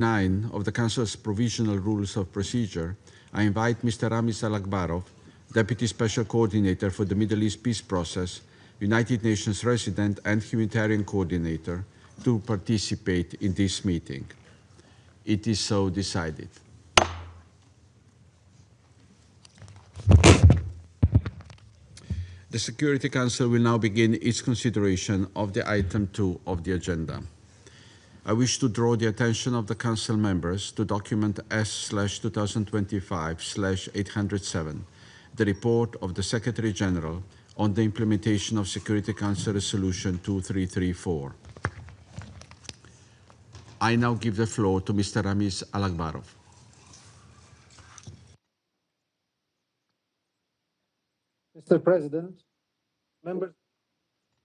9 of the Council's Provisional Rules of Procedure, I invite Mr. Ramiz Alakbarov, Deputy Special Coordinator for the Middle East Peace Process, United Nations Resident and Humanitarian Coordinator, to participate in this meeting. It is so decided. The Security Council will now begin its consideration of the item 2 of the agenda. I wish to draw the attention of the Council members to document S/2025/807, the report of the Secretary General on the implementation of Security Council Resolution 2334. I now give the floor to Mr. Ramiz Alakbarov. Mr. President,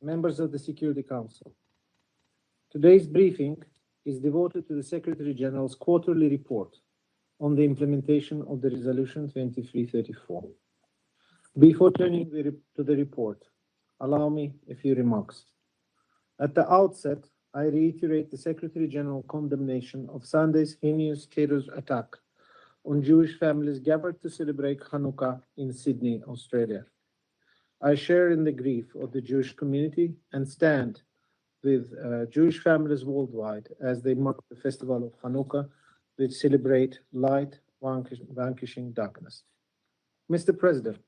members of the Security Council, today's briefing is devoted to the Secretary General's quarterly report on the implementation of the Resolution 2334. Before turning to the report, allow me a few remarks. At the outset, I reiterate the Secretary General condemnation of Sunday's heinous terror attack on Jewish families gathered to celebrate Hanukkah in Sydney, Australia. I share in the grief of the Jewish community and stand with Jewish families worldwide as they mark the festival of Hanukkah, which celebrate light vanquishing darkness. Mr. President,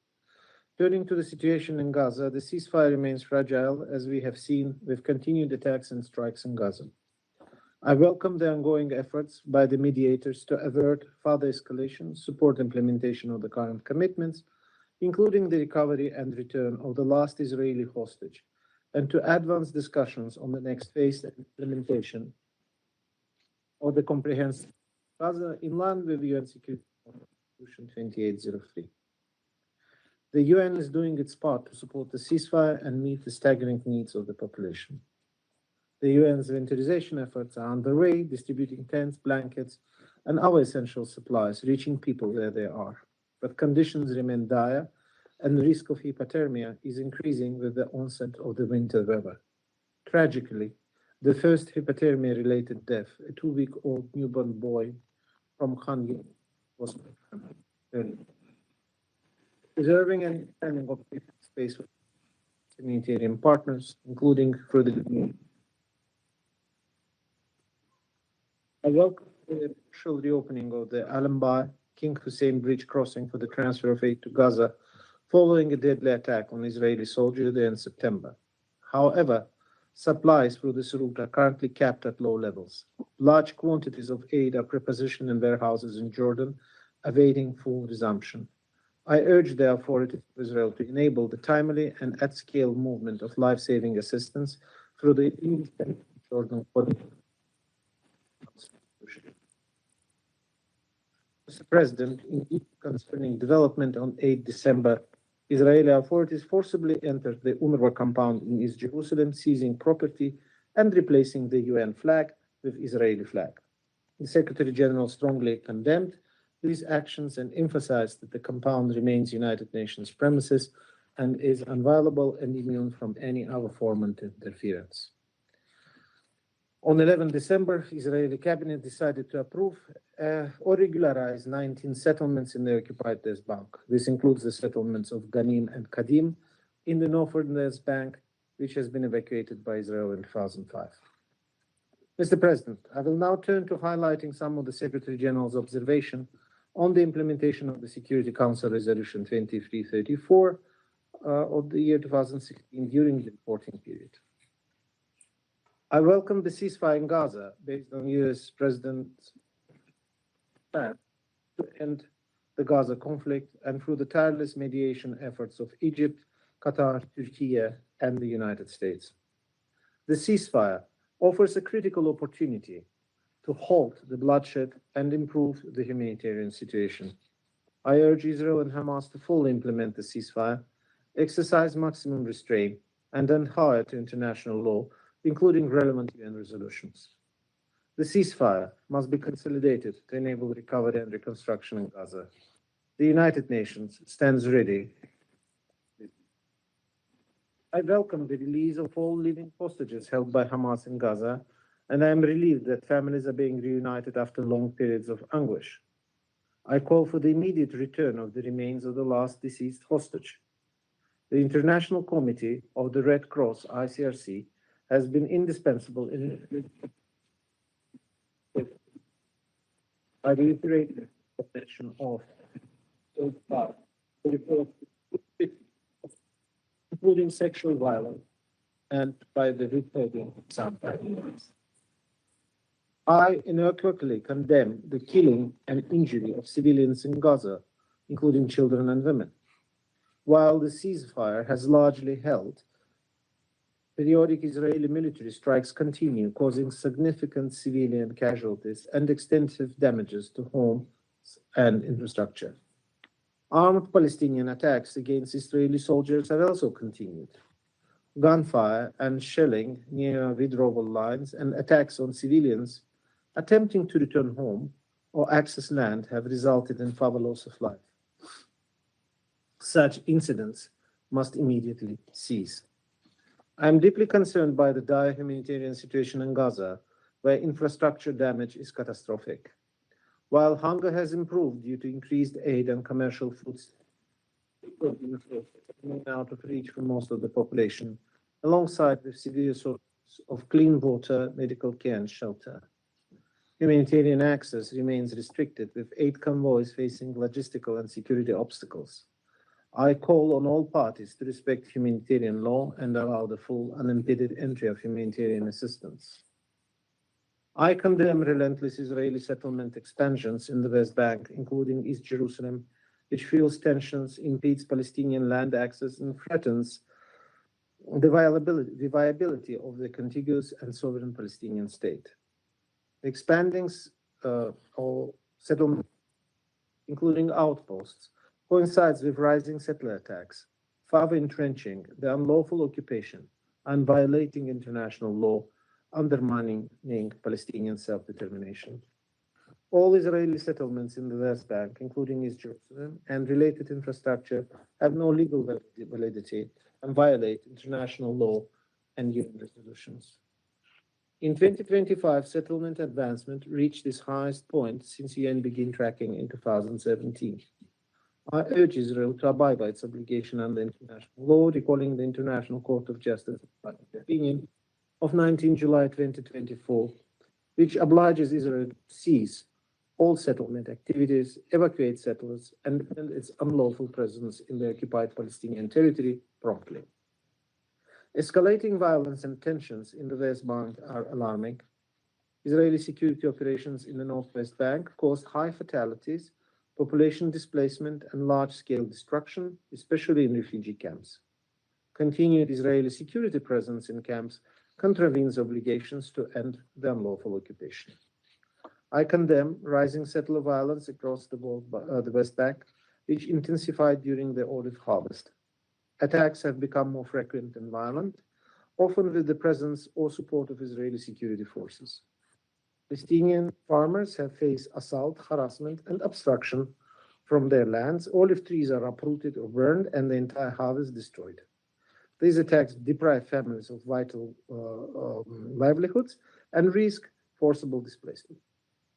turning to the situation in Gaza, the ceasefire remains fragile, as we have seen with continued attacks and strikes in Gaza. I welcome the ongoing efforts by the mediators to avert further escalation, support implementation of the current commitments, including the recovery and return of the last Israeli hostage, and to advance discussions on the next phase and implementation of the comprehensive Gaza in line with UN Security Resolution 2803. The UN is doing its part to support the ceasefire and meet the staggering needs of the population. The UN's winterization efforts are underway, distributing tents, blankets, and other essential supplies, reaching people where they are. But conditions remain dire, and the risk of hypothermia is increasing with the onset of the winter weather. Tragically, the first hypothermia-related death, a 2-week-old newborn boy from Khan Yunis, was confirmed. Preserving and expanding of space with humanitarian partners, including through the community. I welcome the partial reopening of the Allenby King Hussein Bridge crossing for the transfer of aid to Gaza following a deadly attack on Israeli soldiers there in September. However, supplies through this route are currently capped at low levels. Large quantities of aid are prepositioned in warehouses in Jordan, awaiting full resumption. I urge the authorities of Israel to enable the timely and at-scale movement of life-saving assistance through the Jordan Mr. President, in concerning development on 8 December, Israeli authorities forcibly entered the UNRWA compound in East Jerusalem, seizing property and replacing the UN flag with Israeli flag. The Secretary General strongly condemned these actions and emphasized that the compound remains United Nations premises and is inviolable and immune from any other form of interference. On 11 December, Israeli cabinet decided to approve or regularize 19 settlements in the occupied West Bank. This includes the settlements of Ghanim and Kadim in the northern West Bank, which has been evacuated by Israel in 2005. Mr. President, I will now turn to highlighting some of the Secretary General's observation on the implementation of the Security Council Resolution 2334 of the year 2016 during the reporting period. I welcome the ceasefire in Gaza based on US President's plan to end the Gaza conflict and through the tireless mediation efforts of Egypt, Qatar, Turkey, and the United States. The ceasefire offers a critical opportunity to halt the bloodshed and improve the humanitarian situation. I urge Israel and Hamas to fully implement the ceasefire, exercise maximum restraint, and adhere to international law, including relevant UN resolutions. The ceasefire must be consolidated to enable recovery and reconstruction in Gaza. The United Nations stands ready. I welcome the release of all living hostages held by Hamas in Gaza and I am relieved that families are being reunited after long periods of anguish. I call for the immediate return of the remains of the last deceased hostage. The International Committee of the Red Cross, ICRC, has been indispensable in. I reiterate the protection of the report, including sexual violence and by the withholding of some violence. I unequivocally condemn the killing and injury of civilians in Gaza, including children and women. While the ceasefire has largely held, periodic Israeli military strikes continue, causing significant civilian casualties and extensive damages to homes and infrastructure. Armed Palestinian attacks against Israeli soldiers have also continued. Gunfire and shelling near withdrawal lines and attacks on civilians attempting to return home or access land have resulted in further loss of life. Such incidents must immediately cease. I am deeply concerned by the dire humanitarian situation in Gaza, where infrastructure damage is catastrophic. While hunger has improved due to increased aid and commercial foods out of reach for most of the population, alongside with severe sources of clean water, medical care, and shelter. Humanitarian access remains restricted, with aid convoys facing logistical and security obstacles. I call on all parties to respect humanitarian law and allow the full unimpeded entry of humanitarian assistance. I condemn relentless Israeli settlement expansions in the West Bank, including East Jerusalem, which fuels tensions, impedes Palestinian land access, and threatens the viability of the contiguous and sovereign Palestinian state. Expanding or settlement, including outposts, coincides with rising settler attacks, further entrenching the unlawful occupation and violating international law, undermining Palestinian self-determination. All Israeli settlements in the West Bank, including East Jerusalem, and related infrastructure have no legal validity and violate international law and UN resolutions. In 2025, settlement advancement reached its highest point since UN began tracking in 2017. I urge Israel to abide by its obligation under international law, recalling the International Court of Justice opinion of 19 July 2024, which obliges Israel to cease all settlement activities, evacuate settlers, and end its unlawful presence in the occupied Palestinian territory promptly. Escalating violence and tensions in the West Bank are alarming. Israeli security operations in the Northwest Bank caused high fatalities, population displacement, and large-scale destruction, especially in refugee camps. Continued Israeli security presence in camps contravenes obligations to end the unlawful occupation. I condemn rising settler violence across the West Bank, which intensified during the olive harvest. Attacks have become more frequent and violent, often with the presence or support of Israeli security forces. Palestinian farmers have faced assault, harassment, and obstruction from their lands. Olive trees are uprooted or burned, and the entire harvest destroyed. These attacks deprive families of vital livelihoods and risk forcible displacement.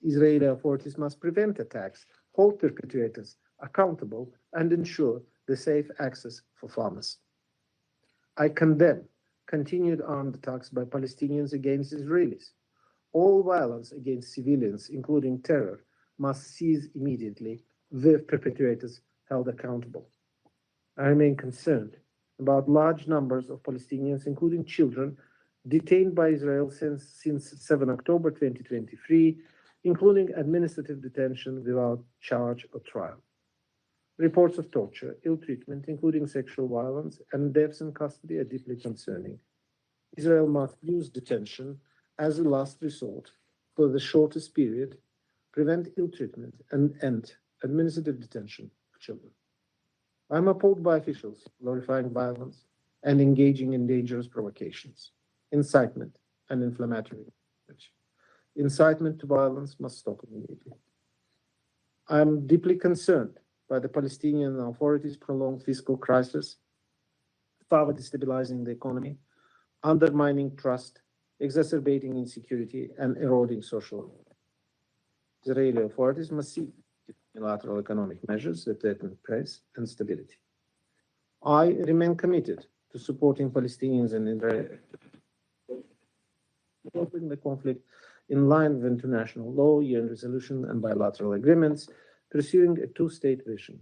Israeli authorities must prevent attacks, hold perpetrators accountable, and ensure the safe access for farmers. I condemn continued armed attacks by Palestinians against Israelis. All violence against civilians, including terror, must cease immediately, with perpetrators held accountable. I remain concerned about large numbers of Palestinians, including children, detained by Israel since 7 October 2023, including administrative detention without charge or trial. Reports of torture, ill treatment, including sexual violence, and deaths in custody are deeply concerning. Israel must use detention as a last resort for the shortest period, prevent ill treatment, and end administrative detention of children. I'm appalled by officials glorifying violence and engaging in dangerous provocations, incitement, and inflammatory language. Incitement to violence must stop immediately. I'm deeply concerned by the Palestinian authorities' prolonged fiscal crisis, further destabilizing the economy, undermining trust, exacerbating insecurity and eroding social order. Israeli authorities must seek unilateral economic measures that threaten peace and stability. I remain committed to supporting Palestinians and Israel, resolving the conflict in line with international law, UN resolution, and bilateral agreements, pursuing a two-state vision.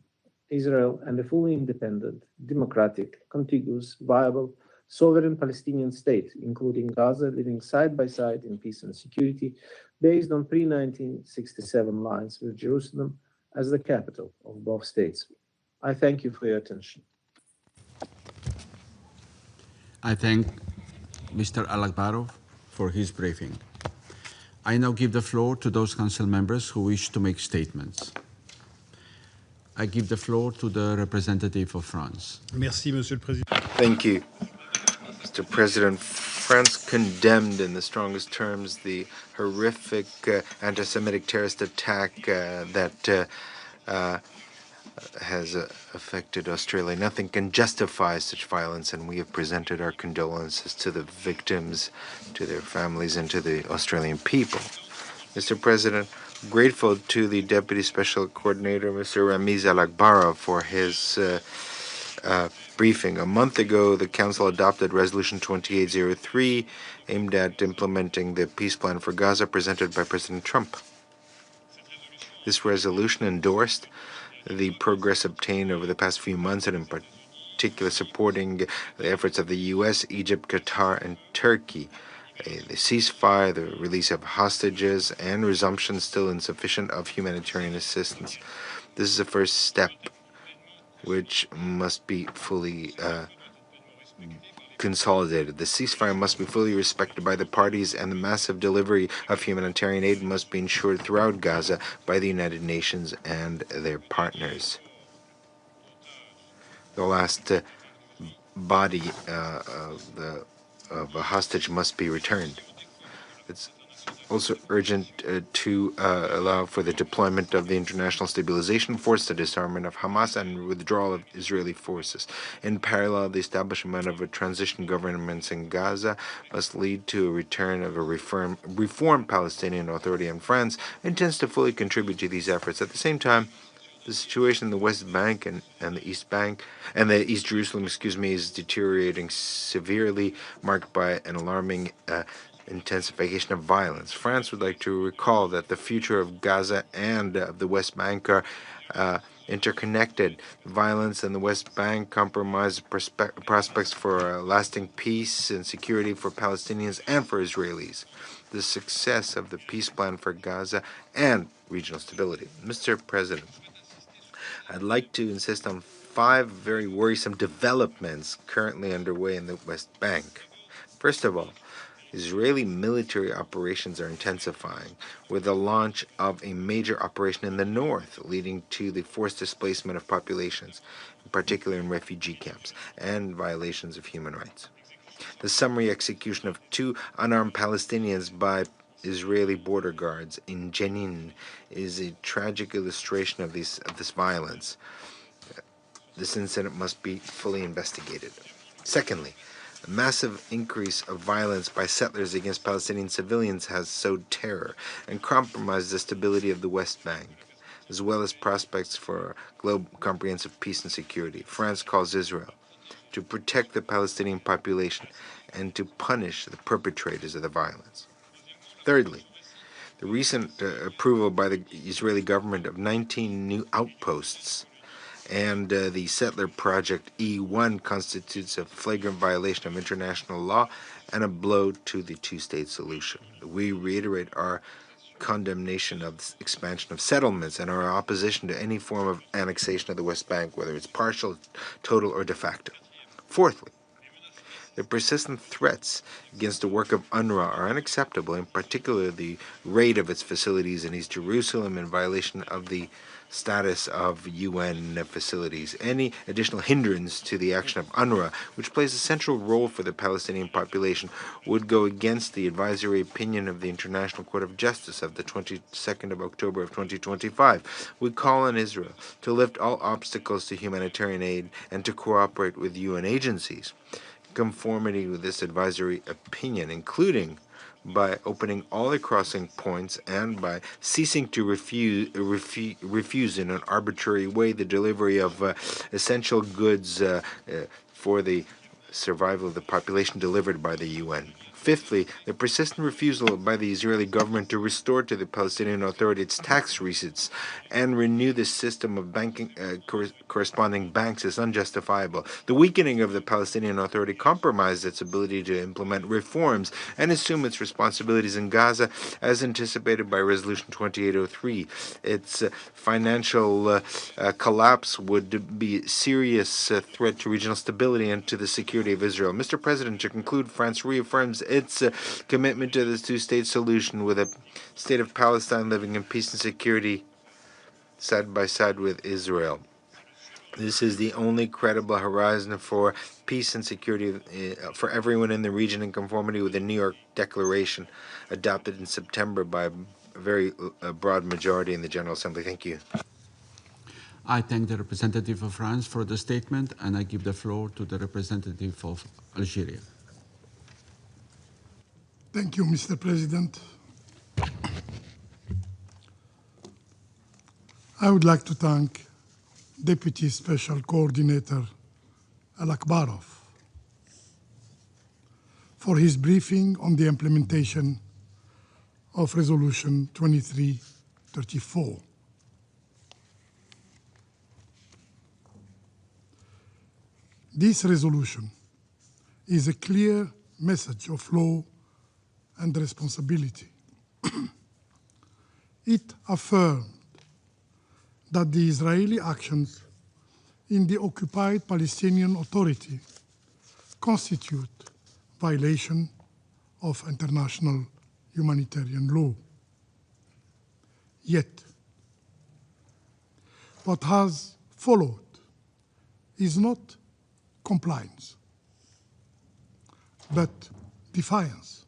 Israel and a fully independent, democratic, contiguous, viable, sovereign Palestinian state, including Gaza, living side by side in peace and security, based on pre-1967 lines with Jerusalem as the capital of both states. I thank you for your attention. I thank Mr. Alakbarov for his briefing. I now give the floor to those council members who wish to make statements. I give the floor to the representative of France. Merci, Monsieur le Président. Thank you, Mr. President. France condemned in the strongest terms the horrific anti-Semitic terrorist attack that has affected Australia. Nothing can justify such violence, and we have presented our condolences to the victims, to their families, and to the Australian people. Mr. President, grateful to the Deputy Special Coordinator, Mr. Ramiz Alakbarov, for his briefing. A month ago, the Council adopted Resolution 2803, aimed at implementing the peace plan for Gaza presented by President Trump. This resolution endorsed the progress obtained over the past few months, and in particular supporting the efforts of the U.S., Egypt, Qatar, and Turkey. The ceasefire, the release of hostages, and resumption still insufficient of humanitarian assistance. This is a first step which must be fully consolidated. The ceasefire must be fully respected by the parties, and the massive delivery of humanitarian aid must be ensured throughout Gaza by the United Nations and their partners. The last body of a hostage must be returned. It's also urgent to allow for the deployment of the International Stabilization Force, the disarmament of Hamas, and withdrawal of Israeli forces. In parallel, the establishment of a transition government in Gaza must lead to a return of a reformed Palestinian Authority, and France intends to fully contribute to these efforts. At the same time, the situation in the West Bank and the East Bank and the East Jerusalem, is deteriorating severely, marked by an alarming intensification of violence. France would like to recall that the future of Gaza and of the West Bank are interconnected. Violence in the West Bank compromises prospects for lasting peace and security for Palestinians and for Israelis. The success of the peace plan for Gaza and regional stability. Mr. President, I'd like to insist on 5 very worrisome developments currently underway in the West Bank. First of all, Israeli military operations are intensifying, with the launch of a major operation in the north, leading to the forced displacement of populations, in particular in refugee camps, and violations of human rights. The summary execution of 2 unarmed Palestinians by Israeli border guards in Jenin is a tragic illustration of this violence. This incident must be fully investigated. Secondly, a massive increase of violence by settlers against Palestinian civilians has sowed terror and compromised the stability of the West Bank, as well as prospects for global comprehensive peace and security. France calls Israel to protect the Palestinian population and to punish the perpetrators of the violence. Thirdly, the recent approval by the Israeli government of 19 new outposts and the settler project E1 constitutes a flagrant violation of international law and a blow to the two-state solution. We reiterate our condemnation of the expansion of settlements and our opposition to any form of annexation of the West Bank, whether it's partial, total, or de facto. Fourthly, the persistent threats against the work of UNRWA are unacceptable, in particular the raid of its facilities in East Jerusalem in violation of the status of UN facilities. Any additional hindrance to the action of UNRWA, which plays a central role for the Palestinian population, would go against the advisory opinion of the International Court of Justice of the 22nd of October of 2025. We call on Israel to lift all obstacles to humanitarian aid and to cooperate with UN agencies. Conformity with this advisory opinion, including by opening all the crossing points and by ceasing to refuse in an arbitrary way the delivery of essential goods for the survival of the population delivered by the UN. Fifthly, the persistent refusal by the Israeli government to restore to the Palestinian Authority its tax receipts and renew the system of banking corresponding banks is unjustifiable. The weakening of the Palestinian Authority compromised its ability to implement reforms and assume its responsibilities in Gaza as anticipated by Resolution 2803. Its financial collapse would be a serious threat to regional stability and to the security of Israel. Mr. President, to conclude, France reaffirms its commitment to the two-state solution with a state of Palestine living in peace and security side by side with Israel. This is the only credible horizon for peace and security for everyone in the region in conformity with the New York Declaration adopted in September by a very broad majority in the General Assembly. Thank you. I thank the representative of France for the statement, and I give the floor to the representative of Algeria. Thank you, Mr. President. I would like to thank Deputy Special Coordinator Al-Akbarov for his briefing on the implementation of Resolution 2334. This resolution is a clear message of law and responsibility. It affirmed that the Israeli actions in the occupied Palestinian Authority constitute violation of international humanitarian law. Yet, what has followed is not compliance, but defiance,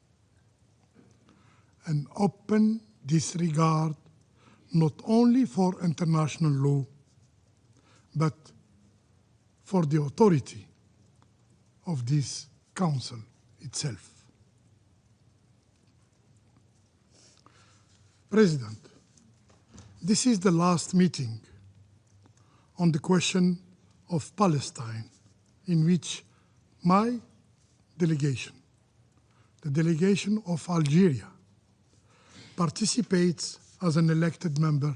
an open disregard not only for international law, but for the authority of this council itself. President, this is the last meeting on the question of Palestine in which my delegation, the delegation of Algeria, participates as an elected member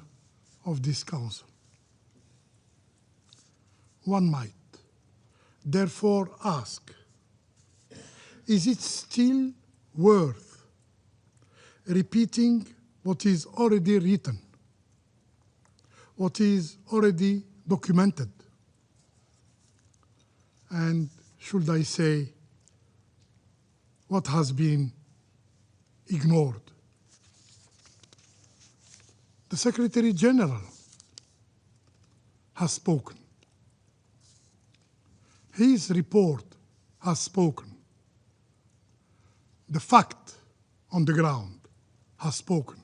of this council. One might therefore ask, is it still worth repeating what is already written, what is already documented? And should I say, what has been ignored? The Secretary General has spoken. His report has spoken. The fact on the ground has spoken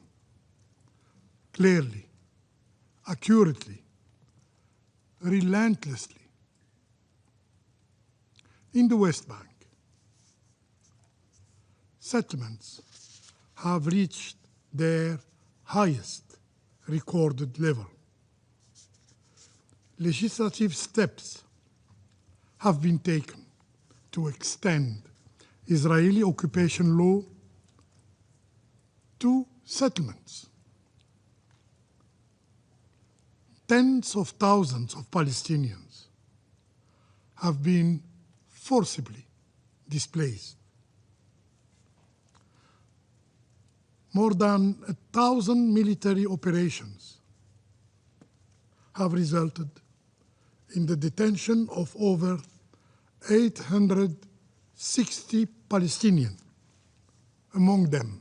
clearly, accurately, relentlessly. In the West Bank, settlements have reached their highest recorded level. Legislative steps have been taken to extend Israeli occupation law to settlements. Tens of thousands of Palestinians have been forcibly displaced. More than 1,000 military operations have resulted in the detention of over 860 Palestinians, among them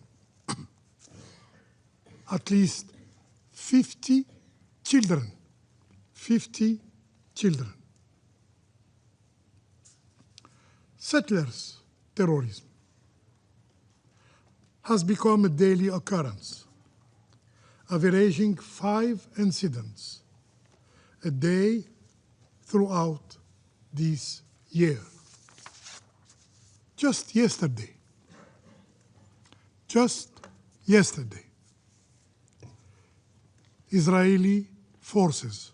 at least 50 children. 50 children. Settlers' terrorism has become a daily occurrence, averaging 5 incidents a day throughout this year. Just yesterday, Just yesterday, Israeli forces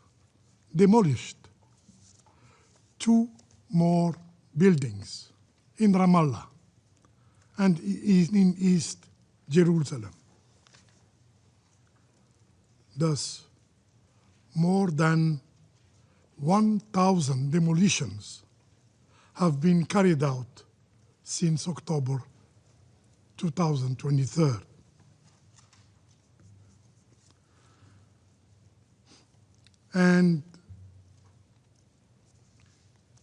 demolished 2 more buildings in Ramallah and in East Jerusalem. Thus, more than 1,000 demolitions have been carried out since October 2023. And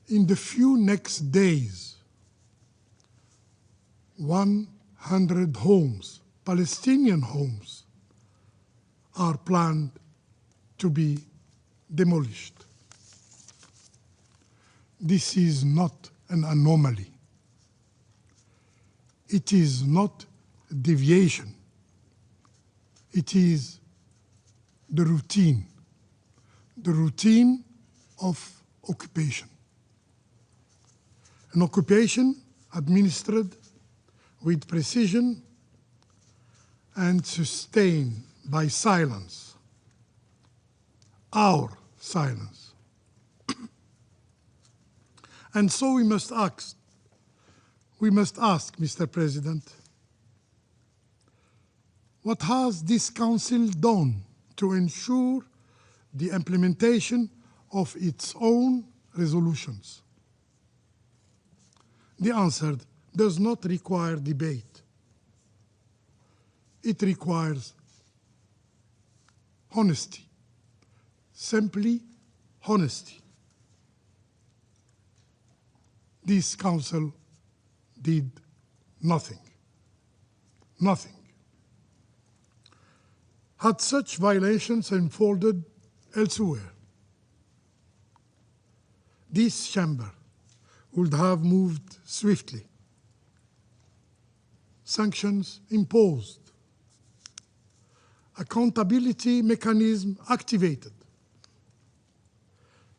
in the few next days, 100 homes, Palestinian homes, are planned to be demolished. This is not an anomaly. It is not a deviation. It is the routine of occupation. An occupation administered with precision and sustained by silence, our silence. And so we must ask, Mr. President, what has this Council done to ensure the implementation of its own resolutions? The answer does not require debate. It requires honesty, simply honesty. This Council did nothing. Nothing. Had such violations unfolded elsewhere, this chamber would have moved swiftly. Sanctions imposed, accountability mechanism activated,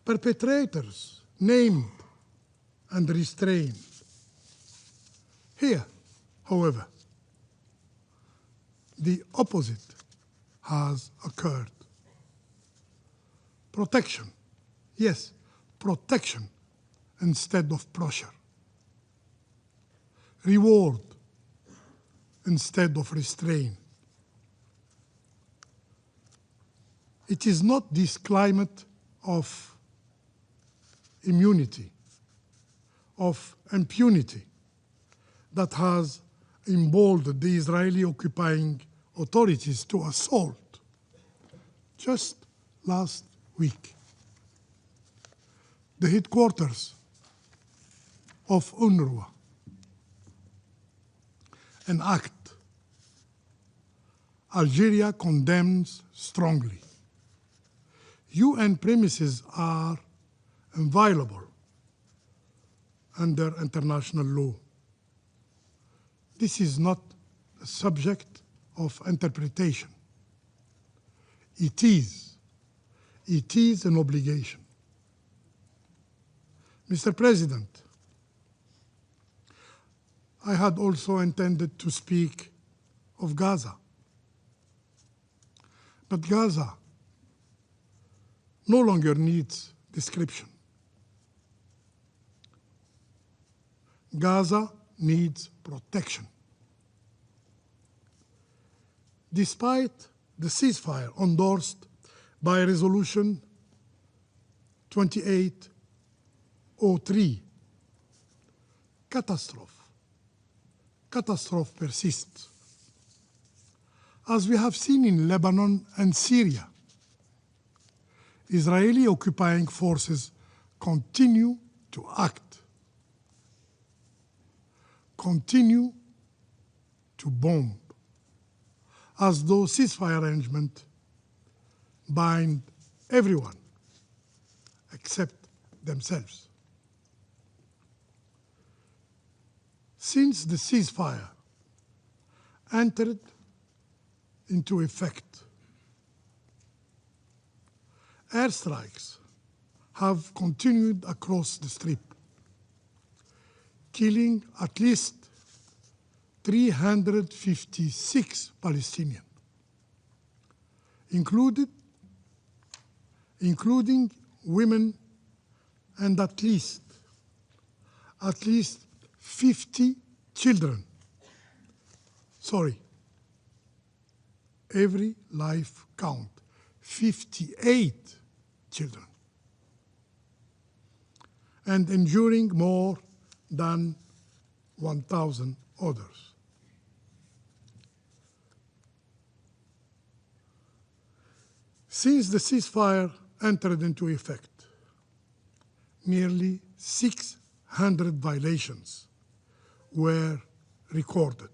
perpetrators named and restrained. Here, however, the opposite has occurred. Protection, yes, protection instead of pressure. Reward instead of restraint. It is not this climate of immunity, of impunity, that has emboldened the Israeli occupying authorities to assault. Just last week, the headquarters of UNRWA, an act Algeria condemns strongly. UN premises are inviolable under international law. This is not a subject of interpretation. It is an obligation. Mr. President, I had also intended to speak of Gaza. But Gaza no longer needs description. Gaza needs protection. Despite the ceasefire endorsed by Resolution 2803, catastrophe persists. As we have seen in Lebanon and Syria, Israeli occupying forces continue to act, continue to bomb, as though ceasefire arrangement bind everyone except themselves. Since the ceasefire entered into effect, airstrikes have continued across the Strip, killing at least 356 Palestinians, including women and at least 50 children. Sorry, every life count, 58 children, and enduring more than 1,000 others. Since the ceasefire entered into effect, nearly 600 violations were recorded.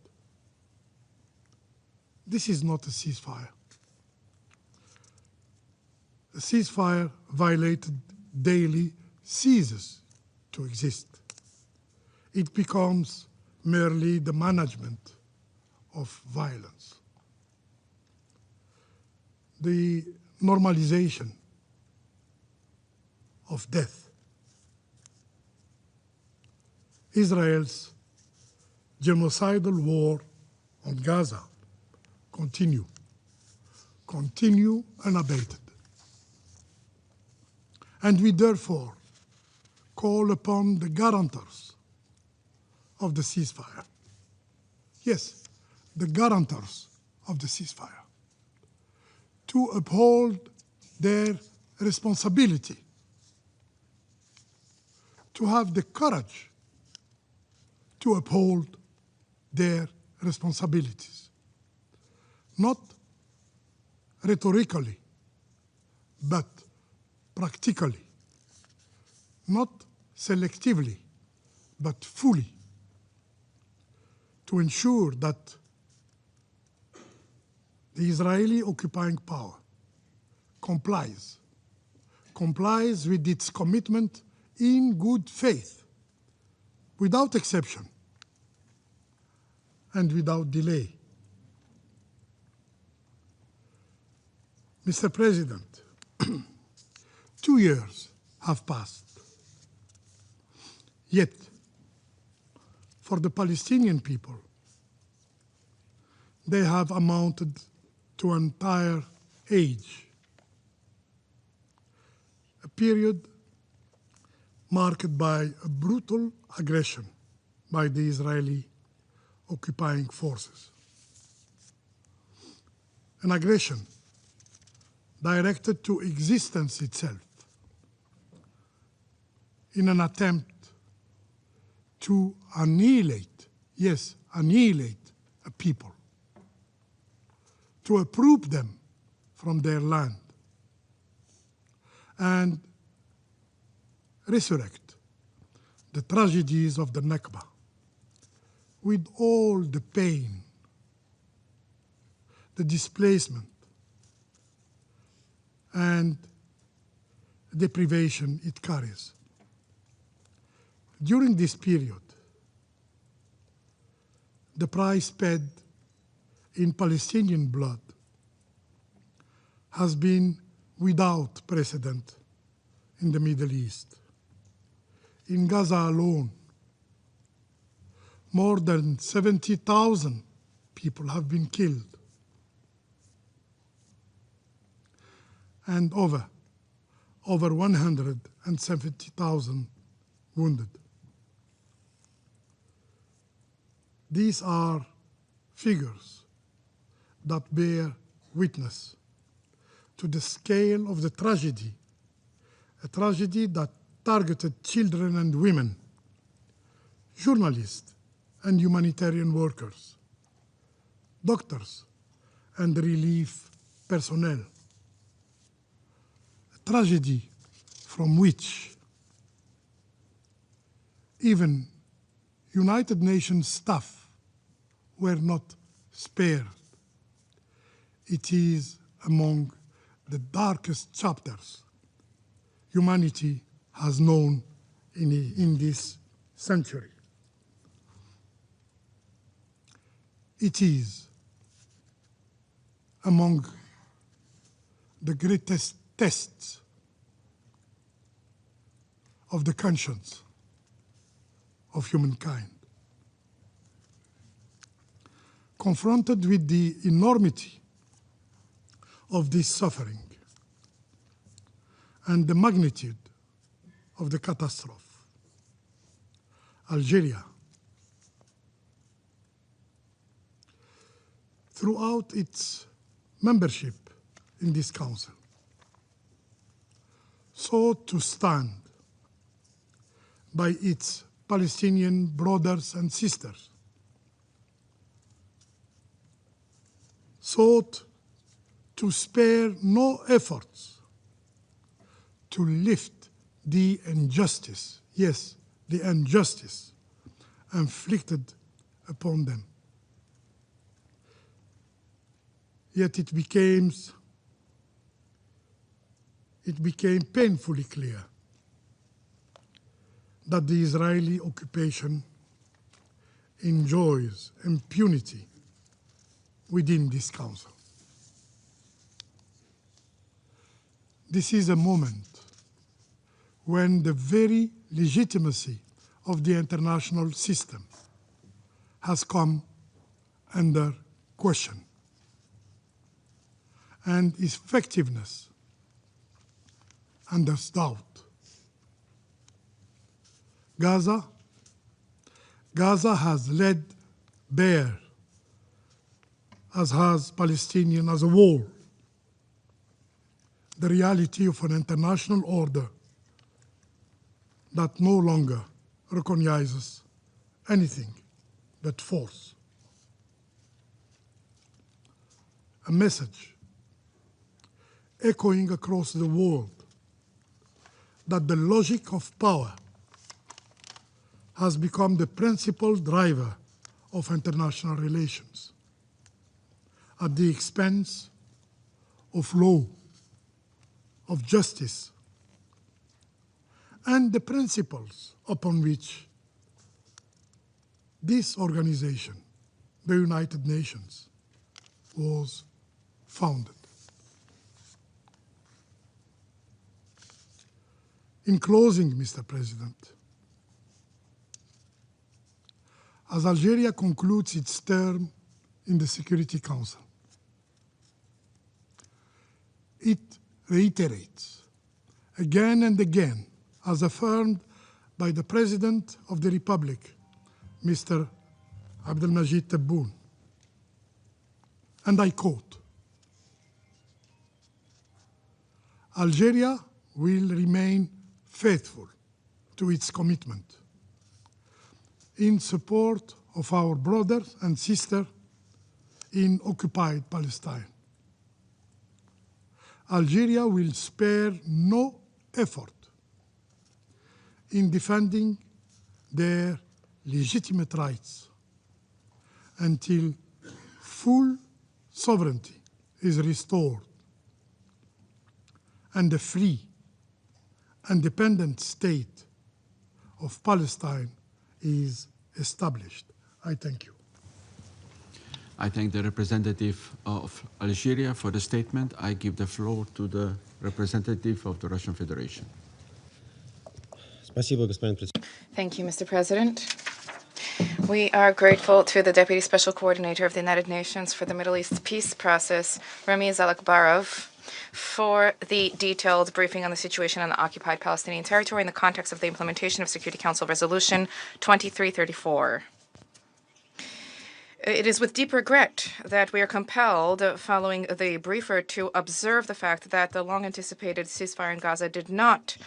This is not a ceasefire. A ceasefire violated daily ceases to exist. It becomes merely the management of violence. The normalization of death. Israel's genocidal war on Gaza continue unabated. And we therefore call upon the guarantors of the ceasefire. Yes, the guarantors of the ceasefire to uphold their responsibility, to have the courage to uphold their responsibilities, not rhetorically, but practically, not selectively, but fully, to ensure that the Israeli occupying power complies with its commitment in good faith, without exception and without delay. Mr. President, 2 years have passed. Yet, for the Palestinian people, they have amounted to an entire age, a period marked by a brutal aggression by the Israeli occupying forces. An aggression directed to existence itself in an attempt to annihilate, yes, annihilate a people, to uproot them from their land and resurrect the tragedies of the Nakba with all the pain, the displacement, and deprivation it carries. During this period, the price paid in Palestinian blood has been without precedent in the Middle East. In Gaza alone, more than 70,000 people have been killed and over 170,000 wounded. These are figures that bear witness to the scale of the tragedy, a tragedy that targeted children and women, journalists and humanitarian workers, doctors and relief personnel. A tragedy from which even United Nations staff were not spared. It is among the darkest chapters humanity has known in this century. It is among the greatest tests of the conscience of humankind. confronted with the enormity of this suffering and the magnitude of the catastrophe, Algeria, throughout its membership in this council, sought to stand by its Palestinian brothers and sisters, sought to spare no efforts to lift the injustice, yes, the injustice inflicted upon them. Yet it became painfully clear that the Israeli occupation enjoys impunity within this council. This is a moment when the very legitimacy of the international system has come under question, and its effectiveness under doubt. Gaza has laid bare, as has Palestinian as a whole, the reality of an international order that no longer recognizes anything but force. A message echoing across the world that the logic of power has become the principal driver of international relations at the expense of law, of justice, and the principles upon which this organization, the United Nations, was founded. In closing, Mr. President, as Algeria concludes its term in the Security Council, it reiterates again and again, as affirmed by the President of the Republic, Mr. Abdelmajid Tebboune, and I quote, "Algeria will remain faithful to its commitment in support of our brothers and sisters in occupied Palestine. Algeria will spare no effort in defending their legitimate rights until full sovereignty is restored and a free, independent state of Palestine is established." I thank you. I thank the representative of Algeria for the statement. I give the floor to the representative of the Russian Federation. Thank you, Mr. President. We are grateful to the Deputy Special Coordinator of the United Nations for the Middle East peace process, Ramiz Alakbarov, for the detailed briefing on the situation on the occupied Palestinian territory in the context of the implementation of Security Council Resolution 2334. It is with deep regret that we are compelled, following the briefer, to observe the fact that the long-anticipated ceasefire in Gaza did not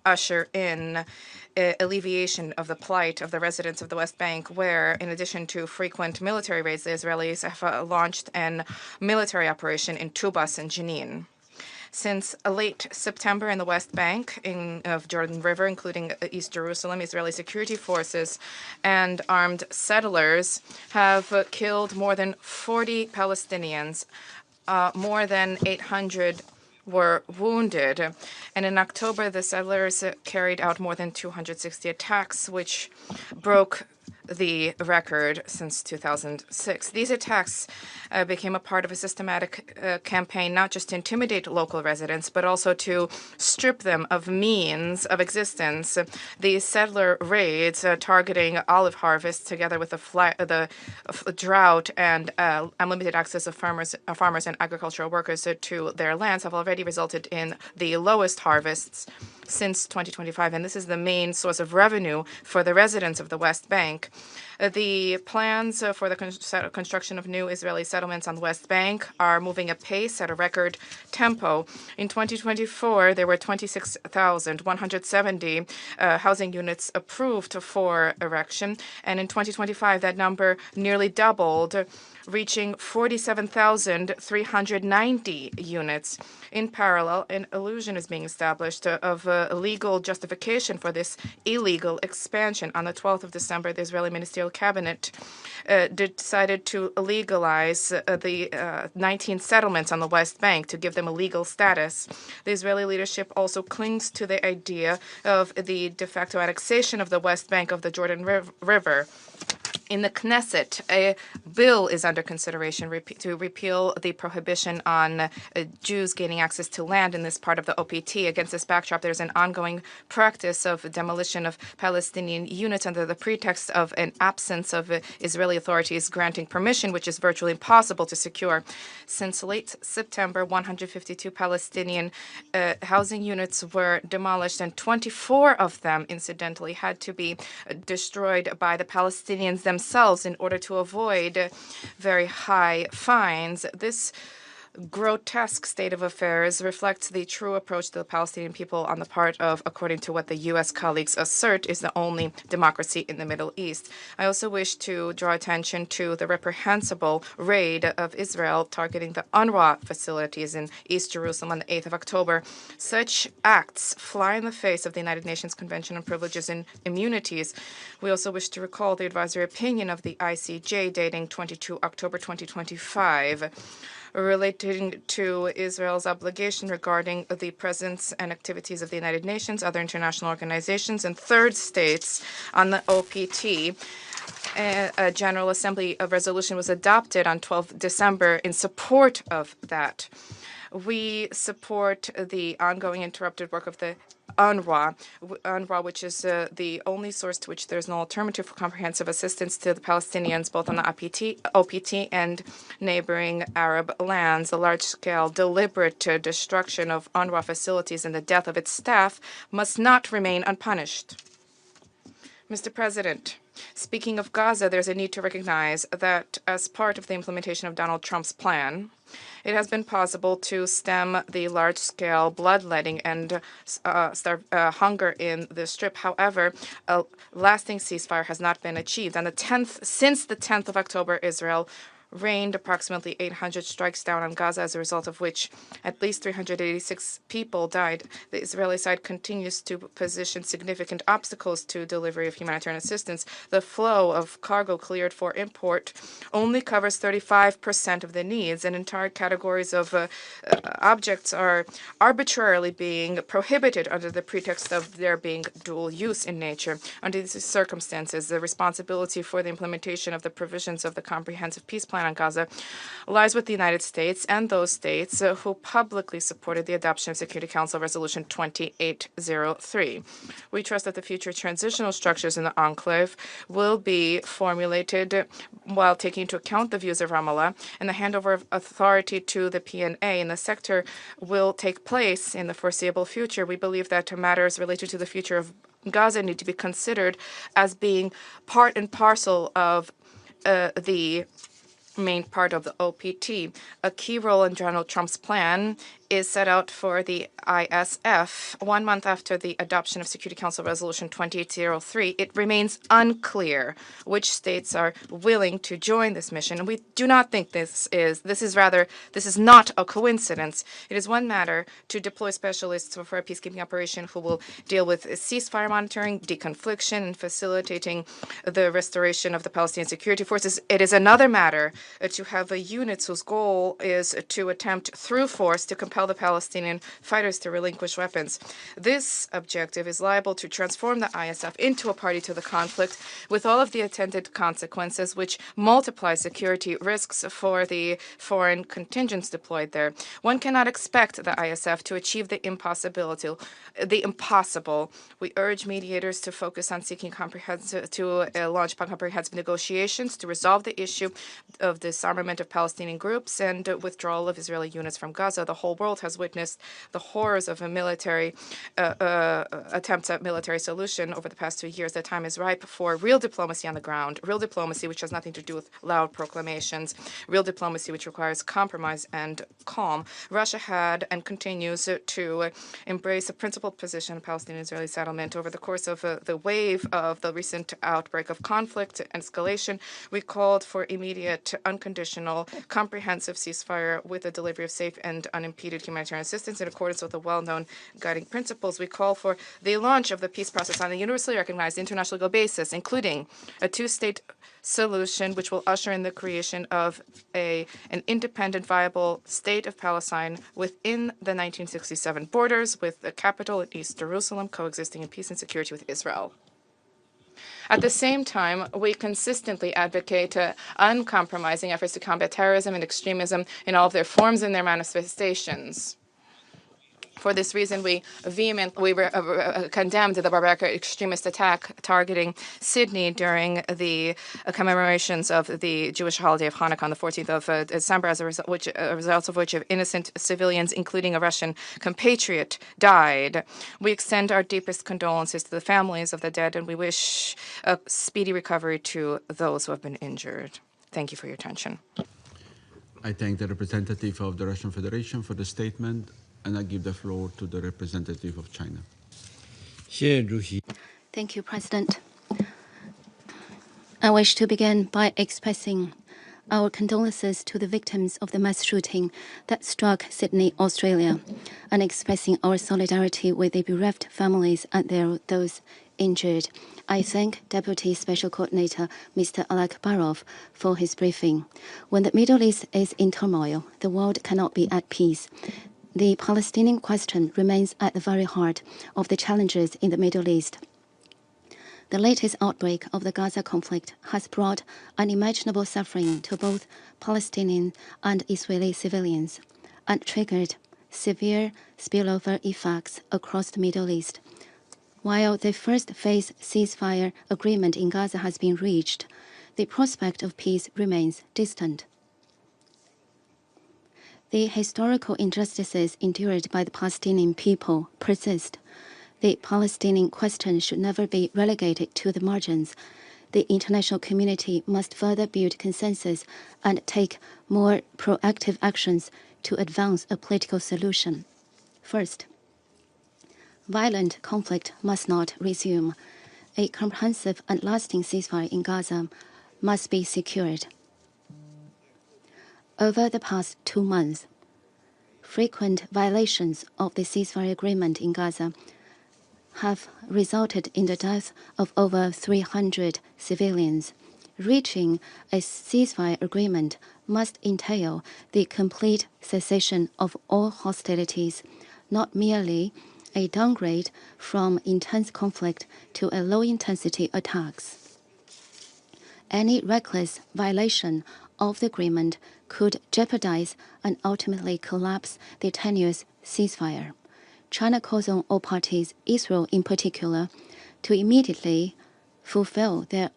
usher in alleviation of the plight of the residents of the West Bank, where, in addition to frequent military raids, the Israelis have launched a military operation in Tubas and Jenin. Since late September in the West Bank of Jordan River, including East Jerusalem, Israeli security forces and armed settlers have killed more than 40 Palestinians. More than 800 were wounded. And in October, the settlers carried out more than 260 attacks, which broke the record since 2006. These attacks became a part of a systematic campaign not just to intimidate local residents, but also to strip them of means of existence. The settler raids targeting olive harvests, together with the drought and unlimited access of farmers and agricultural workers to their lands, have already resulted in the lowest harvests since 2025, and this is the main source of revenue for the residents of the West Bank. The plans for the construction of new Israeli settlements on the West Bank are moving apace at a record tempo. In 2024, there were 26,170 housing units approved for erection, and in 2025, that number nearly doubled, reaching 47,390 units. In parallel, an illusion is being established of a legal justification for this illegal expansion. On the 12th of December, the Israeli Ministerial Cabinet decided to legalize the 19 settlements on the West Bank, to give them a legal status. The Israeli leadership also clings to the idea of the de facto annexation of the West Bank of the Jordan River. In the Knesset, a bill is under consideration to repeal the prohibition on Jews gaining access to land in this part of the OPT. Against this backdrop, there's an ongoing practice of demolition of Palestinian units under the pretext of an absence of Israeli authorities granting permission, which is virtually impossible to secure. Since late September, 152 Palestinian housing units were demolished, and 24 of them, incidentally, had to be destroyed by the Palestinians themselves in order to avoid very high fines. This grotesque state of affairs reflects the true approach to the Palestinian people on the part of, according to what the U.S. colleagues assert, is the only democracy in the Middle East. I also wish to draw attention to the reprehensible raid of Israel targeting the UNRWA facilities in East Jerusalem on the 8th of October. Such acts fly in the face of the United Nations Convention on Privileges and Immunities. We also wish to recall the advisory opinion of the ICJ dating 22 October 2025. Relating to Israel's obligation regarding the presence and activities of the United Nations, other international organizations, and third states on the OPT. A General Assembly resolution was adopted on 12 December in support of that. We support the ongoing interrupted work of the UNRWA, which is the only source to which there's no alternative for comprehensive assistance to the Palestinians, both on the OPT and neighboring Arab lands. The large-scale, deliberate destruction of UNRWA facilities and the death of its staff must not remain unpunished. Mr. President, speaking of Gaza, there's a need to recognize that as part of the implementation of Donald Trump's plan, it has been possible to stem the large-scale bloodletting and hunger in the Strip. However, a lasting ceasefire has not been achieved. Since the 10th of October, Israel rained approximately 800 strikes down on Gaza, as a result of which at least 386 people died. The Israeli side continues to position significant obstacles to delivery of humanitarian assistance. The flow of cargo cleared for import only covers 35% of the needs, and entire categories of objects are arbitrarily being prohibited under the pretext of their being dual use in nature. Under these circumstances, the responsibility for the implementation of the provisions of the Comprehensive Peace Plan on Gaza lies with the United States and those states who publicly supported the adoption of Security Council Resolution 2803. We trust that the future transitional structures in the enclave will be formulated while taking into account the views of Ramallah, and the handover of authority to the PNA in the sector will take place in the foreseeable future. We believe that matters related to the future of Gaza need to be considered as being part and parcel of the main part of the OPT. A key role in Donald Trump's plan is set out for the ISF. 1 month after the adoption of Security Council Resolution 2803, it remains unclear which states are willing to join this mission. And we do not think this is not a coincidence. It is one matter to deploy specialists for a peacekeeping operation who will deal with ceasefire monitoring, deconfliction, and facilitating the restoration of the Palestinian security forces. It is another matter to have units whose goal is to attempt through force to compel compel the Palestinian fighters to relinquish weapons. This objective is liable to transform the ISF into a party to the conflict, with all of the attendant consequences, which multiply security risks for the foreign contingents deployed there. One cannot expect the ISF to achieve the impossible. We urge mediators to focus on seeking launch comprehensive negotiations to resolve the issue of disarmament of Palestinian groups and withdrawal of Israeli units from Gaza. The whole world has witnessed the horrors of a military attempts at military solution over the past 2 years. The time is ripe for real diplomacy on the ground, real diplomacy which has nothing to do with loud proclamations, real diplomacy which requires compromise and calm. Russia had and continues to embrace a principled position of Palestinian-Israeli settlement. Over the course of the wave of the recent outbreak of conflict and escalation, we called for immediate, unconditional, comprehensive ceasefire with the delivery of safe and unimpeded humanitarian assistance in accordance with the well-known guiding principles. We call for the launch of the peace process on a universally recognized international legal basis, including a two-state solution which will usher in the creation of an independent, viable state of Palestine within the 1967 borders, with the capital in East Jerusalem, coexisting in peace and security with Israel. At the same time, we consistently advocate uncompromising efforts to combat terrorism and extremism in all of their forms and their manifestations. For this reason, we vehemently condemned the barbaric extremist attack targeting Sydney during the commemorations of the Jewish holiday of Hanukkah on the 14th of December, as a result of which innocent civilians, including a Russian compatriot, died. We extend our deepest condolences to the families of the dead, and we wish a speedy recovery to those who have been injured. Thank you for your attention. I thank the representative of the Russian Federation for the statement, and I give the floor to the representative of China. Thank you, President. I wish to begin by expressing our condolences to the victims of the mass shooting that struck Sydney, Australia, and expressing our solidarity with the bereft families and those injured. I thank Deputy Special Coordinator Mr. Alakbarov for his briefing. When the Middle East is in turmoil, the world cannot be at peace. The Palestinian question remains at the very heart of the challenges in the Middle East. The latest outbreak of the Gaza conflict has brought unimaginable suffering to both Palestinian and Israeli civilians and triggered severe spillover effects across the Middle East. While the first phase ceasefire agreement in Gaza has been reached, the prospect of peace remains distant. The historical injustices endured by the Palestinian people persist. The Palestinian question should never be relegated to the margins. The international community must further build consensus and take more proactive actions to advance a political solution. First, violent conflict must not resume. A comprehensive and lasting ceasefire in Gaza must be secured. Over the past 2 months, frequent violations of the ceasefire agreement in Gaza have resulted in the death of over 300 civilians. Reaching a ceasefire agreement must entail the complete cessation of all hostilities, not merely a downgrade from intense conflict to a low-intensity attacks. Any reckless violation of the agreement could jeopardize and ultimately collapse the tenuous ceasefire. China calls on all parties, Israel in particular, to immediately fulfill their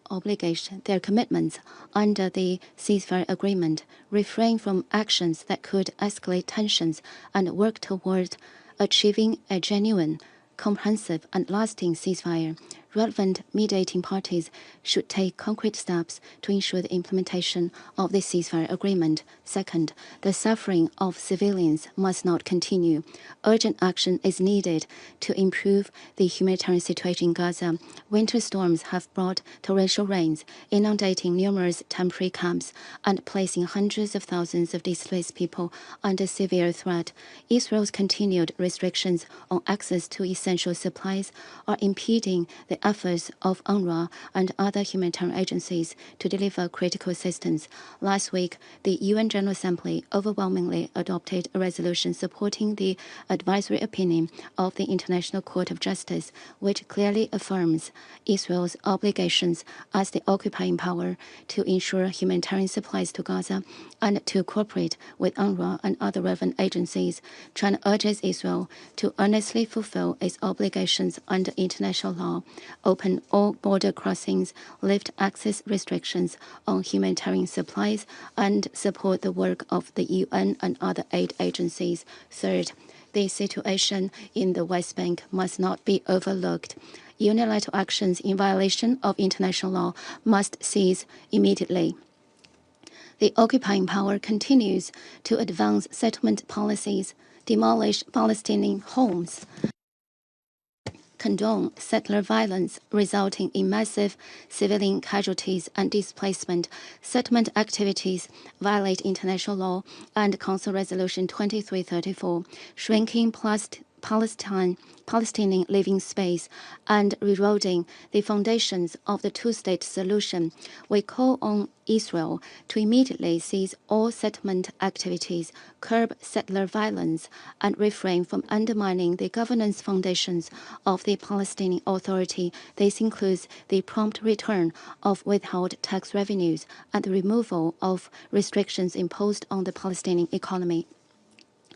commitments under the ceasefire agreement, refrain from actions that could escalate tensions, and work toward achieving a genuine, comprehensive, and lasting ceasefire. Relevant mediating parties should take concrete steps to ensure the implementation of the ceasefire agreement. Second, the suffering of civilians must not continue. Urgent action is needed to improve the humanitarian situation in Gaza. Winter storms have brought torrential rains, inundating numerous temporary camps and placing hundreds of thousands of displaced people under severe threat. Israel's continued restrictions on access to essential supplies are impeding the efforts of UNRWA and other humanitarian agencies to deliver critical assistance. Last week, the UN General Assembly overwhelmingly adopted a resolution supporting the advisory opinion of the International Court of Justice, which clearly affirms Israel's obligations as the occupying power to ensure humanitarian supplies to Gaza and to cooperate with UNRWA and other relevant agencies. China urges Israel to earnestly fulfill its obligations under international law, open all border crossings, lift access restrictions on humanitarian supplies, and support the work of the UN and other aid agencies. Third, the situation in the West Bank must not be overlooked. Unilateral actions in violation of international law must cease immediately. The occupying power continues to advance settlement policies, demolish Palestinian homes, condone settler violence resulting in massive civilian casualties and displacement, settlement activities violate international law and Council Resolution 2334, shrinking Palestinian living space, and eroding the foundations of the two-state solution. We call on Israel to immediately cease all settlement activities, curb settler violence, and refrain from undermining the governance foundations of the Palestinian Authority. This includes the prompt return of withheld tax revenues and the removal of restrictions imposed on the Palestinian economy.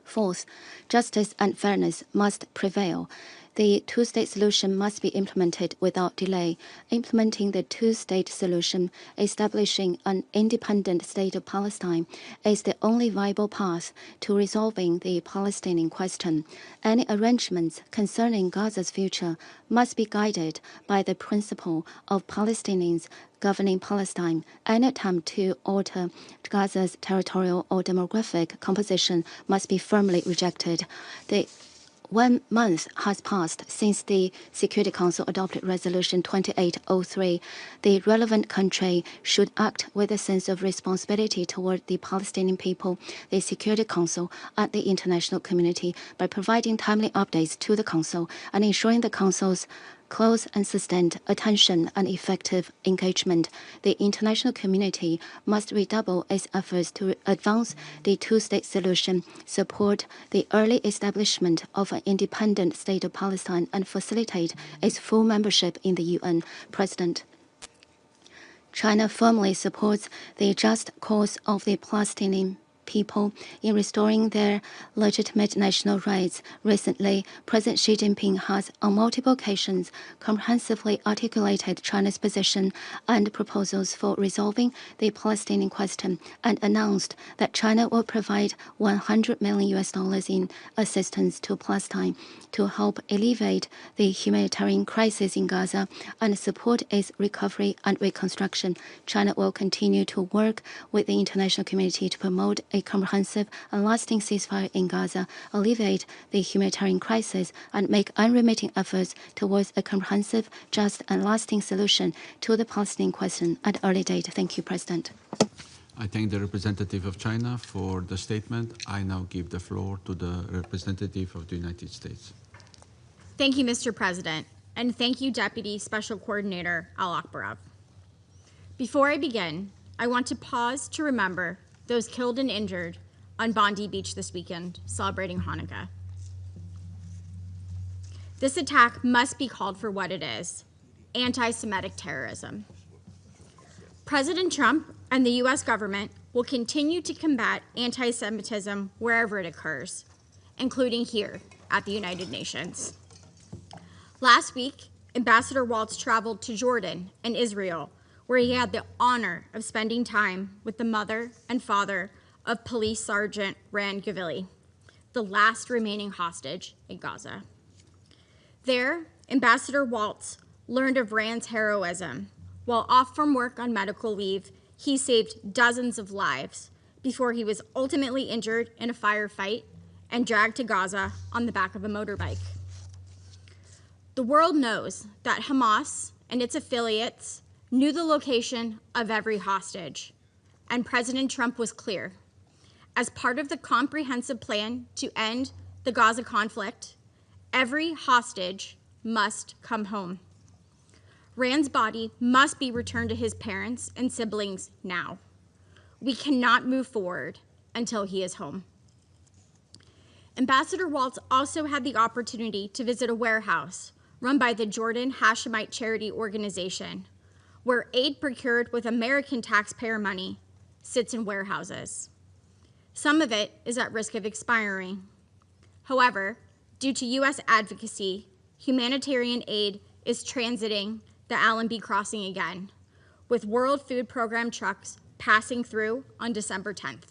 Fourth, justice and fairness must prevail. The two-state solution must be implemented without delay. Implementing the two-state solution, establishing an independent state of Palestine, is the only viable path to resolving the Palestinian question. Any arrangements concerning Gaza's future must be guided by the principle of Palestinians governing Palestine. Any attempt to alter Gaza's territorial or demographic composition must be firmly rejected. 1 month has passed since the Security Council adopted Resolution 2803. The relevant country should act with a sense of responsibility toward the Palestinian people, the Security Council, and the international community by providing timely updates to the Council and ensuring the Council's close and sustained attention and effective engagement. The international community must redouble its efforts to advance the two-state solution, support the early establishment of an independent state of Palestine, and facilitate its full membership in the UN. President, China firmly supports the just cause of the Palestinian people in restoring their legitimate national rights. Recently, President Xi Jinping has on multiple occasions comprehensively articulated China's position and proposals for resolving the Palestinian question and announced that China will provide $100 million in assistance to Palestine to help alleviate the humanitarian crisis in Gaza and support its recovery and reconstruction. China will continue to work with the international community to promote a comprehensive and lasting ceasefire in Gaza, alleviate the humanitarian crisis, and make unremitting efforts towards a comprehensive, just, and lasting solution to the Palestinian question at an early date. Thank you, President. I thank the representative of China for the statement. I now give the floor to the representative of the United States. Thank you, Mr. President, and thank you, Deputy Special Coordinator Al-Akbarov. Before I begin, I want to pause to remember those killed and injured on Bondi Beach this weekend, celebrating Hanukkah. This attack must be called for what it is: anti-Semitic terrorism. President Trump and the U.S. government will continue to combat anti-Semitism wherever it occurs, including here at the United Nations. Last week, Ambassador Waltz traveled to Jordan and Israel, where he had the honor of spending time with the mother and father of Police Sergeant Ran Gavili, the last remaining hostage in Gaza. There, Ambassador Waltz learned of Ran's heroism. While off from work on medical leave, he saved dozens of lives before he was ultimately injured in a firefight and dragged to Gaza on the back of a motorbike. The world knows that Hamas and its affiliates knew the location of every hostage, and President Trump was clear. As part of the comprehensive plan to end the Gaza conflict, every hostage must come home. Rand's body must be returned to his parents and siblings now. We cannot move forward until he is home. Ambassador Waltz also had the opportunity to visit a warehouse run by the Jordan Hashemite Charity Organization, where aid procured with American taxpayer money sits in warehouses. Some of it is at risk of expiring. However, due to U.S. advocacy, humanitarian aid is transiting the Allenby crossing again, with World Food Program trucks passing through on December 10th.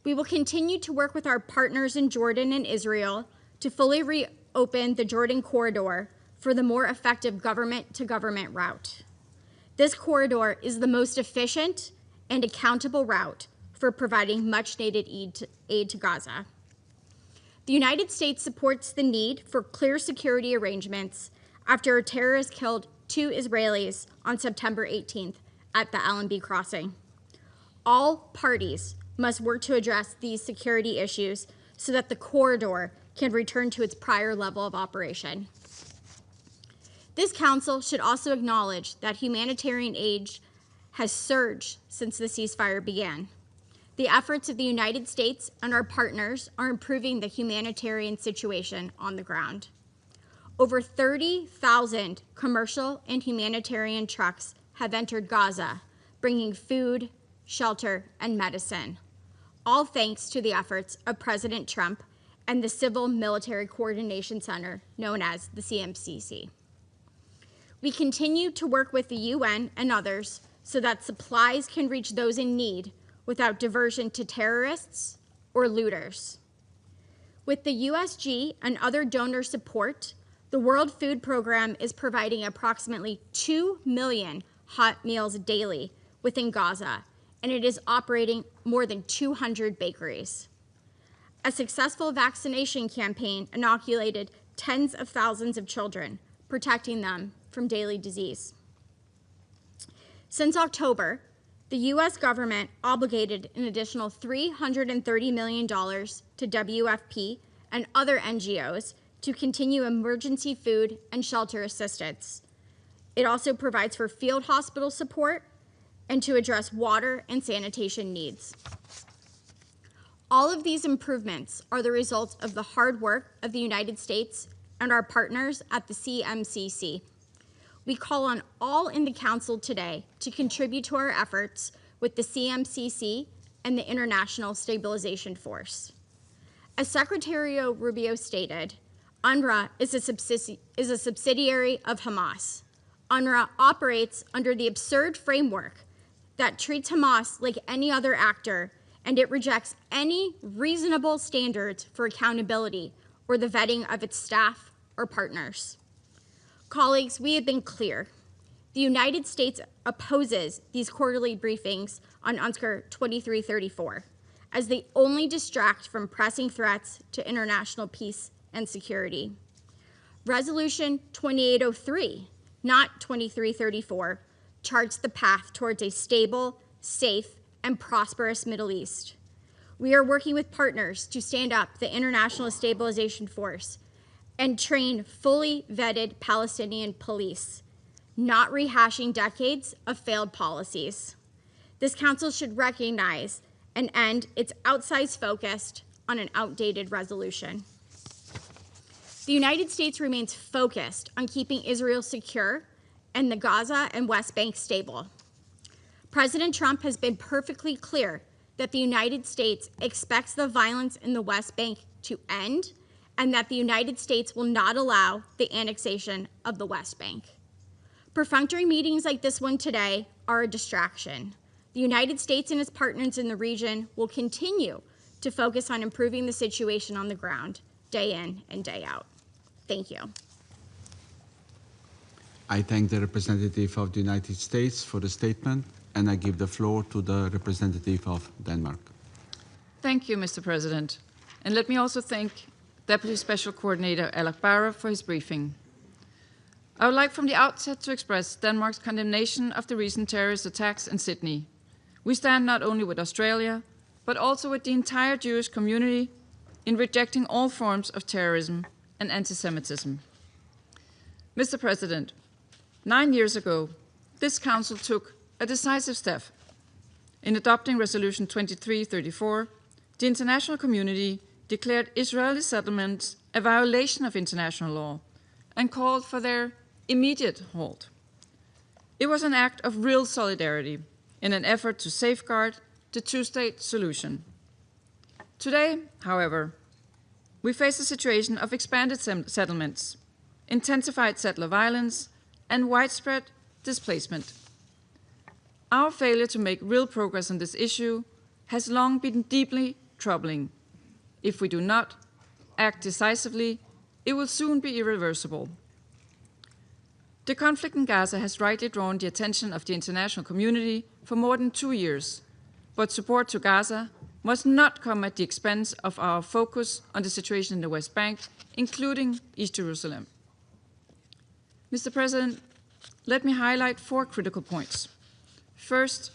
We will continue to work with our partners in Jordan and Israel to fully reopen the Jordan corridor for the more effective government-to-government route. This corridor is the most efficient and accountable route for providing much-needed aid to Gaza. The United States supports the need for clear security arrangements after a terrorist killed 2 Israelis on September 18th at the Allenby crossing. All parties must work to address these security issues so that the corridor can return to its prior level of operation. This council should also acknowledge that humanitarian aid has surged since the ceasefire began. The efforts of the United States and our partners are improving the humanitarian situation on the ground. Over 30,000 commercial and humanitarian trucks have entered Gaza, bringing food, shelter, and medicine, all thanks to the efforts of President Trump and the Civil Military Coordination Center, known as the CMCC. We continue to work with the UN and others so that supplies can reach those in need without diversion to terrorists or looters. With the USG and other donor support, the World Food Program is providing approximately 2 million hot meals daily within Gaza, and it is operating more than 200 bakeries. A successful vaccination campaign inoculated tens of thousands of children, protecting them from daily disease. Since October, the U.S. government obligated an additional $330 million to WFP and other NGOs to continue emergency food and shelter assistance. It also provides for field hospital support and to address water and sanitation needs. All of these improvements are the result of the hard work of the United States and our partners at the CMCC. We call on all in the Council today to contribute to our efforts with the CMCC and the International Stabilization Force. As Secretary Rubio stated, UNRWA is a subsidiary of Hamas. UNRWA operates under the absurd framework that treats Hamas like any other actor, and it rejects any reasonable standards for accountability or the vetting of its staff or partners. Colleagues, we have been clear. The United States opposes these quarterly briefings on UNSCR 2334, as they only distract from pressing threats to international peace and security. Resolution 2803, not 2334, charts the path towards a stable, safe, and prosperous Middle East. We are working with partners to stand up the International Stabilization Force and train fully vetted Palestinian police, not rehashing decades of failed policies. This council should recognize and end its outsized focus on an outdated resolution. The United States remains focused on keeping Israel secure and the Gaza and West Bank stable. President Trump has been perfectly clear that the United States expects the violence in the West Bank to end and that the United States will not allow the annexation of the West Bank. Perfunctory meetings like this one today are a distraction. The United States and its partners in the region will continue to focus on improving the situation on the ground, day in and day out. Thank you. I thank the representative of the United States for the statement, and I give the floor to the representative of Denmark. Thank you, Mr. President. And let me also thank Deputy Special Coordinator Alakbarov for his briefing. I would like from the outset to express Denmark's condemnation of the recent terrorist attacks in Sydney. We stand not only with Australia, but also with the entire Jewish community in rejecting all forms of terrorism and anti-Semitism. Mr. President, 9 years ago, this Council took a decisive step. In adopting Resolution 2334, the international community declared Israeli settlements a violation of international law and called for their immediate halt. It was an act of real solidarity in an effort to safeguard the two-state solution. Today, however, we face a situation of expanded settlements, intensified settler violence, and widespread displacement. Our failure to make real progress on this issue has long been deeply troubling. If we do not act decisively, it will soon be irreversible. The conflict in Gaza has rightly drawn the attention of the international community for more than 2 years, but support to Gaza must not come at the expense of our focus on the situation in the West Bank, including East Jerusalem. Mr. President, let me highlight 4 critical points. First,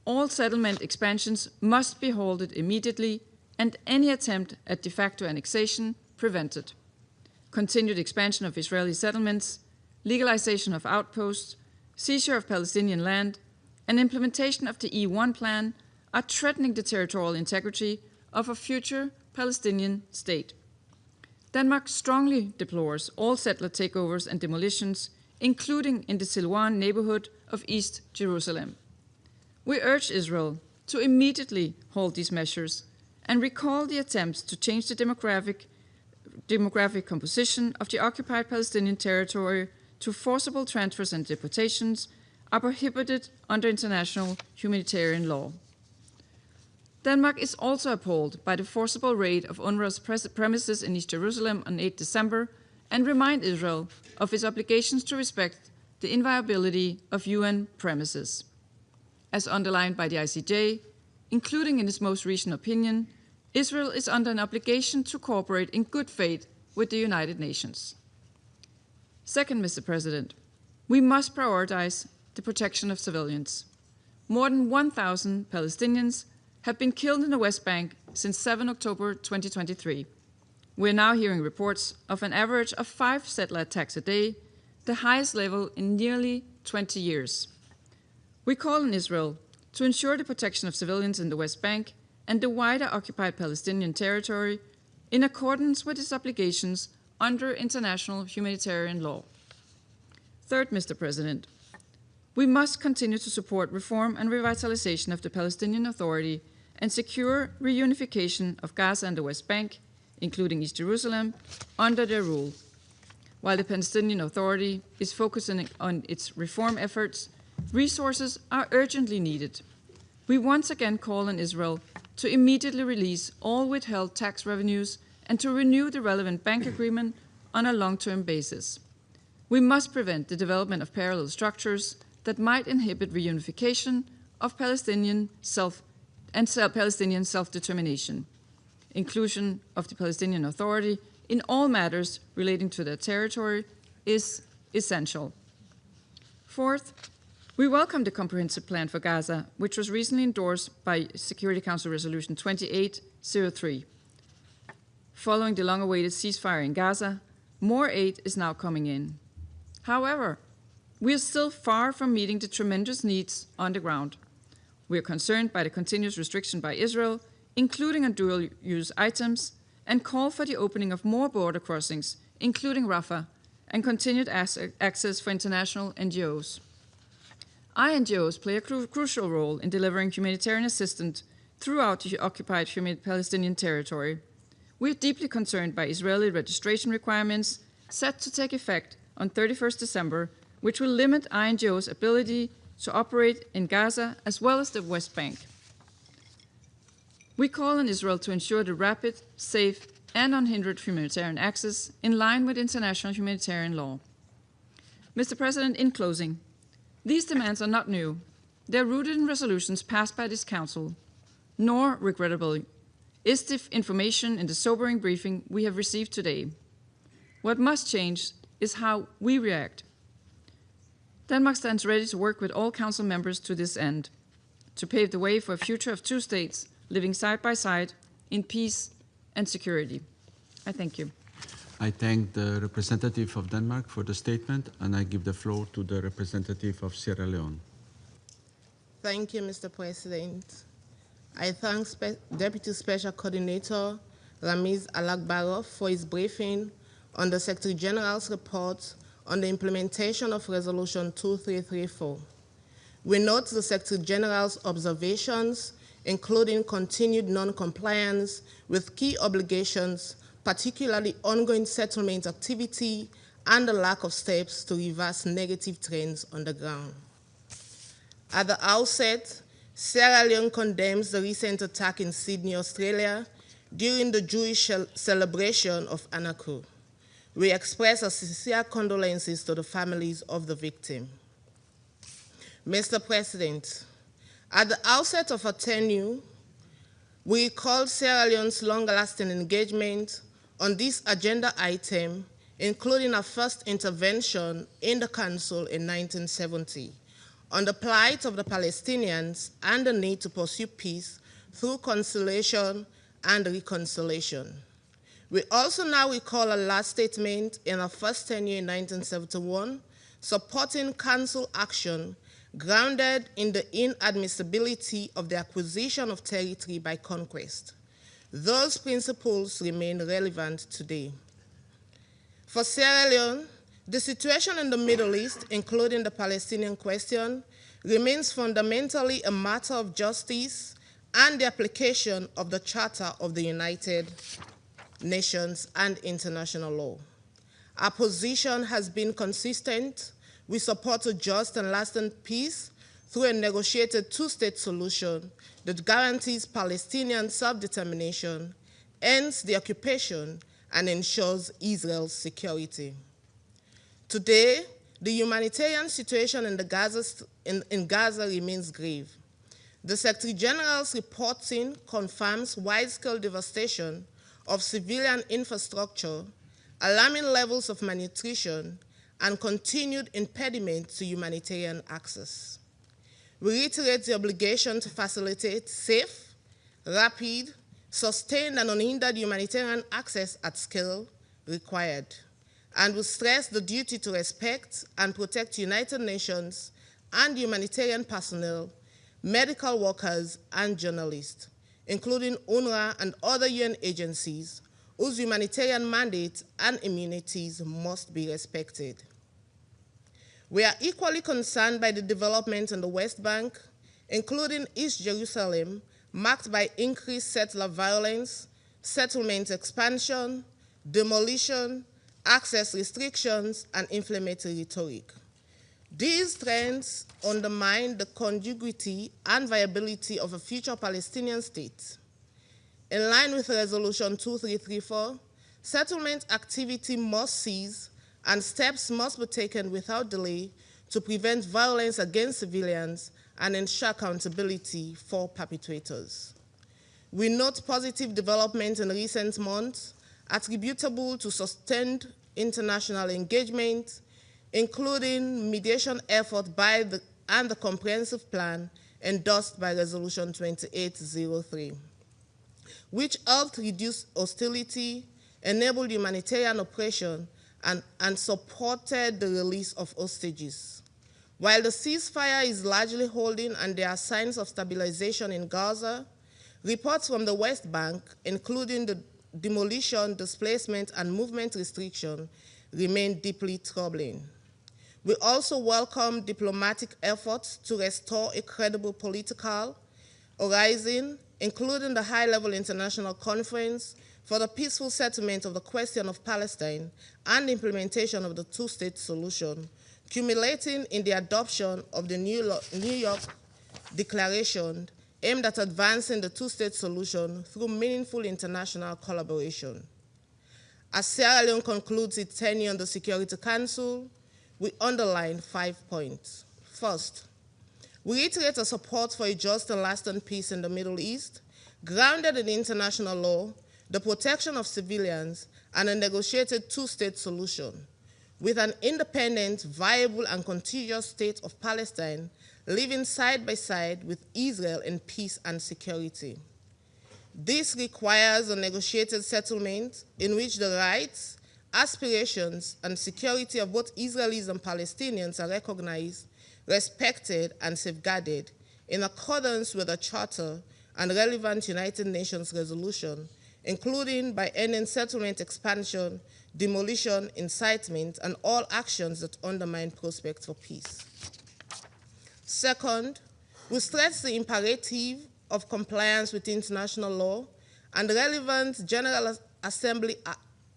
all settlement expansions must be halted immediately and any attempt at de facto annexation prevented. Continued expansion of Israeli settlements, legalization of outposts, seizure of Palestinian land, and implementation of the E1 plan are threatening the territorial integrity of a future Palestinian state. Denmark strongly deplores all settler takeovers and demolitions, including in the Silwan neighborhood of East Jerusalem. We urge Israel to immediately halt these measures and recall the attempts to change the demographic composition of the occupied Palestinian territory to forcible transfers and deportations are prohibited under international humanitarian law. Denmark is also appalled by the forcible raid of UNRWA's premises in East Jerusalem on 8 December and remind Israel of its obligations to respect the inviolability of UN premises. As underlined by the ICJ, including in its most recent opinion, Israel is under an obligation to cooperate in good faith with the United Nations. Second, Mr. President, we must prioritize the protection of civilians. More than 1,000 Palestinians have been killed in the West Bank since 7 October 2023. We are now hearing reports of an average of 5 settler attacks a day, the highest level in nearly 20 years. We call on Israel to ensure the protection of civilians in the West Bank and the wider occupied Palestinian territory in accordance with its obligations under international humanitarian law. Third, Mr. President, we must continue to support reform and revitalization of the Palestinian Authority and secure reunification of Gaza and the West Bank, including East Jerusalem, under their rule. While the Palestinian Authority is focusing on its reform efforts, resources are urgently needed. We once again call on Israel to immediately release all withheld tax revenues and to renew the relevant bank agreement on a long-term basis. We must prevent the development of parallel structures that might inhibit reunification of Palestinian self-determination. Inclusion of the Palestinian Authority in all matters relating to their territory is essential. Fourth, we welcome the comprehensive plan for Gaza, which was recently endorsed by Security Council Resolution 2803. Following the long-awaited ceasefire in Gaza, more aid is now coming in. However, we are still far from meeting the tremendous needs on the ground. We are concerned by the continuous restriction by Israel, including on dual-use items, and call for the opening of more border crossings, including Rafah, and continued access for international NGOs. Our NGOs play a crucial role in delivering humanitarian assistance throughout the occupied Palestinian territory. We are deeply concerned by Israeli registration requirements set to take effect on 31st December, which will limit our NGOs' ability to operate in Gaza as well as the West Bank. We call on Israel to ensure the rapid, safe, and unhindered humanitarian access in line with international humanitarian law. Mr. President, in closing, these demands are not new. They are rooted in resolutions passed by this Council, nor, regrettably, is the information in the sobering briefing we have received today. What must change is how we react. Denmark stands ready to work with all Council members to this end, to pave the way for a future of two states living side by side in peace and security. I thank you. I thank the representative of Denmark for the statement, and I give the floor to the representative of Sierra Leone. Thank you, Mr. President. I thank Deputy Special Coordinator Ramiz Alakbarov for his briefing on the Secretary General's report on the implementation of Resolution 2334. We note the Secretary General's observations, including continued non-compliance with key obligations, particularly ongoing settlement activity and the lack of steps to reverse negative trends on the ground. At the outset, Sierra Leone condemns the recent attack in Sydney, Australia, during the Jewish celebration of Hanukkah. We express our sincere condolences to the families of the victim. Mr. President, at the outset of our tenure, we called Sierra Leone's long-lasting engagement on this agenda item, including our first intervention in the Council in 1970, on the plight of the Palestinians and the need to pursue peace through conciliation and reconciliation. We also now recall a last statement in our first tenure in 1971, supporting Council action grounded in the inadmissibility of the acquisition of territory by conquest. Those principles remain relevant today. For Sierra Leone, the situation in the Middle East, including the Palestinian question, remains fundamentally a matter of justice and the application of the Charter of the United Nations and international law. Our position has been consistent. We support a just and lasting peace through a negotiated two-state solution that guarantees Palestinian self-determination, ends the occupation, and ensures Israel's security. Today, the humanitarian situation in Gaza remains grave. The Secretary General's reporting confirms wide-scale devastation of civilian infrastructure, alarming levels of malnutrition, and continued impediment to humanitarian access. We reiterate the obligation to facilitate safe, rapid, sustained, and unhindered humanitarian access at scale required, and we stress the duty to respect and protect United Nations and humanitarian personnel, medical workers, and journalists, including UNRWA and other UN agencies, whose humanitarian mandates and immunities must be respected. We are equally concerned by the development in the West Bank, including East Jerusalem, marked by increased settler violence, settlement expansion, demolition, access restrictions, and inflammatory rhetoric. These trends undermine the contiguity and viability of a future Palestinian state. In line with Resolution 2334, settlement activity must cease and steps must be taken without delay to prevent violence against civilians and ensure accountability for perpetrators. We note positive development in recent months attributable to sustained international engagement, including mediation efforts and the comprehensive plan endorsed by Resolution 2803, which helped reduce hostility, enabled humanitarian operation, and supported the release of hostages. While the ceasefire is largely holding and there are signs of stabilization in Gaza, reports from the West Bank, including the demolition, displacement, and movement restriction, remain deeply troubling. We also welcome diplomatic efforts to restore a credible political horizon, including the high-level international conference for the peaceful settlement of the question of Palestine and implementation of the two-state solution, culminating in the adoption of the New York Declaration aimed at advancing the two-state solution through meaningful international collaboration. As Sierra Leone concludes its tenure on the Security Council, we underline 5 points. First, we reiterate our support for a just and lasting peace in the Middle East, grounded in international law, the protection of civilians, and a negotiated two-state solution, with an independent, viable, and contiguous state of Palestine living side by side with Israel in peace and security. This requires a negotiated settlement in which the rights aspirations and security of both Israelis and Palestinians are recognized, respected, and safeguarded in accordance with the Charter and relevant United Nations resolution, including by ending settlement expansion, demolition, incitement, and all actions that undermine prospects for peace. Second, we stress the imperative of compliance with international law and relevant General Assembly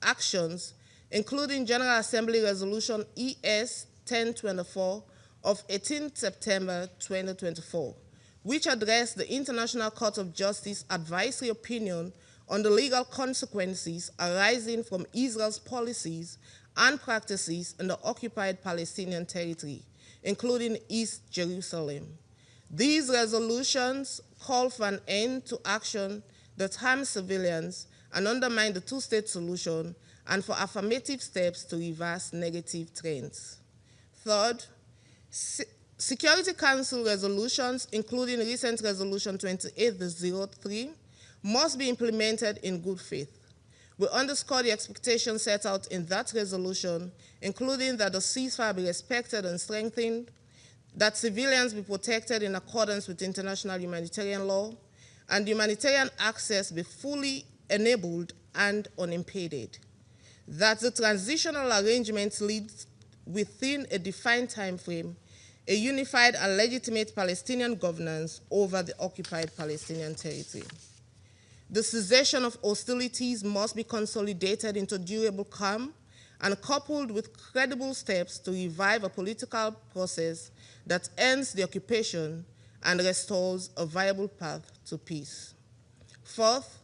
actions, including General Assembly Resolution ES 1024 of 18 September 2024, which addressed the International Court of Justice advisory opinion on the legal consequences arising from Israel's policies and practices in the occupied Palestinian territory, including East Jerusalem. These resolutions call for an end to action that harms civilians and undermine the two-state solution, and for affirmative steps to reverse negative trends. Third, Security Council resolutions, including recent Resolution 2803, must be implemented in good faith. We underscore the expectations set out in that resolution, including that the ceasefire be respected and strengthened, that civilians be protected in accordance with international humanitarian law, and humanitarian access be fully enabled and unimpeded, that the transitional arrangements lead within a defined time frame a unified and legitimate Palestinian governance over the occupied Palestinian territory. The cessation of hostilities must be consolidated into durable calm and coupled with credible steps to revive a political process that ends the occupation and restores a viable path to peace. Fourth,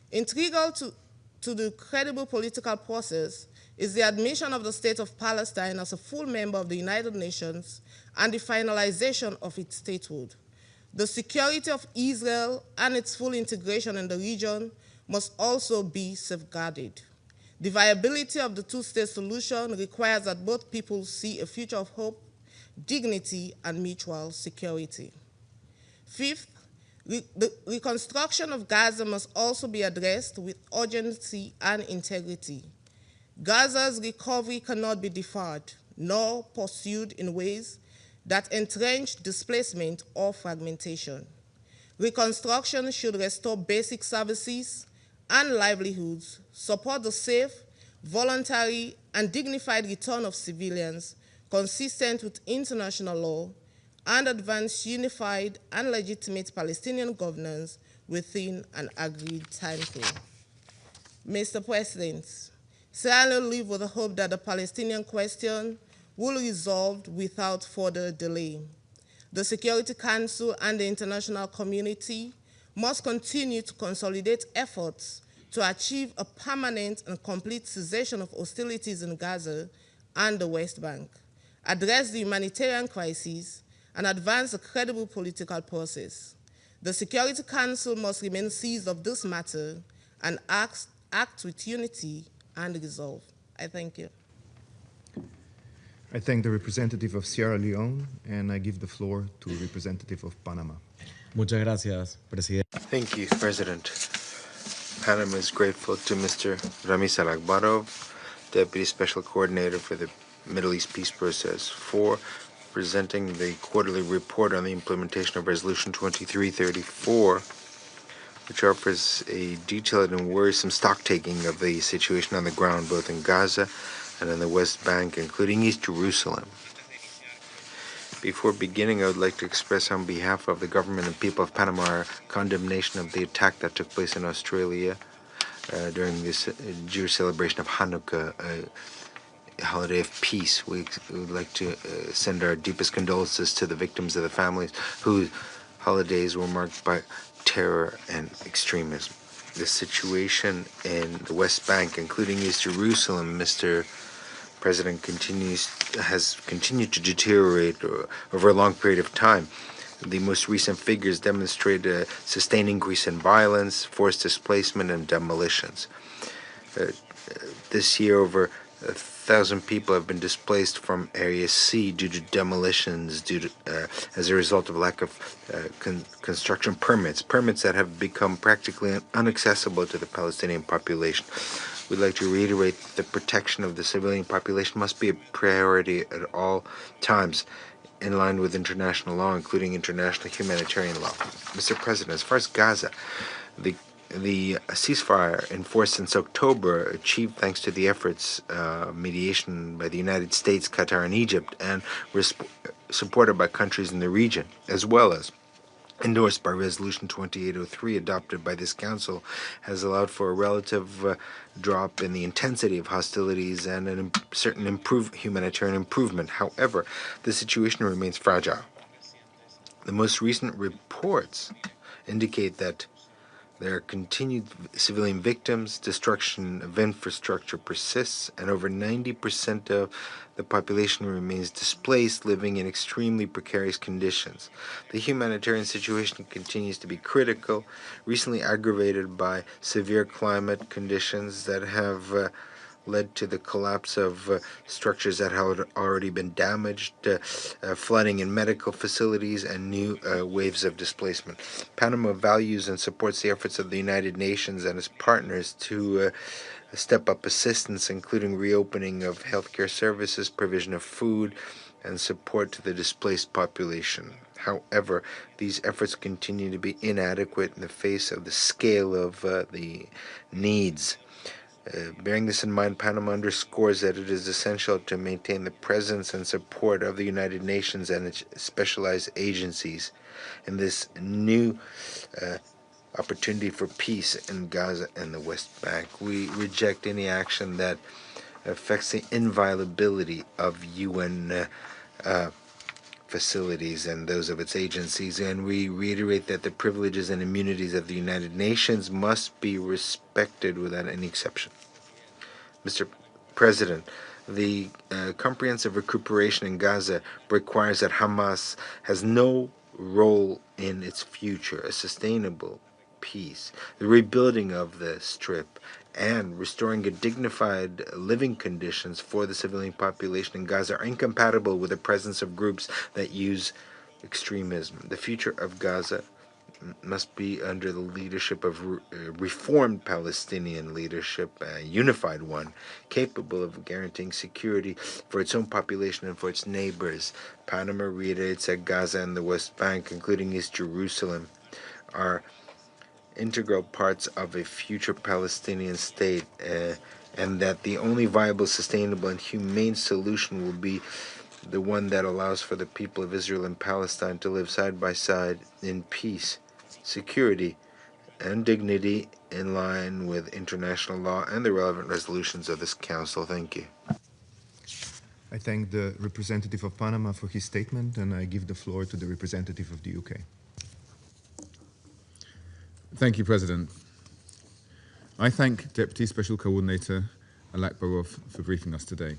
integral to the credible political process is the admission of the State of Palestine as a full member of the United Nations and the finalization of its statehood. The security of Israel and its full integration in the region must also be safeguarded. The viability of the two-state solution requires that both peoples see a future of hope, dignity, and mutual security. Fifth, the reconstruction of Gaza must also be addressed with urgency and integrity. Gaza's recovery cannot be deferred, nor pursued in ways that entrench displacement or fragmentation. Reconstruction should restore basic services and livelihoods, support the safe, voluntary, and dignified return of civilians consistent with international law, and advance unified and legitimate Palestinian governance within an agreed time frame. Mr. President, I live with the hope that the Palestinian question will be resolved without further delay. The Security Council and the international community must continue to consolidate efforts to achieve a permanent and complete cessation of hostilities in Gaza and the West Bank, address the humanitarian crisis, and advance a credible political process. The Security Council must remain seized of this matter and act with unity and resolve. I thank you. I thank the representative of Sierra Leone, and I give the floor to the representative of Panama. Muchas gracias, Presidente. Thank you, President. Panama is grateful to Mr. Ramiz Alakbarov, Deputy Special Coordinator for the Middle East Peace Process, for presenting the quarterly report on the implementation of Resolution 2334, which offers a detailed and worrisome stock-taking of the situation on the ground, both in Gaza and in the West Bank, including East Jerusalem. Before beginning, I would like to express on behalf of the government and people of Panama our condemnation of the attack that took place in Australia during this Jewish celebration of Hanukkah, a holiday of peace. We would like to send our deepest condolences to the victims of the families whose holidays were marked by terror and extremism. The situation in the West Bank, including East Jerusalem, Mr. President, has continued to deteriorate over a long period of time. The most recent figures demonstrate a sustained increase in violence, forced displacement, and demolitions. This year, over 1,000 people have been displaced from Area C due to demolitions, as a result of lack of construction permits that have become practically inaccessible to the Palestinian population. we'd like to reiterate that the protection of the civilian population must be a priority at all times, in line with international law, including international humanitarian law. Mr. President, as far as Gaza, the ceasefire enforced since October, achieved thanks to the efforts, mediation by the United States, Qatar, and Egypt, and supported by countries in the region, as well as endorsed by Resolution 2803 adopted by this Council, has allowed for a relative drop in the intensity of hostilities and a certain humanitarian improvement. However, the situation remains fragile. The most recent reports indicate that there are continued civilian victims, destruction of infrastructure persists, and over 90% of the population remains displaced, living in extremely precarious conditions. The humanitarian situation continues to be critical, recently aggravated by severe climate conditions that have led to the collapse of structures that had already been damaged, flooding in medical facilities, and new waves of displacement. Panama values and supports the efforts of the United Nations and its partners to step up assistance, including reopening of healthcare services, provision of food, and support to the displaced population. However, these efforts continue to be inadequate in the face of the scale of the needs. Bearing this in mind, Panama underscores that it is essential to maintain the presence and support of the United Nations and its specialized agencies in this new opportunity for peace in Gaza and the West Bank. We reject any action that affects the inviolability of UN facilities and those of its agencies, and we reiterate that the privileges and immunities of the United Nations must be respected without any exception. Mr. President, the comprehensive recuperation in Gaza requires that Hamas has no role in its future, a sustainable peace, the rebuilding of the Strip, and restoring a dignified living conditions for the civilian population in Gaza are incompatible with the presence of groups that use extremism. The future of Gaza must be under the leadership of reformed Palestinian leadership, a unified one, capable of guaranteeing security for its own population and for its neighbors. Panama reiterates that Gaza and the West Bank, including East Jerusalem, are integral parts of a future Palestinian state, and that the only viable, sustainable, and humane solution will be the one that allows for the people of Israel and Palestine to live side by side in peace, security, and dignity in line with international law and the relevant resolutions of this Council. Thank you. I thank the representative of Panama for his statement, and I give the floor to the representative of the UK. Thank you, President. I thank Deputy Special Coordinator Alakbarov for briefing us today.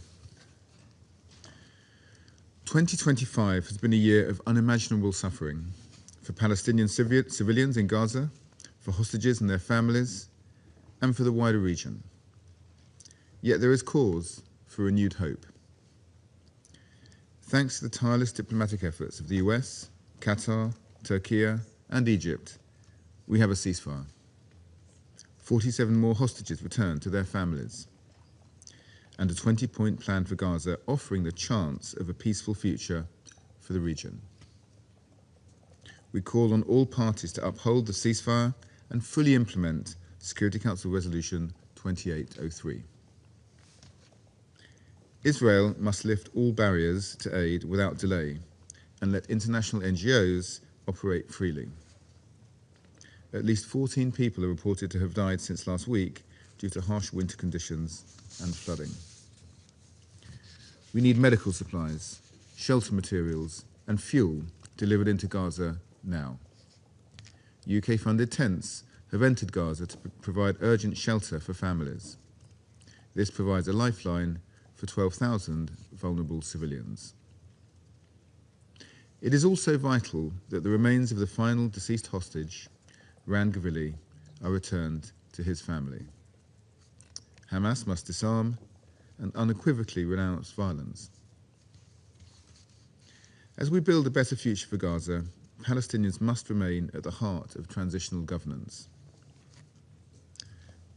2025 has been a year of unimaginable suffering for Palestinian civilians in Gaza, for hostages and their families, and for the wider region. Yet there is cause for renewed hope. Thanks to the tireless diplomatic efforts of the US, Qatar, Turkey, and Egypt, we have a ceasefire. 47 more hostages returned to their families, and a 20-point plan for Gaza offering the chance of a peaceful future for the region. We call on all parties to uphold the ceasefire and fully implement Security Council Resolution 2803. Israel must lift all barriers to aid without delay and let international NGOs operate freely. At least 14 people are reported to have died since last week due to harsh winter conditions and flooding. We need medical supplies, shelter materials, and fuel delivered into Gaza now. UK-funded tents have entered Gaza to provide urgent shelter for families. This provides a lifeline for 12,000 vulnerable civilians. It is also vital that the remains of the final deceased hostage, Ran Gavili, are returned to his family. Hamas must disarm and unequivocally renounce violence. As we build a better future for Gaza, Palestinians must remain at the heart of transitional governance.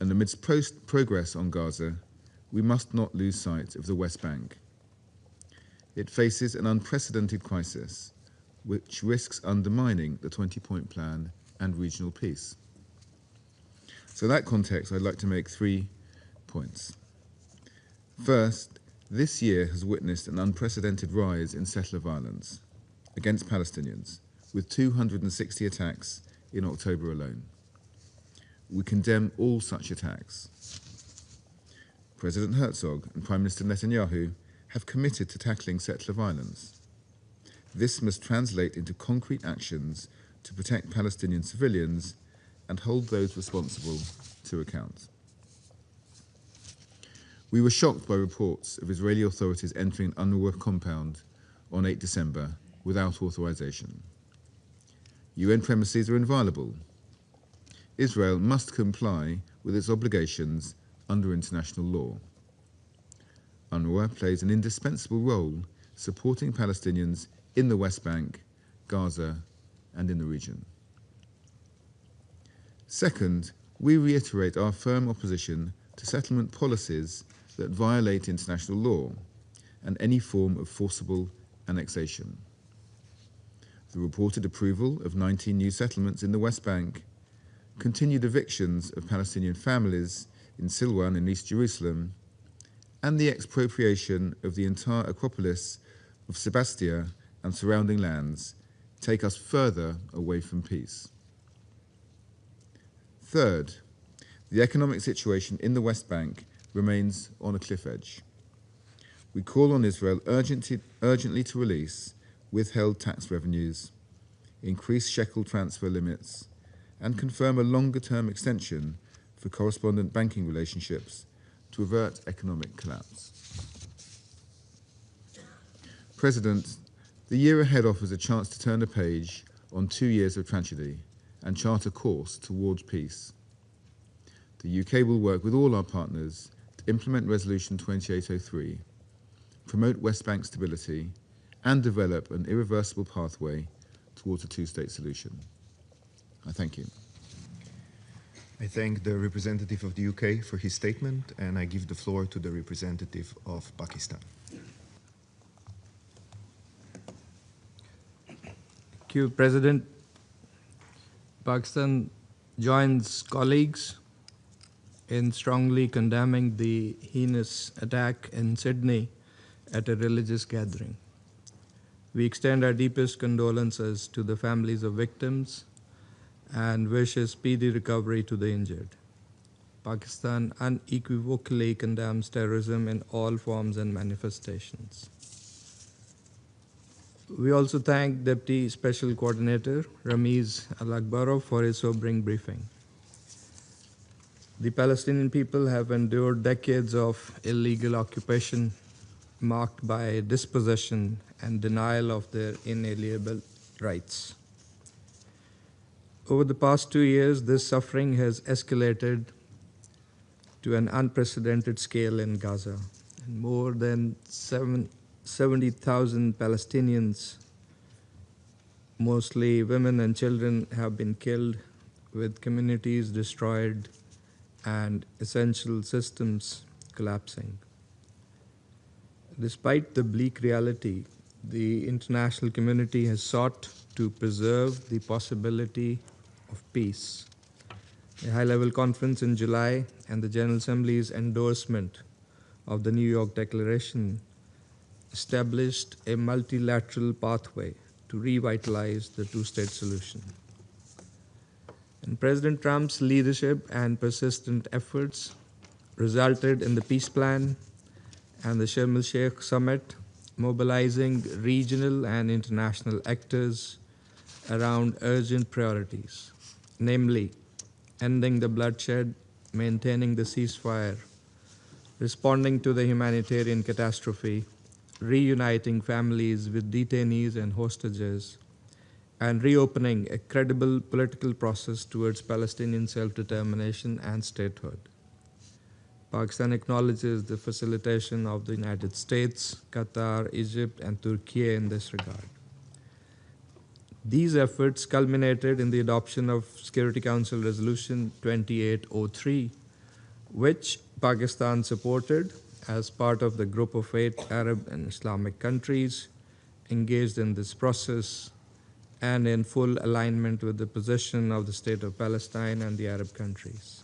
And amidst progress on Gaza, we must not lose sight of the West Bank. It faces an unprecedented crisis, which risks undermining the 20-point plan and regional peace. So in that context, I'd like to make 3 points. First, this year has witnessed an unprecedented rise in settler violence against Palestinians, with 260 attacks in October alone. We condemn all such attacks. President Herzog and Prime Minister Netanyahu have committed to tackling settler violence. This must translate into concrete actions to protect Palestinian civilians and hold those responsible to account. We were shocked by reports of Israeli authorities entering an UNRWA compound on 8 December without authorization. UN premises are inviolable. Israel must comply with its obligations under international law. UNRWA plays an indispensable role supporting Palestinians in the West Bank, Gaza, and in the region. Second, we reiterate our firm opposition to settlement policies that violate international law and any form of forcible annexation. The reported approval of 19 new settlements in the West Bank, continued evictions of Palestinian families in Silwan in East Jerusalem, and the expropriation of the entire Acropolis of Sebastia and surrounding lands take us further away from peace. Third, the economic situation in the West Bank remains on a cliff edge. We call on Israel urgently to release withheld tax revenues, increase shekel transfer limits, and confirm a longer-term extension for correspondent banking relationships to avert economic collapse. President, the year ahead offers a chance to turn a page on 2 years of tragedy and chart a course towards peace. The UK will work with all our partners to implement Resolution 2803, promote West Bank stability, and develop an irreversible pathway towards a two-state solution. I thank you. I thank the representative of the UK for his statement, and I give the floor to the representative of Pakistan. Thank you, President. Pakistan joins colleagues in strongly condemning the heinous attack in Sydney at a religious gathering. We extend our deepest condolences to the families of victims and wish a speedy recovery to the injured. Pakistan unequivocally condemns terrorism in all forms and manifestations. We also thank Deputy Special Coordinator Ramiz Al-Akbarov for his sobering briefing. The Palestinian people have endured decades of illegal occupation marked by dispossession and denial of their inalienable rights. Over the past 2 years, this suffering has escalated to an unprecedented scale in Gaza. And more than 70,000 Palestinians, mostly women and children, have been killed, with communities destroyed and essential systems collapsing. Despite the bleak reality, the international community has sought to preserve the possibility of peace. A high-level conference in July and the General Assembly's endorsement of the New York Declaration established a multilateral pathway to revitalize the two-state solution. And President Trump's leadership and persistent efforts resulted in the peace plan and the Sharm el-Sheikh summit, mobilizing regional and international actors around urgent priorities, namely ending the bloodshed, maintaining the ceasefire, responding to the humanitarian catastrophe, reuniting families with detainees and hostages, and reopening a credible political process towards Palestinian self-determination and statehood. Pakistan acknowledges the facilitation of the United States, Qatar, Egypt, and Turkey in this regard. These efforts culminated in the adoption of Security Council Resolution 2803, which Pakistan supported as part of the group of 8 Arab and Islamic countries engaged in this process and in full alignment with the position of the State of Palestine and the Arab countries.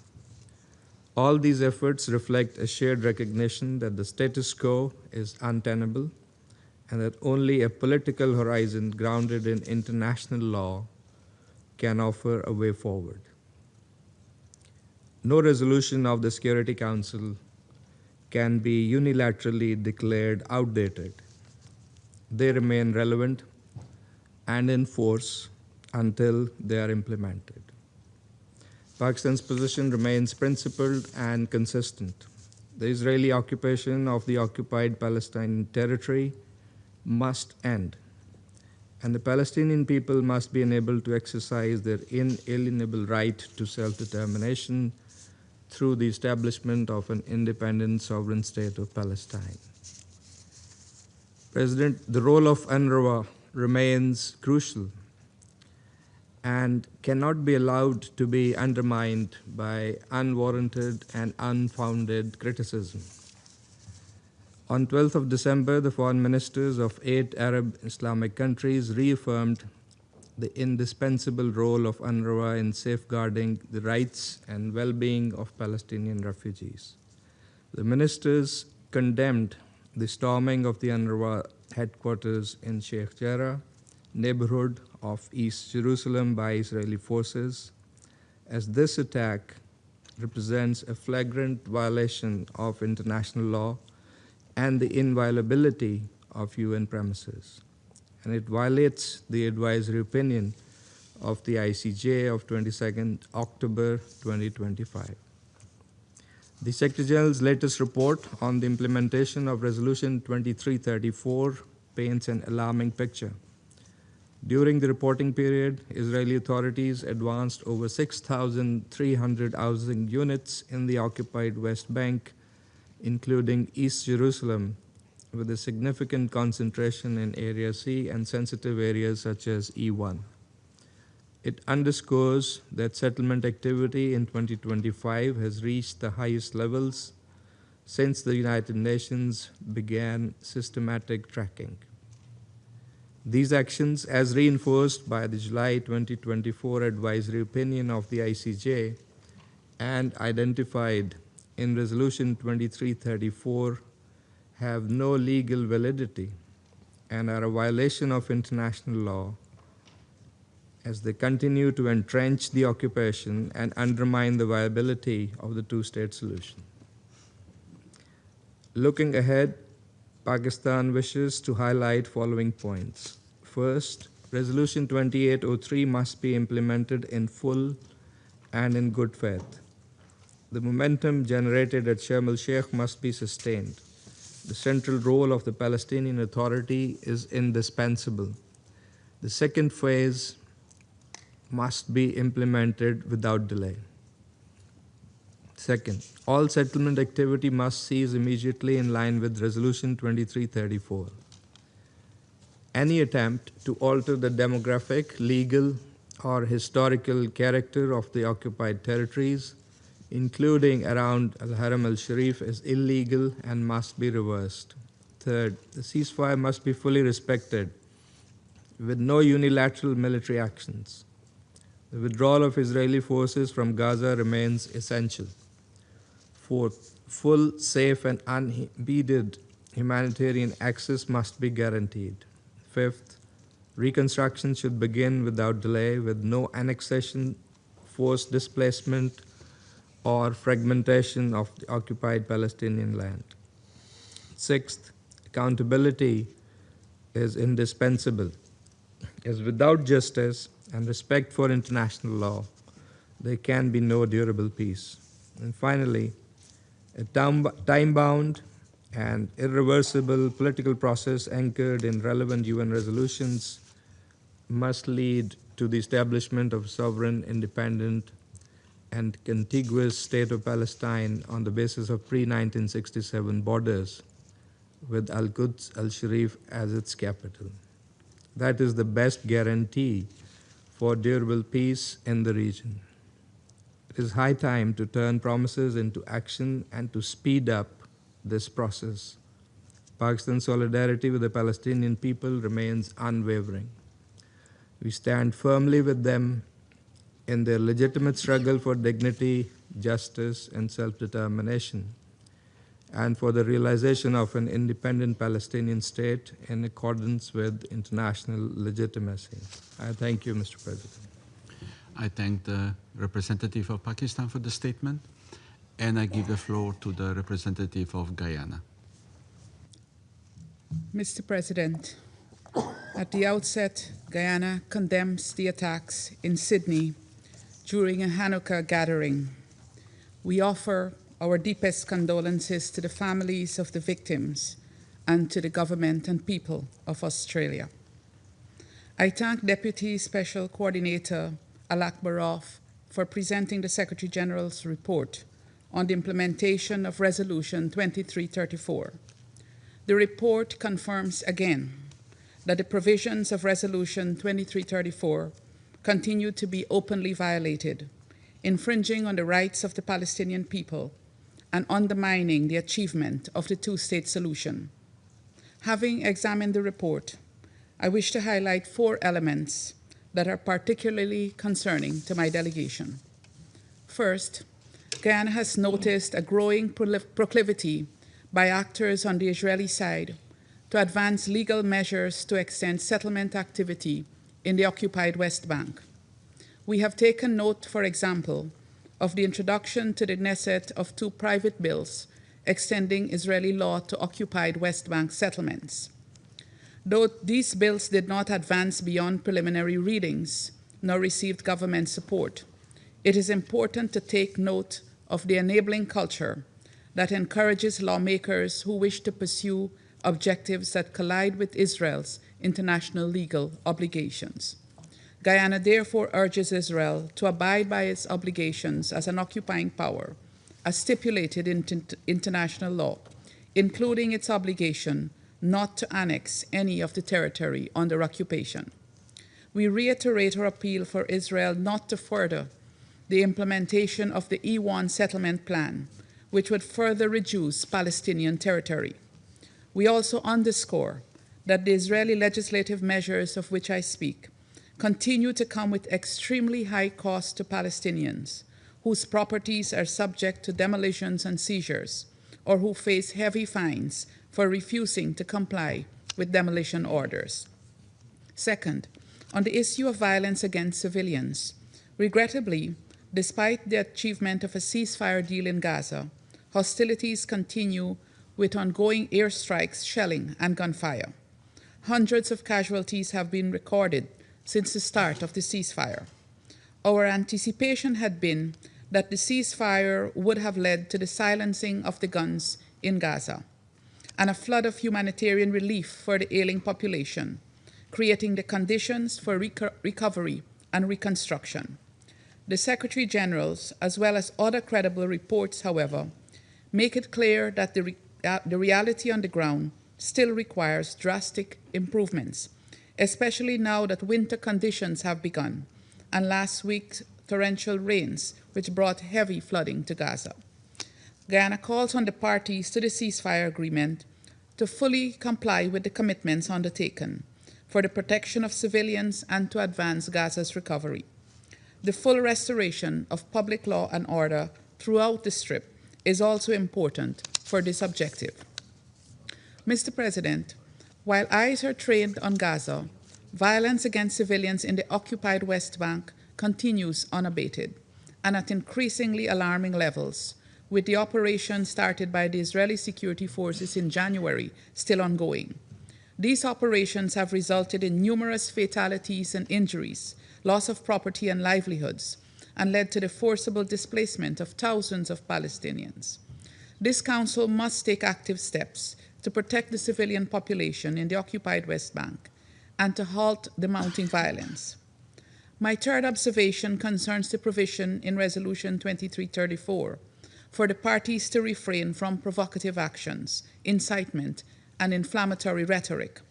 All these efforts reflect a shared recognition that the status quo is untenable and that only a political horizon grounded in international law can offer a way forward. No resolution of the Security Council can be unilaterally declared outdated. They remain relevant and in force until they are implemented. Pakistan's position remains principled and consistent. The Israeli occupation of the occupied Palestinian territory must end, and the Palestinian people must be enabled to exercise their inalienable right to self-determination through the establishment of an independent sovereign state of Palestine. President, the role of UNRWA remains crucial and cannot be allowed to be undermined by unwarranted and unfounded criticism. On 12th of December, the foreign ministers of 8 Arab Islamic countries reaffirmed the indispensable role of UNRWA in safeguarding the rights and well-being of Palestinian refugees. The ministers condemned the storming of the UNRWA headquarters in Sheikh Jarrah, neighborhood of East Jerusalem by Israeli forces, as this attack represents a flagrant violation of international law and the inviolability of UN premises. And it violates the advisory opinion of the ICJ of 22nd October 2025. The Secretary General's latest report on the implementation of Resolution 2334 paints an alarming picture. During the reporting period, Israeli authorities advanced over 6,300 housing units in the occupied West Bank, including East Jerusalem, with a significant concentration in Area C and sensitive areas such as E1. It underscores that settlement activity in 2025 has reached the highest levels since the United Nations began systematic tracking. These actions, as reinforced by the July 2024 advisory opinion of the ICJ and identified in Resolution 2334, have no legal validity and are a violation of international law as they continue to entrench the occupation and undermine the viability of the two-state solution. Looking ahead, Pakistan wishes to highlight following points. First, Resolution 2803 must be implemented in full and in good faith. The momentum generated at Sharm el-Sheikh must be sustained. The central role of the Palestinian Authority is indispensable. The second phase must be implemented without delay. Second, all settlement activity must cease immediately in line with Resolution 2334. Any attempt to alter the demographic, legal, or historical character of the occupied territories, including around Al-Haram al-Sharif, is illegal and must be reversed. Third, the ceasefire must be fully respected with no unilateral military actions. The withdrawal of Israeli forces from Gaza remains essential. Fourth, full, safe, and unimpeded humanitarian access must be guaranteed. Fifth, reconstruction should begin without delay with no annexation, forced displacement, or fragmentation of the occupied Palestinian land. Sixth, accountability is indispensable, as without justice and respect for international law, there can be no durable peace. And finally, a time-bound and irreversible political process anchored in relevant UN resolutions must lead to the establishment of a sovereign, independent, and contiguous state of Palestine on the basis of pre-1967 borders, with Al-Quds al-Sharif as its capital. That is the best guarantee for durable peace in the region. It is high time to turn promises into action and to speed up this process. Pakistan's solidarity with the Palestinian people remains unwavering. We stand firmly with them in their legitimate struggle for dignity, justice, and self-determination, and for the realization of an independent Palestinian state in accordance with international legitimacy. I thank you, Mr. President. I thank the representative of Pakistan for the statement, and I give the floor to the representative of Guyana. Mr. President, at the outset, Guyana condemns the attacks in Sydney during a Hanukkah gathering. We offer our deepest condolences to the families of the victims and to the government and people of Australia. I thank Deputy Special Coordinator Alak Baroff for presenting the Secretary General's report on the implementation of Resolution 2334. The report confirms again that the provisions of Resolution 2334 continue to be openly violated, infringing on the rights of the Palestinian people and undermining the achievement of the two-state solution. Having examined the report, I wish to highlight 4 elements that are particularly concerning to my delegation. First, Guyana has noticed a growing proclivity by actors on the Israeli side to advance legal measures to extend settlement activity in the occupied West Bank. We have taken note, for example, of the introduction to the Knesset of 2 private bills extending Israeli law to occupied West Bank settlements. Though these bills did not advance beyond preliminary readings nor received government support, it is important to take note of the enabling culture that encourages lawmakers who wish to pursue objectives that collide with Israel's international legal obligations. Guyana therefore urges Israel to abide by its obligations as an occupying power, as stipulated in international law, including its obligation not to annex any of the territory under occupation. We reiterate our appeal for Israel not to further the implementation of the E1 settlement plan, which would further reduce Palestinian territory. We also underscore that the Israeli legislative measures of which I speak continue to come with extremely high costs to Palestinians whose properties are subject to demolitions and seizures, or who face heavy fines for refusing to comply with demolition orders. Second, on the issue of violence against civilians, regrettably, despite the achievement of a ceasefire deal in Gaza, hostilities continue with ongoing airstrikes, shelling, and gunfire. Hundreds of casualties have been recorded since the start of the ceasefire. Our anticipation had been that the ceasefire would have led to the silencing of the guns in Gaza and a flood of humanitarian relief for the ailing population, creating the conditions for recovery and reconstruction. The Secretary General's, as well as other credible reports, however, make it clear that the reality on the ground still requires drastic improvements, especially now that winter conditions have begun and last week's torrential rains, which brought heavy flooding to Gaza. Guyana calls on the parties to the ceasefire agreement to fully comply with the commitments undertaken for the protection of civilians and to advance Gaza's recovery. The full restoration of public law and order throughout the Strip is also important for this objective. Mr. President, while eyes are trained on Gaza, violence against civilians in the occupied West Bank continues unabated and at increasingly alarming levels, with the operation started by the Israeli security forces in January still ongoing. These operations have resulted in numerous fatalities and injuries, loss of property and livelihoods, and led to the forcible displacement of thousands of Palestinians. This Council must take active steps to protect the civilian population in the occupied West Bank and to halt the mounting violence. My third observation concerns the provision in Resolution 2334 for the parties to refrain from provocative actions, incitement, and inflammatory rhetoric.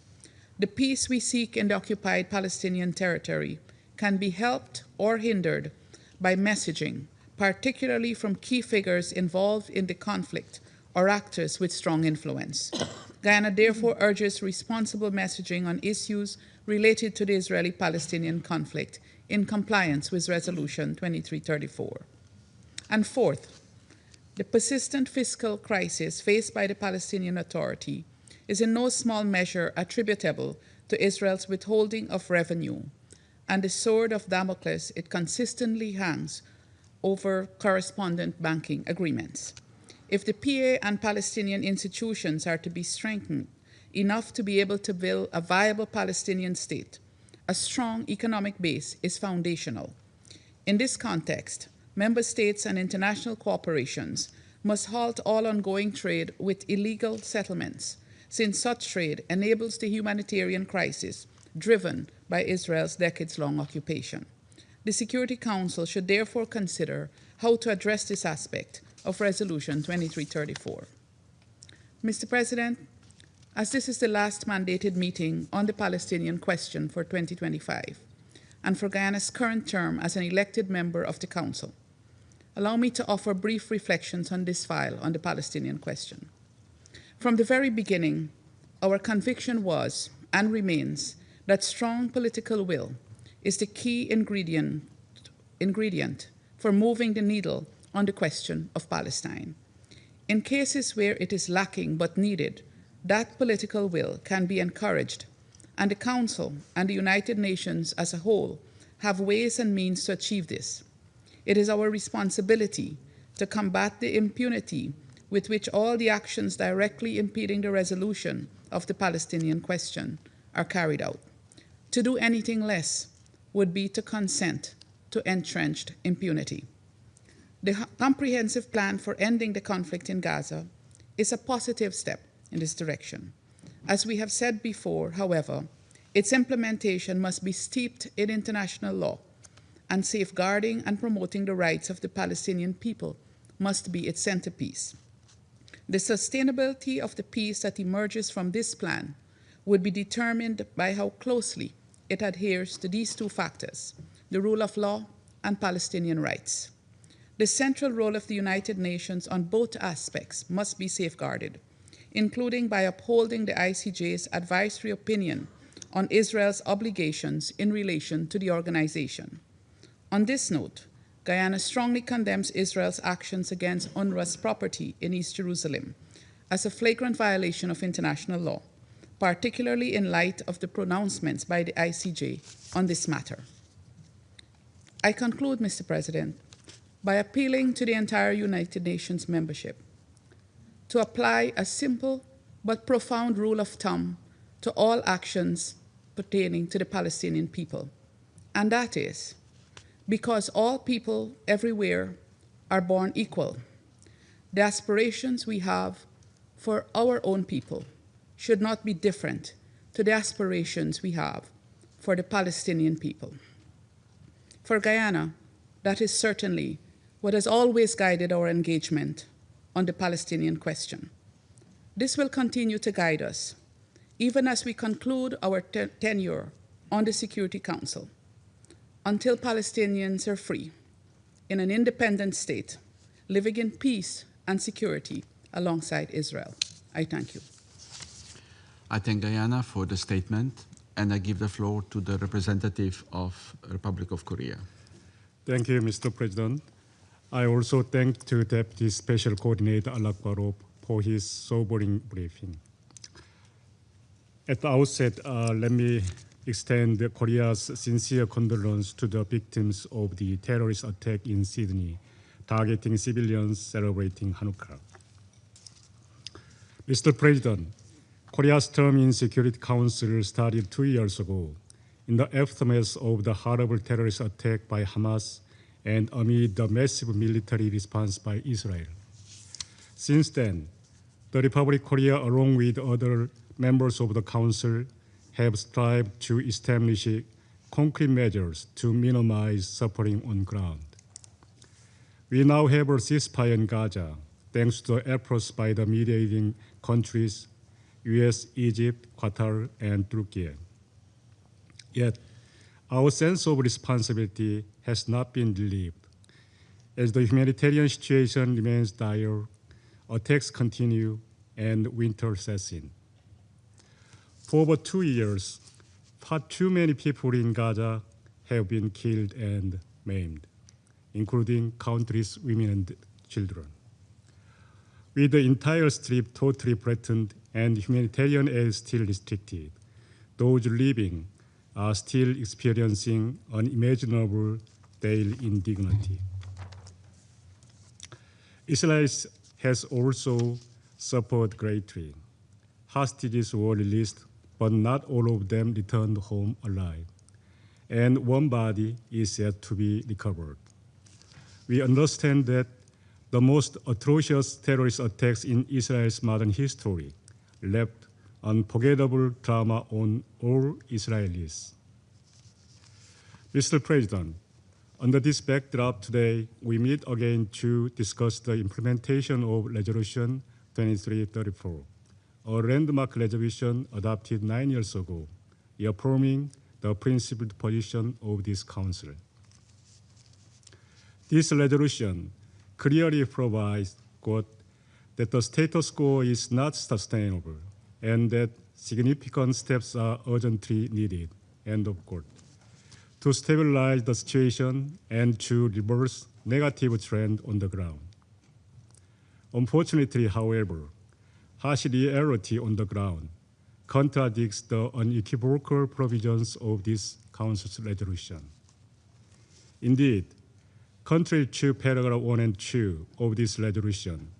The peace we seek in the occupied Palestinian territory can be helped or hindered by messaging, particularly from key figures involved in the conflict or actors with strong influence. Guyana therefore urges responsible messaging on issues related to the Israeli-Palestinian conflict in compliance with Resolution 2334. And fourth, the persistent fiscal crisis faced by the Palestinian Authority is in no small measure attributable to Israel's withholding of revenue and the sword of Damocles it consistently hangs over correspondent banking agreements. If the PA and Palestinian institutions are to be strengthened enough to be able to build a viable Palestinian state, a strong economic base is foundational. In this context, member states and international corporations must halt all ongoing trade with illegal settlements, since such trade enables the humanitarian crisis driven by Israel's decades-long occupation. The Security Council should therefore consider how to address this aspect of Resolution 2334. Mr. President, as this is the last mandated meeting on the Palestinian question for 2025, and for Guyana's current term as an elected member of the Council, allow me to offer brief reflections on this file on the Palestinian question. From the very beginning, our conviction was and remains that strong political will is the key ingredient for moving the needle on the question of Palestine. In cases where it is lacking but needed, that political will can be encouraged, and the Council and the United Nations as a whole have ways and means to achieve this. It is our responsibility to combat the impunity with which all the actions directly impeding the resolution of the Palestinian question are carried out. To do anything less would be to consent to entrenched impunity. The comprehensive plan for ending the conflict in Gaza is a positive step in this direction. As we have said before, however, its implementation must be steeped in international law, and safeguarding and promoting the rights of the Palestinian people must be its centerpiece. The sustainability of the peace that emerges from this plan would be determined by how closely it adheres to these two factors, the rule of law and Palestinian rights. The central role of the United Nations on both aspects must be safeguarded, including by upholding the ICJ's advisory opinion on Israel's obligations in relation to the organization. On this note, Guyana strongly condemns Israel's actions against UNRWA's property in East Jerusalem as a flagrant violation of international law, particularly in light of the pronouncements by the ICJ on this matter. I conclude, Mr. President, by appealing to the entire United Nations membership to apply a simple but profound rule of thumb to all actions pertaining to the Palestinian people, and that is, because all people everywhere are born equal, the aspirations we have for our own people should not be different to the aspirations we have for the Palestinian people. For Guyana, that is certainly what has always guided our engagement on the Palestinian question. This will continue to guide us, even as we conclude our tenure on the Security Council, until Palestinians are free, in an independent state, living in peace and security alongside Israel. I thank you. I thank Guyana for the statement, and I give the floor to the representative of the Republic of Korea. Thank you, Mr. President. I also thank the Deputy Special Coordinator Alakbarov for his sobering briefing. At the outset, let me extend Korea's sincere condolence to the victims of the terrorist attack in Sydney, targeting civilians celebrating Hanukkah. Mr. President, Korea's term in Security Council started 2 years ago in the aftermath of the horrible terrorist attack by Hamas and amid the massive military response by Israel. Since then, the Republic of Korea, along with other members of the Council, have strived to establish concrete measures to minimize suffering on ground. We now have a ceasefire in Gaza, thanks to the efforts by the mediating countries, US, Egypt, Qatar, and Turkey. Yet, our sense of responsibility has not been relieved. As the humanitarian situation remains dire, attacks continue and winter sets in. For over 2 years, far too many people in Gaza have been killed and maimed, including countless women and children. With the entire strip totally threatened and humanitarian aid still restricted, those living are still experiencing unimaginable daily indignity. Israel has also suffered greatly. Hostages were released, but not all of them returned home alive, and one body is yet to be recovered. We understand that the most atrocious terrorist attacks in Israel's modern history left unforgettable trauma on all Israelis. Mr. President, under this backdrop today, we meet again to discuss the implementation of Resolution 2334, a landmark resolution adopted 9 years ago, reaffirming the principled position of this Council. This resolution clearly provides, quote, that the status quo is not sustainable and that significant steps are urgently needed, end of quote, to stabilize the situation and to reverse negative trend on the ground. Unfortunately, however, harsh reality on the ground contradicts the unequivocal provisions of this Council's resolution. Indeed, contrary to paragraph 1 and 2 of this resolution,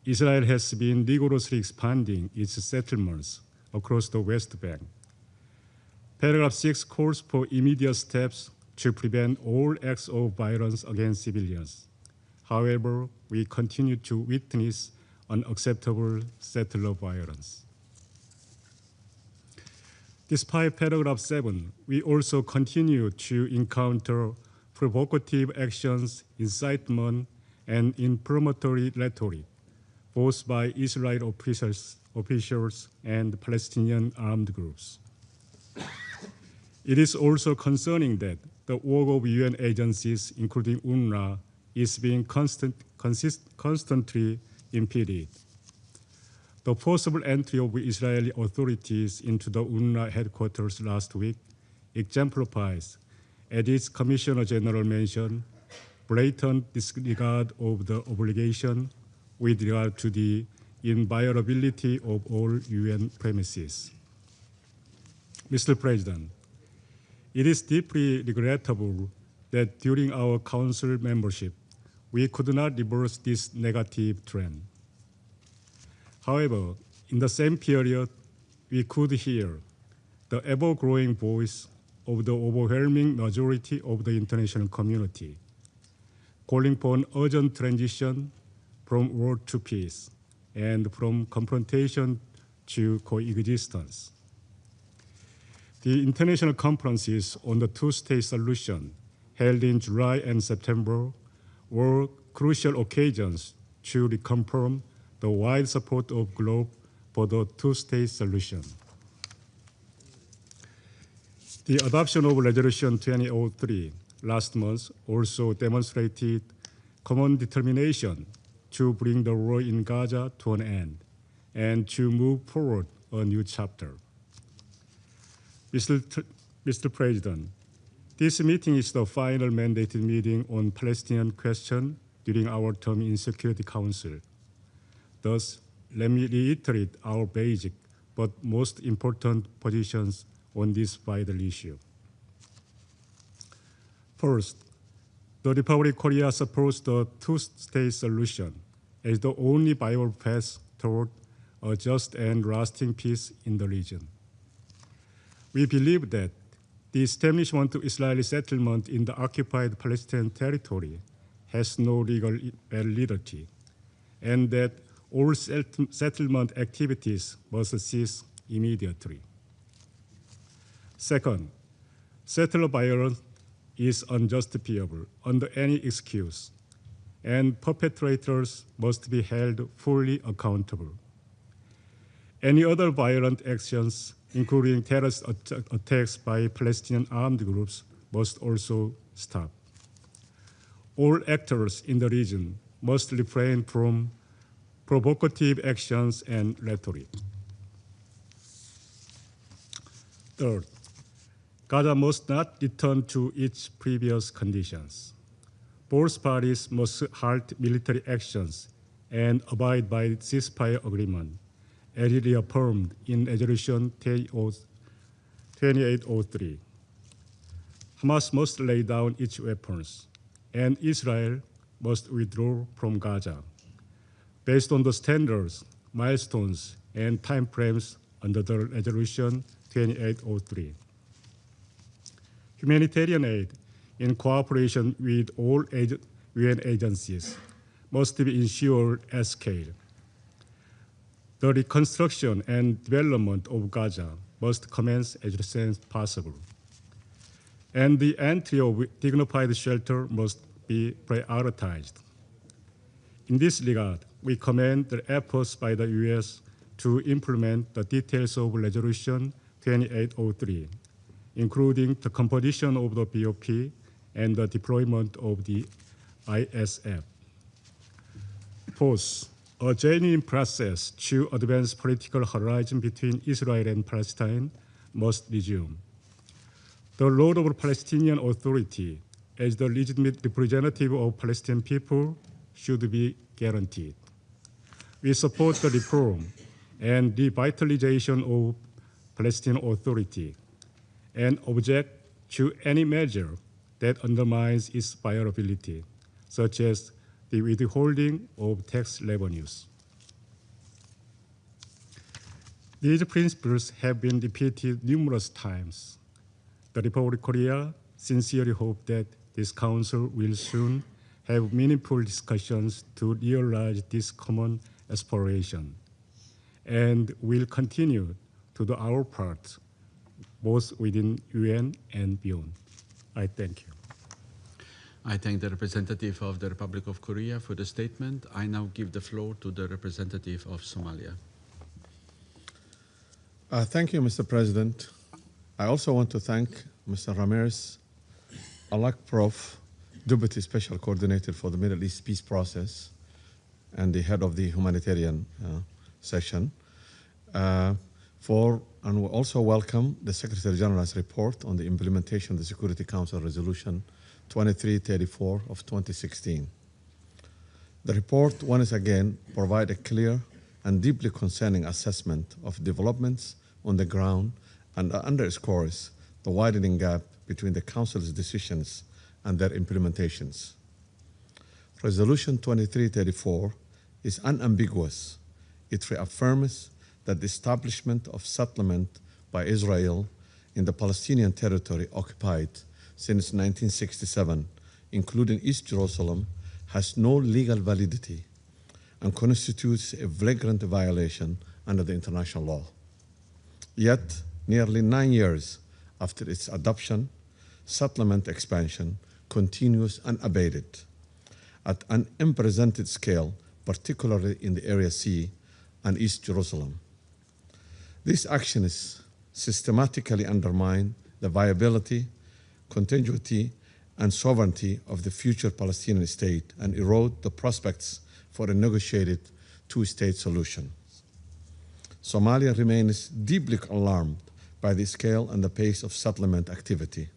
Israel has been rigorously expanding its settlements across the West Bank. Paragraph 6 calls for immediate steps to prevent all acts of violence against civilians. However, we continue to witness unacceptable settler violence. Despite paragraph 7, we also continue to encounter provocative actions, incitement, and inflammatory rhetoric, both by Israeli officials and Palestinian armed groups. It is also concerning that the work of UN agencies, including UNRWA, is being constantly impeded. The forcible entry of Israeli authorities into the UNRWA headquarters last week exemplifies, as its Commissioner General mentioned, blatant disregard of the obligation with regard to the inviolability of all UN premises. Mr. President, it is deeply regrettable that during our Council membership, we could not reverse this negative trend. However, in the same period, we could hear the ever-growing voice of the overwhelming majority of the international community, calling for an urgent transition from war to peace and from confrontation to coexistence. The international conferences on the two-state solution held in July and September were crucial occasions to reconfirm the wide support of the globe for the two-state solution. The adoption of Resolution 2003 last month also demonstrated common determination to bring the war in Gaza to an end and to move forward a new chapter. Mr. President, this meeting is the final mandated meeting on Palestinian question during our term in Security Council. Thus, let me reiterate our basic but most important positions on this vital issue. First, the Republic of Korea supports the two-state solution as the only viable path toward a just and lasting peace in the region. We believe that the establishment of Israeli settlement in the occupied Palestinian territory has no legal validity, and that all settlement activities must cease immediately. Second, settler violence is unjustifiable under any excuse, and perpetrators must be held fully accountable. Any other violent actions, including terrorist attacks by Palestinian armed groups, must also stop. all actors in the region must refrain from provocative actions and rhetoric. Third, Gaza must not return to its previous conditions. Both parties must halt military actions and abide by the ceasefire agreement, as reaffirmed in Resolution 2803. Hamas must lay down its weapons, and Israel must withdraw from Gaza, based on the standards, milestones, and timeframes under the Resolution 2803. Humanitarian aid, in cooperation with all UN agencies, must be ensured at scale. The reconstruction and development of Gaza must commence as soon as possible. And the entry of dignified shelter must be prioritized. In this regard, we commend the efforts by the US to implement the details of Resolution 2803, including the composition of the BOP and the deployment of the ISF. Fourth, a genuine process to advance political horizon between Israel and Palestine must resume. The role of the Palestinian Authority as the legitimate representative of Palestinian people should be guaranteed. We support the reform and revitalization of Palestinian Authority and object to any measure that undermines its viability, such as the withholding of tax revenues. These principles have been repeated numerous times. The Republic of Korea sincerely hopes that this Council will soon have meaningful discussions to realize this common aspiration, and will continue to do our part, both within UN and beyond. I thank you. I thank the representative of the Republic of Korea for the statement. I now give the floor to the representative of Somalia. Thank you, Mr. President. I also want to thank Mr. Ramirez Alakbarov, Deputy Special Coordinator for the Middle East Peace Process and the head of the humanitarian session, and we also welcome the Secretary General's report on the implementation of the Security Council Resolution 2334 of 2016. The report once again provides a clear and deeply concerning assessment of developments on the ground and underscores the widening gap between the Council's decisions and their implementations. Resolution 2334 is unambiguous. It reaffirms that the establishment of settlement by Israel in the Palestinian territory occupied since 1967, including East Jerusalem, has no legal validity and constitutes a flagrant violation under the international law. Yet, nearly 9 years after its adoption, settlement expansion continues unabated at an unprecedented scale, particularly in the Area C and East Jerusalem. These actions systematically undermine the viability, continuity, and sovereignty of the future Palestinian state and erode the prospects for a negotiated two-state solution. Somalia remains deeply alarmed by the scale and the pace of settlement activity,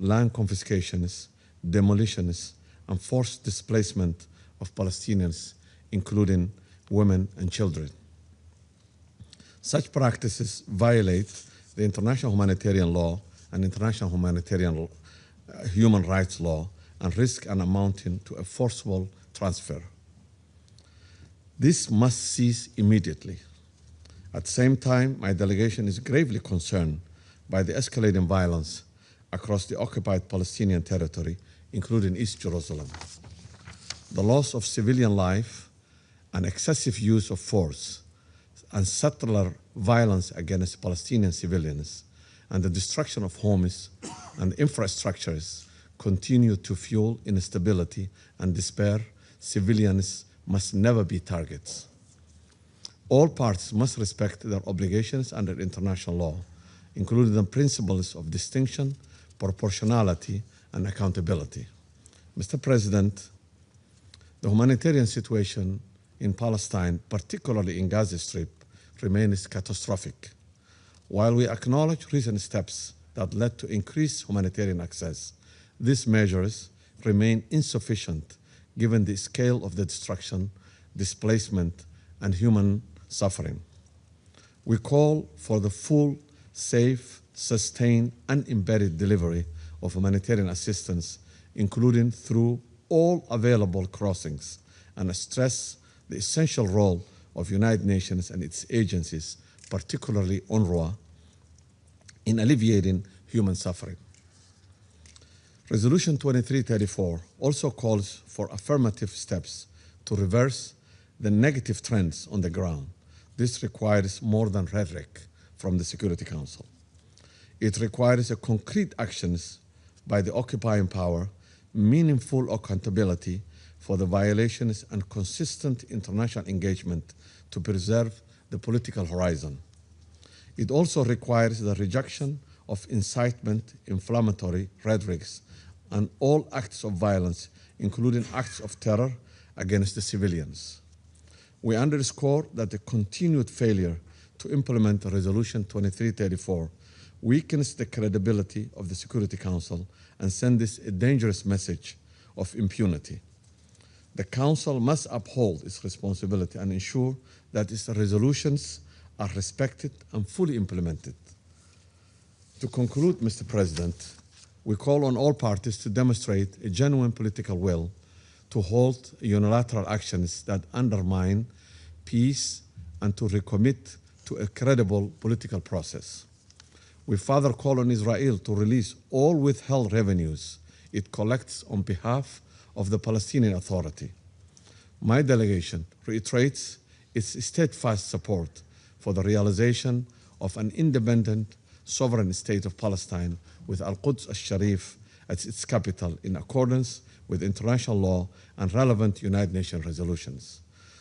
land confiscations, demolitions, and forced displacement of Palestinians, including women and children. Such practices violate the international humanitarian law and international humanitarian human rights law and risk an amounting to a forcible transfer. This must cease immediately. At the same time, my delegation is gravely concerned by the escalating violence across the occupied Palestinian territory, including East Jerusalem. The loss of civilian life and excessive use of force and settler violence against Palestinian civilians and the destruction of homes and infrastructures continue to fuel instability and despair. Civilians must never be targets. All parties must respect their obligations under international law, including the principles of distinction, proportionality, and accountability. Mr. President, the humanitarian situation in Palestine, particularly in Gaza Strip, remains catastrophic. While we acknowledge recent steps that led to increased humanitarian access, these measures remain insufficient given the scale of the destruction, displacement, and human suffering. We call for the full, safe, sustained, and embedded delivery of humanitarian assistance, including through all available crossings, and stress the essential role of United Nations and its agencies, particularly UNRWA, in alleviating human suffering. Resolution 2334 also calls for affirmative steps to reverse the negative trends on the ground. This requires more than rhetoric from the Security Council. It requires concrete actions by the occupying power, meaningful accountability for the violations, and consistent international engagement to preserve the political horizon. It also requires the rejection of incitement, inflammatory rhetorics, and all acts of violence, including acts of terror against the civilians. We underscore that the continued failure to implement Resolution 2334 weakens the credibility of the Security Council and sends a dangerous message of impunity. The Council must uphold its responsibility and ensure that its resolutions are respected and fully implemented. To conclude, Mr. President, we call on all parties to demonstrate a genuine political will to halt unilateral actions that undermine peace and to recommit to a credible political process. We further call on Israel to release all withheld revenues it collects on behalf of the Palestinian Authority. My delegation reiterates its steadfast support for the realization of an independent, sovereign state of Palestine with Al-Quds al-Sharif as its capital in accordance with international law and relevant United Nations resolutions.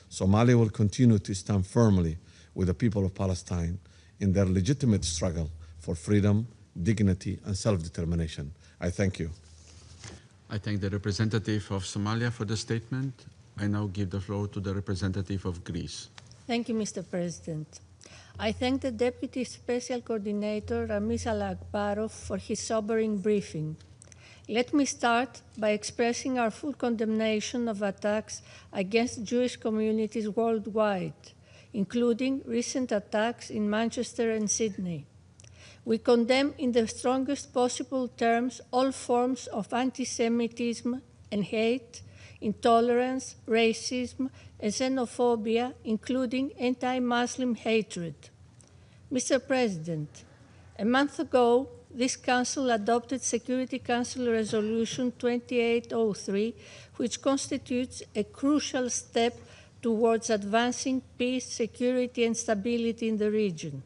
Somalia will continue to stand firmly with the people of Palestine in their legitimate struggle for freedom, dignity, and self-determination. I thank you. I thank the representative of Somalia for the statement. I now give the floor to the representative of Greece. Thank you, Mr. President. I thank the Deputy Special Coordinator, Ramiz Alakbarov, for his sobering briefing. Let me start by expressing our full condemnation of attacks against Jewish communities worldwide, including recent attacks in Manchester and Sydney. We condemn in the strongest possible terms all forms of anti-Semitism and hate, intolerance, racism, and xenophobia, including anti-Muslim hatred. Mr. President, a month ago, this Council adopted Security Council Resolution 2803, which constitutes a crucial step towards advancing peace, security, and stability in the region.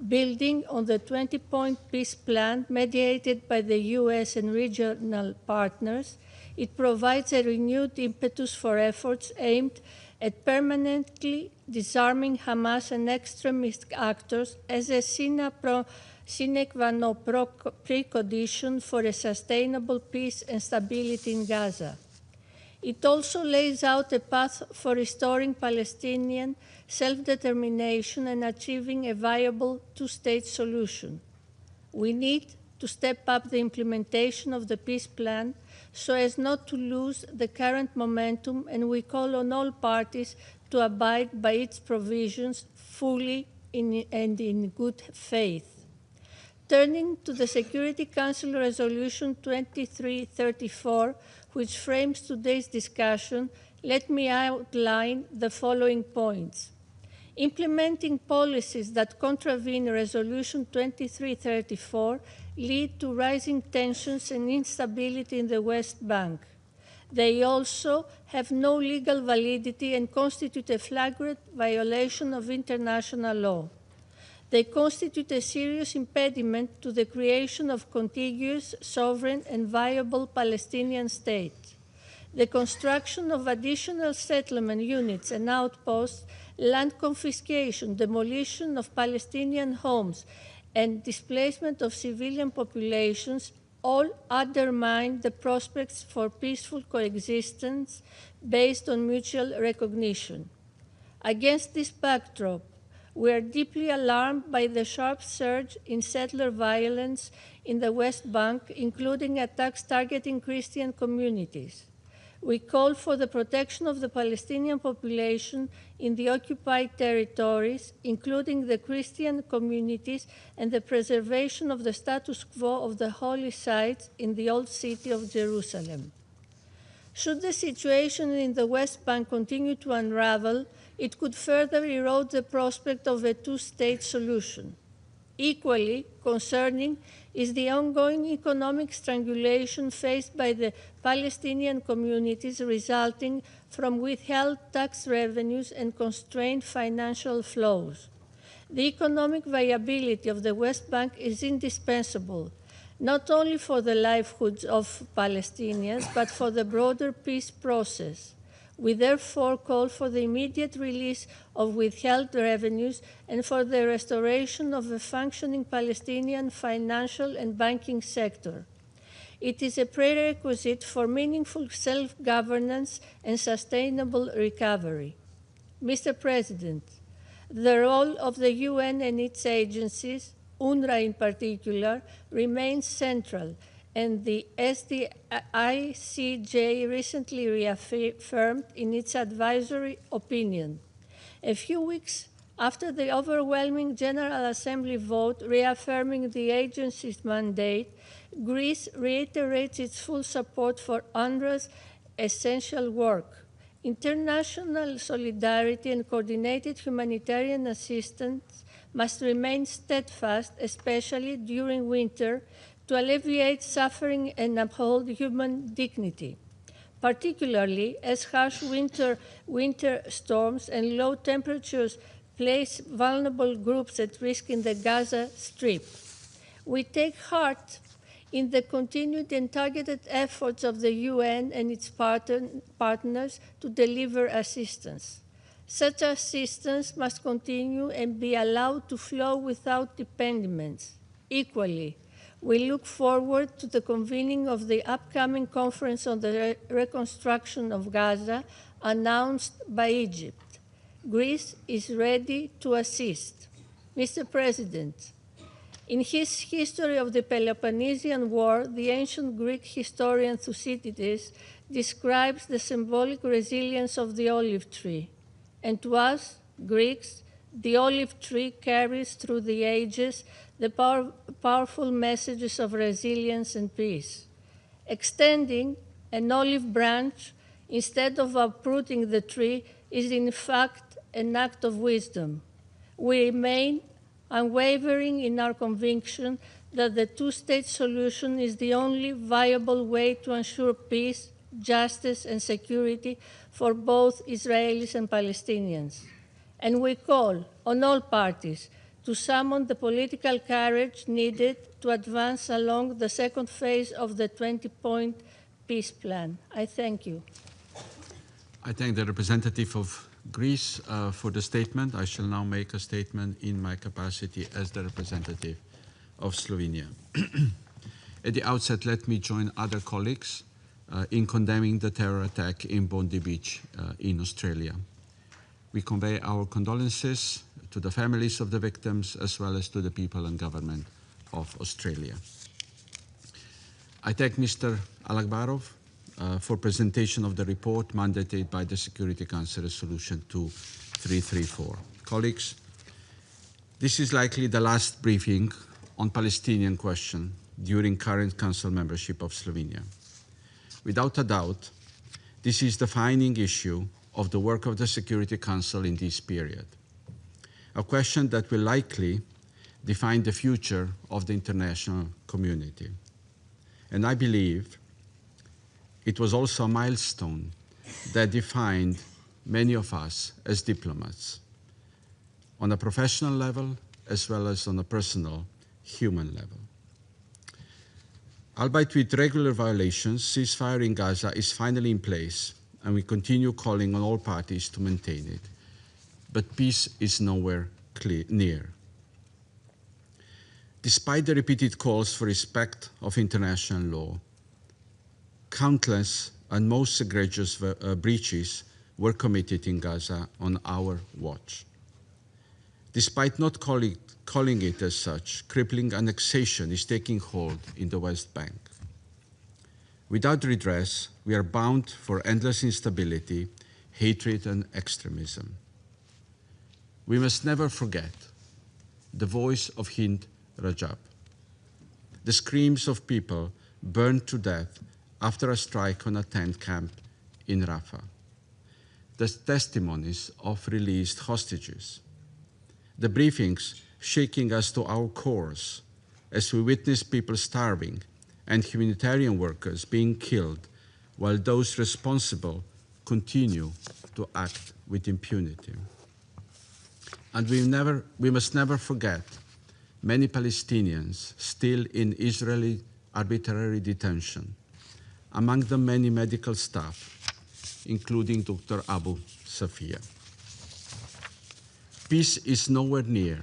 Building on the 20-point peace plan mediated by the US and regional partners, it provides a renewed impetus for efforts aimed at permanently disarming Hamas and extremist actors as a sine qua non precondition for a sustainable peace and stability in Gaza. It also lays out a path for restoring Palestinian self-determination and achieving a viable two-state solution. We need to step up the implementation of the peace plan so as not to lose the current momentum, and we call on all parties to abide by its provisions fully and in good faith. Turning to the Security Council Resolution 2334, which frames today's discussion, let me outline the following points. Implementing policies that contravene Resolution 2334 lead to rising tensions and instability in the West Bank. They also have no legal validity and constitute a flagrant violation of international law. They constitute a serious impediment to the creation of contiguous, sovereign, and viable Palestinian state. The construction of additional settlement units and outposts, land confiscation, demolition of Palestinian homes, and displacement of civilian populations all undermine the prospects for peaceful coexistence based on mutual recognition. Against this backdrop, we are deeply alarmed by the sharp surge in settler violence in the West Bank, including attacks targeting Christian communities. We call for the protection of the Palestinian population in the occupied territories, including the Christian communities, and the preservation of the status quo of the holy sites in the old city of Jerusalem. Should the situation in the West Bank continue to unravel, it could further erode the prospect of a two-state solution. Equally concerning is the ongoing economic strangulation faced by the Palestinian communities resulting from withheld tax revenues and constrained financial flows. The economic viability of the West Bank is indispensable, not only for the livelihoods of Palestinians, but for the broader peace process. We therefore call for the immediate release of withheld revenues and for the restoration of a functioning Palestinian financial and banking sector. It is a prerequisite for meaningful self-governance and sustainable recovery. Mr. President, the role of the UN and its agencies, UNRWA in particular, remains central, and the SDICJ recently reaffirmed in its advisory opinion. A few weeks after the overwhelming General Assembly vote reaffirming the agency's mandate, Greece reiterates its full support for UNRWA's essential work. International solidarity and coordinated humanitarian assistance must remain steadfast, especially during winter, to alleviate suffering and uphold human dignity, particularly as harsh winter storms and low temperatures place vulnerable groups at risk in the Gaza Strip. We take heart in the continued and targeted efforts of the UN and its partners to deliver assistance. Such assistance must continue and be allowed to flow without impediments. Equally, we look forward to the convening of the upcoming conference on the reconstruction of Gaza announced by Egypt. Greece is ready to assist. Mr. President, in his History of the Peloponnesian War, the ancient Greek historian Thucydides describes the symbolic resilience of the olive tree. And to us, Greeks, the olive tree carries through the ages the powerful messages of resilience and peace. Extending an olive branch instead of uprooting the tree is in fact an act of wisdom. We remain unwavering in our conviction that the two-state solution is the only viable way to ensure peace, justice, and security for both Israelis and Palestinians. And we call on all parties to summon the political courage needed to advance along the second phase of the 20-point peace plan. I thank you. I thank the representative of Greece for the statement. I shall now make a statement in my capacity as the representative of Slovenia. At the outset, let me join other colleagues in condemning the terror attack in Bondi Beach in Australia. We convey our condolences to the families of the victims as well as to the people and government of Australia. I thank Mr. Alakbarov for presentation of the report mandated by the Security Council Resolution 2334. Colleagues, this is likely the last briefing on Palestinian question during current Council membership of Slovenia. Without a doubt, this is the defining issue of the work of the Security Council in this period, a question that will likely define the future of the international community. And I believe it was also a milestone that defined many of us as diplomats on a professional level as well as on a personal, human level. Albeit with regular violations, ceasefire in Gaza is finally in place, and we continue calling on all parties to maintain it. But peace is nowhere near. Despite the repeated calls for respect of international law, countless and most egregious breaches were committed in Gaza on our watch. Despite not calling it as such, crippling annexation is taking hold in the West Bank. Without redress, we are bound for endless instability, hatred, and extremism. We must never forget the voice of Hind Rajab, the screams of people burned to death after a strike on a tent camp in Rafah, the testimonies of released hostages, the briefings shaking us to our cores as we witness people starving and humanitarian workers being killed while those responsible continue to act with impunity. And we must never forget many Palestinians still in Israeli arbitrary detention, among them many medical staff, including Dr. Abu Safia. Peace is nowhere near.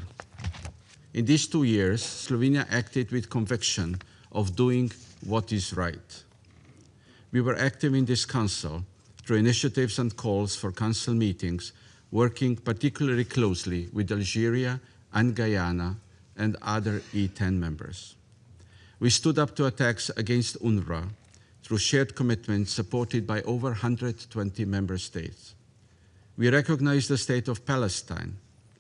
In these 2 years, Slovenia acted with conviction of doing what is right. We were active in this council through initiatives and calls for council meetings, working particularly closely with Algeria and Guyana and other E10 members. We stood up to attacks against UNRWA through shared commitments supported by over 120 member states. We recognized the state of Palestine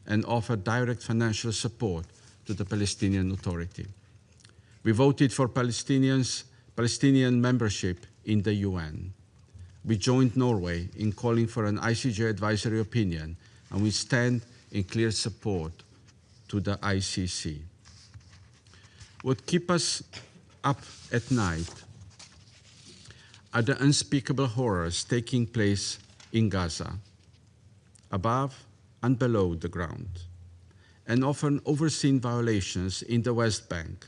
and offered direct financial support to the Palestinian Authority. We voted for Palestinian membership in the UN. We joined Norway in calling for an ICJ advisory opinion, and we stand in clear support to the ICC. What keeps us up at night are the unspeakable horrors taking place in Gaza, above and below the ground, and often overseen violations in the West Bank,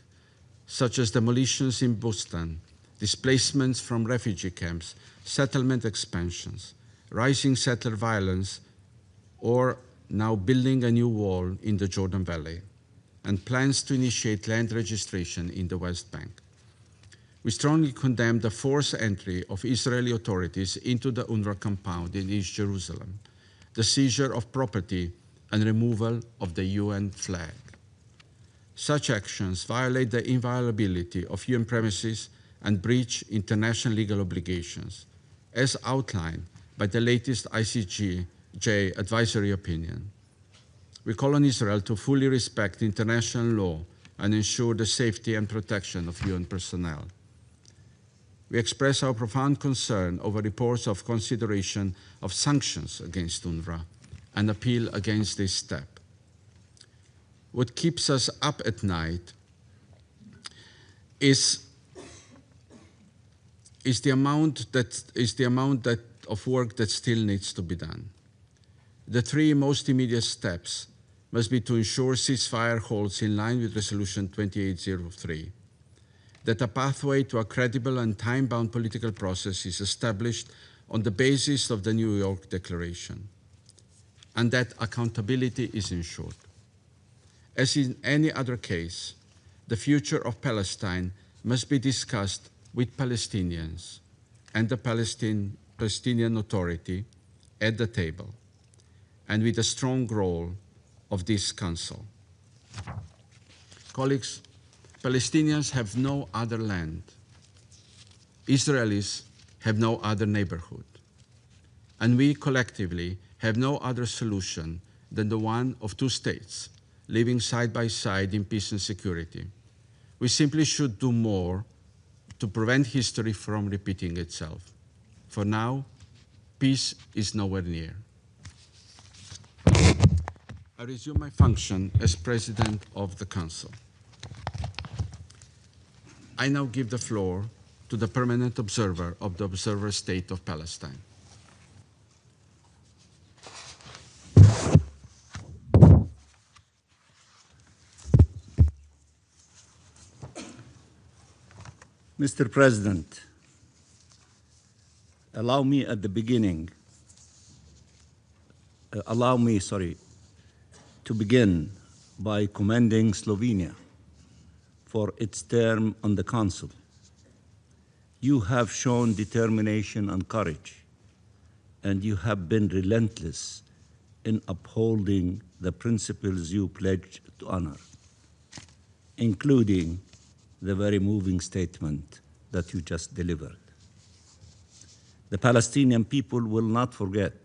such as demolitions in Bustan, displacements from refugee camps, settlement expansions, rising settler violence, or now building a new wall in the Jordan Valley, and plans to initiate land registration in the West Bank. We strongly condemn the forced entry of Israeli authorities into the UNRWA compound in East Jerusalem, the seizure of property and removal of the UN flag. Such actions violate the inviolability of UN premises and breach international legal obligations, as outlined by the latest ICJ advisory opinion. We call on Israel to fully respect international law and ensure the safety and protection of UN personnel. We express our profound concern over reports of consideration of sanctions against UNRWA and appeal against this step. What keeps us up at night is the amount of work that still needs to be done. The 3 most immediate steps must be to ensure ceasefire holds in line with Resolution 2803, that a pathway to a credible and time-bound political process is established on the basis of the New York Declaration, and that accountability is ensured. As in any other case, the future of Palestine must be discussed with Palestinians and the Palestinian Authority at the table, and with a strong role of this Council. Colleagues, Palestinians have no other land. Israelis have no other neighborhood. And we collectively have no other solution than the one of 2 states, living side by side in peace and security. We simply should do more to prevent history from repeating itself. For now, peace is nowhere near. I resume my function as President of the Council. I now give the floor to the permanent observer of the Observer State of Palestine. Mr. President, allow me to begin by commending Slovenia for its term on the Council. You have shown determination and courage, and you have been relentless in upholding the principles you pledged to honor, including the very moving statement that you just delivered. The Palestinian people will not forget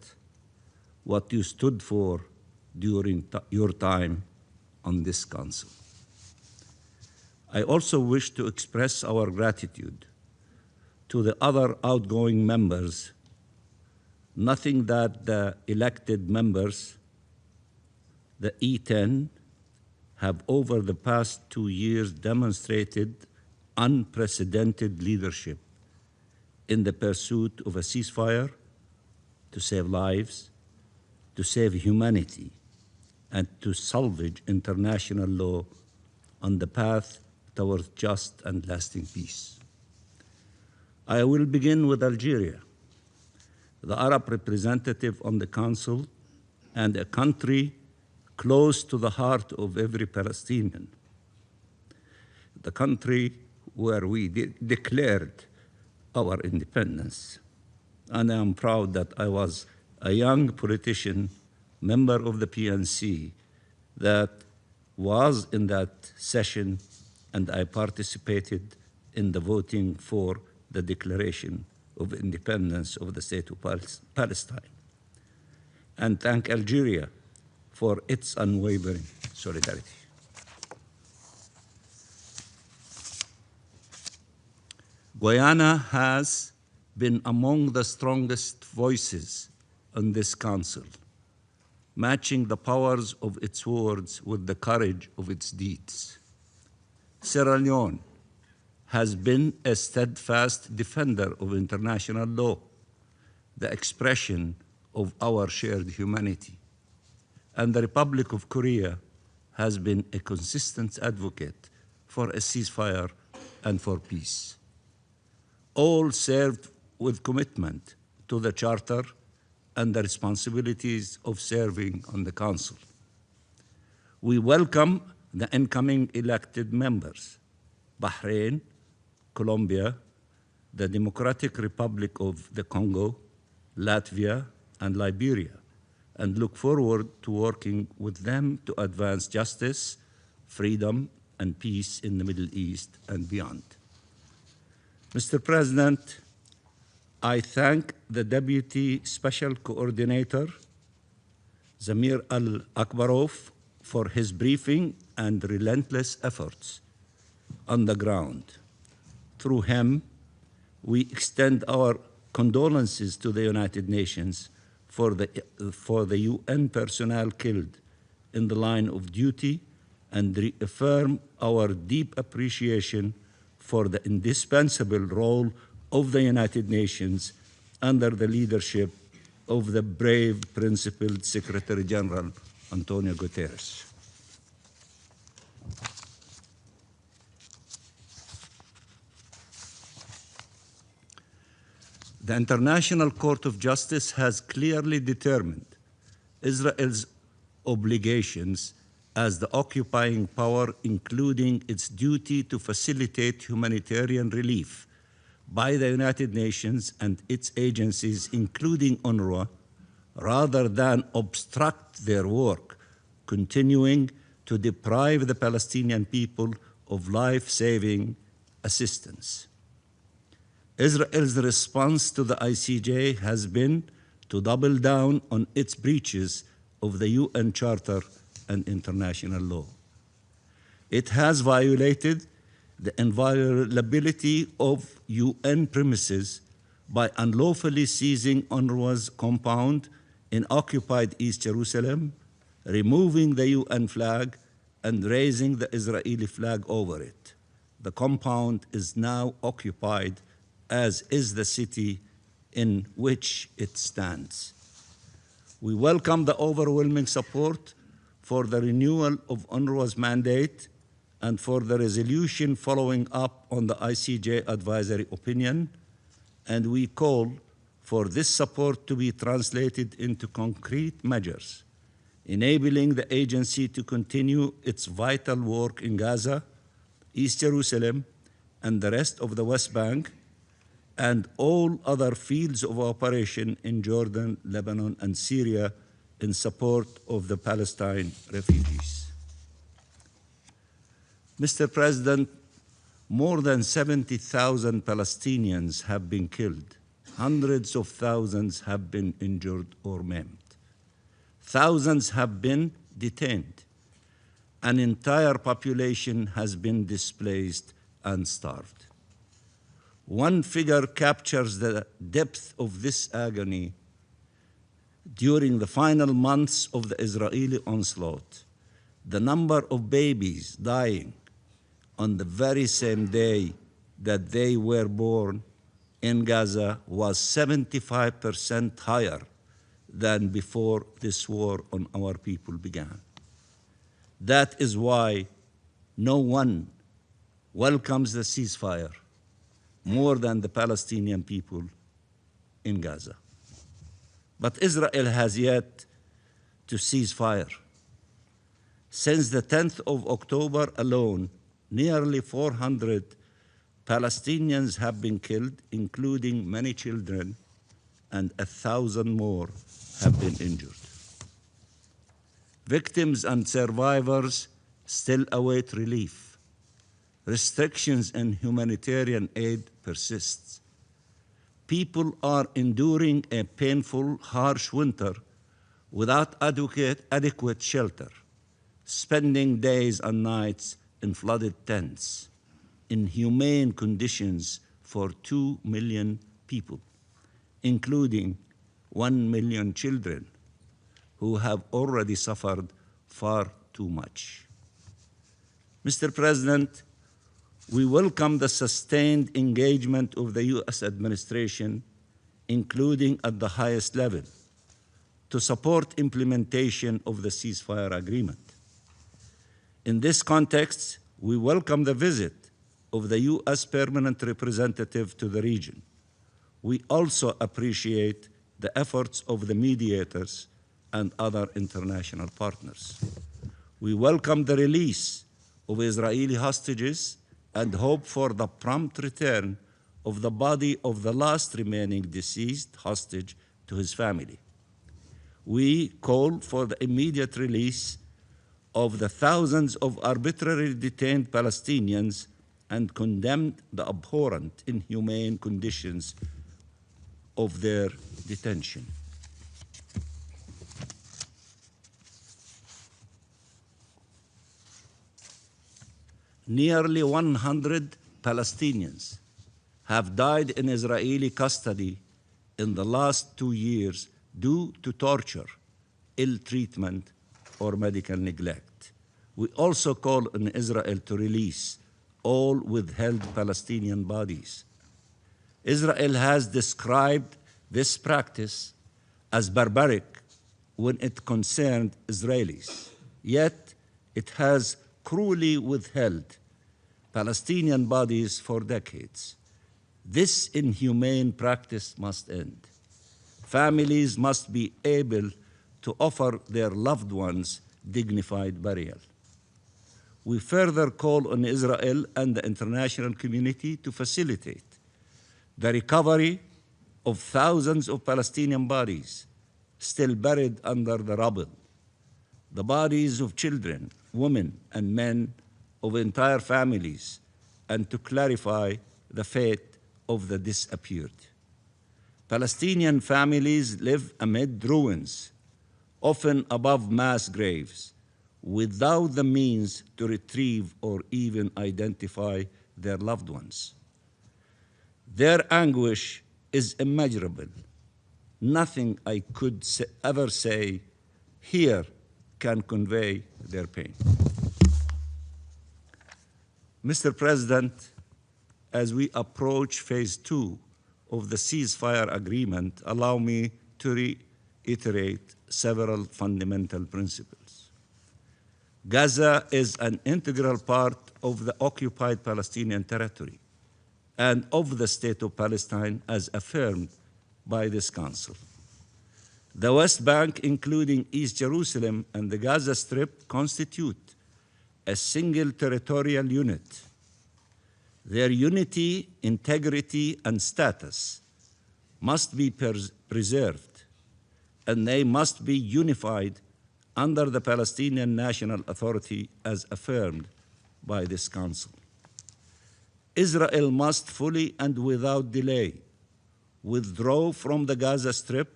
what you stood for during your time on this council. I also wish to express our gratitude to the other outgoing members. Nothing that the elected members, the E10, have over the past 2 years demonstrated unprecedented leadership in the pursuit of a ceasefire to save lives, to save humanity, and to salvage international law on the path towards just and lasting peace. I will begin with Algeria, the Arab representative on the Council and a country close to the heart of every Palestinian, the country where we declared our independence. And I am proud that I was a young politician, member of the PNC, that was in that session, and I participated in the voting for the declaration of independence of the state of Palestine. And thank Algeria for its unwavering solidarity. Guyana has been among the strongest voices on this council, matching the powers of its words with the courage of its deeds. Sierra Leone has been a steadfast defender of international law, the expression of our shared humanity. And the Republic of Korea has been a consistent advocate for a ceasefire and for peace. All served with commitment to the Charter and the responsibilities of serving on the Council. We welcome the incoming elected members, Bahrain, Colombia, the Democratic Republic of the Congo, Latvia, and Liberia, and look forward to working with them to advance justice, freedom, and peace in the Middle East and beyond. Mr. President, I thank the Deputy Special Coordinator, Zamir Al-Akbarov, for his briefing and relentless efforts on the ground. Through him, we extend our condolences to the United Nations for the UN personnel killed in the line of duty and reaffirm our deep appreciation for the indispensable role of the United Nations under the leadership of the brave, principled Secretary General Antonio Guterres. The International Court of Justice has clearly determined Israel's obligations as the occupying power, including its duty to facilitate humanitarian relief by the United Nations and its agencies, including UNRWA, rather than obstruct their work, continuing to deprive the Palestinian people of life-saving assistance. Israel's response to the ICJ has been to double down on its breaches of the UN Charter and international law. It has violated the inviolability of UN premises by unlawfully seizing UNRWA's compound in occupied East Jerusalem, removing the UN flag, and raising the Israeli flag over it. The compound is now occupied, as is the city in which it stands. We welcome the overwhelming support for the renewal of UNRWA's mandate and for the resolution following up on the ICJ advisory opinion, and we call for this support to be translated into concrete measures, enabling the agency to continue its vital work in Gaza, East Jerusalem, and the rest of the West Bank, and all other fields of operation in Jordan, Lebanon, and Syria in support of the Palestine refugees. Mr. President, more than 70,000 Palestinians have been killed. Hundreds of thousands have been injured or maimed. Thousands have been detained. An entire population has been displaced and starved. One figure captures the depth of this agony. During the final months of the Israeli onslaught, the number of babies dying on the very same day that they were born in Gaza was 75% higher than before this war on our people began. That is why no one welcomes the ceasefire more than the Palestinian people in Gaza. But Israel has yet to cease fire. Since the 10th of October alone, nearly 400 Palestinians have been killed, including many children, and 1,000 more have been injured. Victims and survivors still await relief. Restrictions in humanitarian aid persist. People are enduring a painful, harsh winter without adequate shelter, spending days and nights in flooded tents, in inhumane conditions for 2 million people, including 1 million children who have already suffered far too much. Mr. President, we welcome the sustained engagement of the U.S. administration, including at the highest level, to support implementation of the ceasefire agreement. In this context, we welcome the visit of the U.S. Permanent Representative to the region. We also appreciate the efforts of the mediators and other international partners. We welcome the release of Israeli hostages and hope for the prompt return of the body of the last remaining deceased hostage to his family. We call for the immediate release of the thousands of arbitrarily detained Palestinians and condemn the abhorrent, inhumane conditions of their detention. Nearly 100 Palestinians have died in Israeli custody in the last 2 years due to torture, ill treatment, or medical neglect. We also call on Israel to release all withheld Palestinian bodies. Israel has described this practice as barbaric when it concerned Israelis, yet it has cruelly withheld Palestinian bodies for decades. This inhumane practice must end. Families must be able to offer their loved ones dignified burial. We further call on Israel and the international community to facilitate the recovery of thousands of Palestinian bodies still buried under the rubble, the bodies of children, women, and men, of entire families, and to clarify the fate of the disappeared. Palestinian families live amid ruins, often above mass graves, without the means to retrieve or even identify their loved ones. Their anguish is immeasurable. Nothing I could ever say here can convey their pain. Mr. President, as we approach phase 2 of the ceasefire agreement, allow me to reiterate several fundamental principles. Gaza is an integral part of the occupied Palestinian territory and of the State of Palestine as affirmed by this Council. The West Bank, including East Jerusalem and the Gaza Strip, constitute a single territorial unit Their unity, integrity, and status must be preserved, and they must be unified under the Palestinian National Authority as affirmed by this Council. Israel must fully and without delay withdraw from the Gaza Strip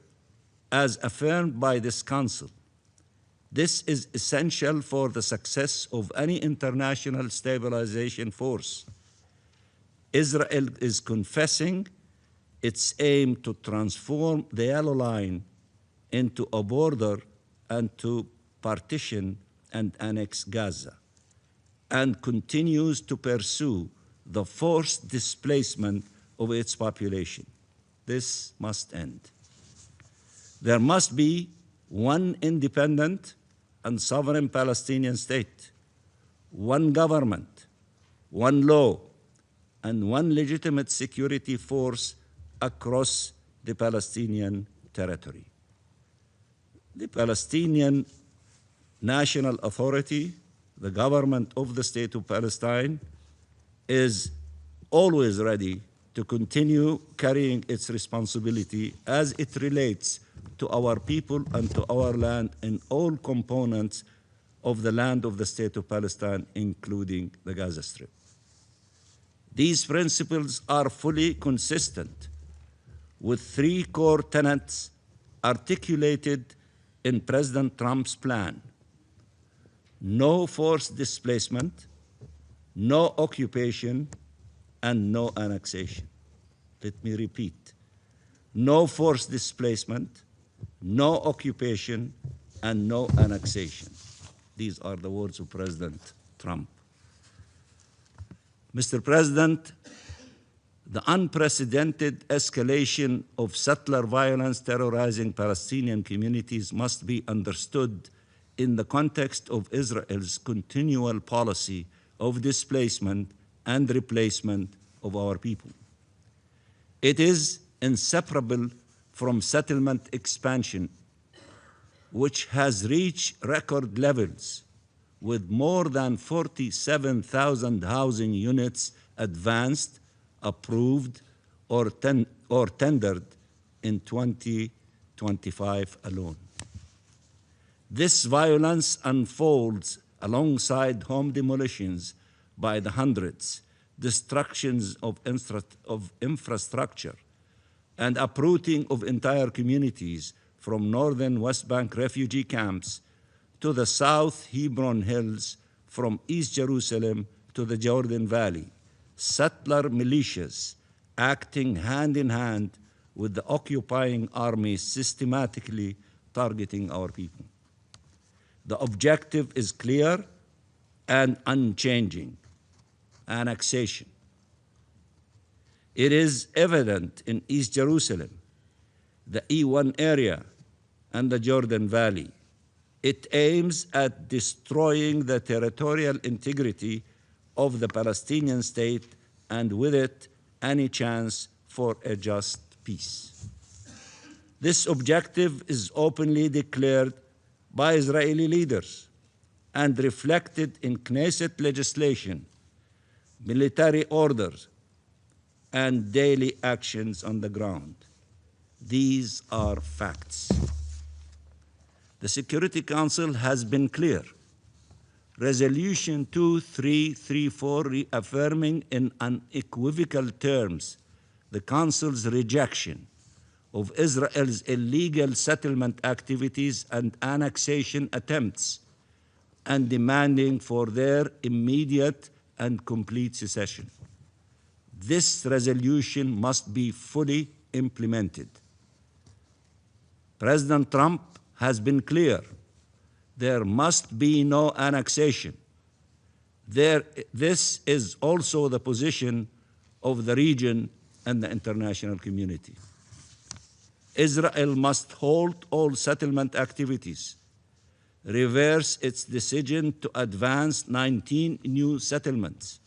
as affirmed by this Council. This is essential for the success of any international stabilization force. Israel is confessing its aim to transform the yellow line into a border and to partition and annex Gaza, and continues to pursue the forced displacement of its population. This must end. There must be one independent and sovereign Palestinian state, one government, one law, and one legitimate security force across the Palestinian territory. The Palestinian National Authority, the government of the State of Palestine, is always ready to continue carrying its responsibility as it relates to our people and to our land in all components of the land of the State of Palestine, including the Gaza Strip. These principles are fully consistent with three core tenets articulated in President Trump's plan: no forced displacement, no occupation, and no annexation. Let me repeat: no forced displacement, no occupation, and no annexation. These are the words of President Trump. Mr. President, the unprecedented escalation of settler violence terrorizing Palestinian communities must be understood in the context of Israel's continual policy of displacement and replacement of our people. It is inseparable from settlement expansion, which has reached record levels, with more than 47,000 housing units advanced, approved, or tendered in 2025 alone. This violence unfolds alongside home demolitions by the hundreds, destructions of infrastructure, and uprooting of entire communities from northern West Bank refugee camps to the South Hebron Hills, from East Jerusalem to the Jordan Valley. Settler militias acting hand in hand with the occupying army, systematically targeting our people. The objective is clear and unchanging: annexation. It is evident in East Jerusalem, the E1 area, and the Jordan Valley. It aims at destroying the territorial integrity of the Palestinian state, and with it, any chance for a just peace. This objective is openly declared by Israeli leaders and reflected in Knesset legislation, military orders, and daily actions on the ground. These are facts. The Security Council has been clear. Resolution 2334 reaffirming in unequivocal terms the Council's rejection of Israel's illegal settlement activities and annexation attempts, and demanding for their immediate and complete cessation. This resolution must be fully implemented. President Trump has been clear: there must be no annexation. This is also the position of the region and the international community. Israel must halt all settlement activities, reverse its decision to advance 19 new settlements,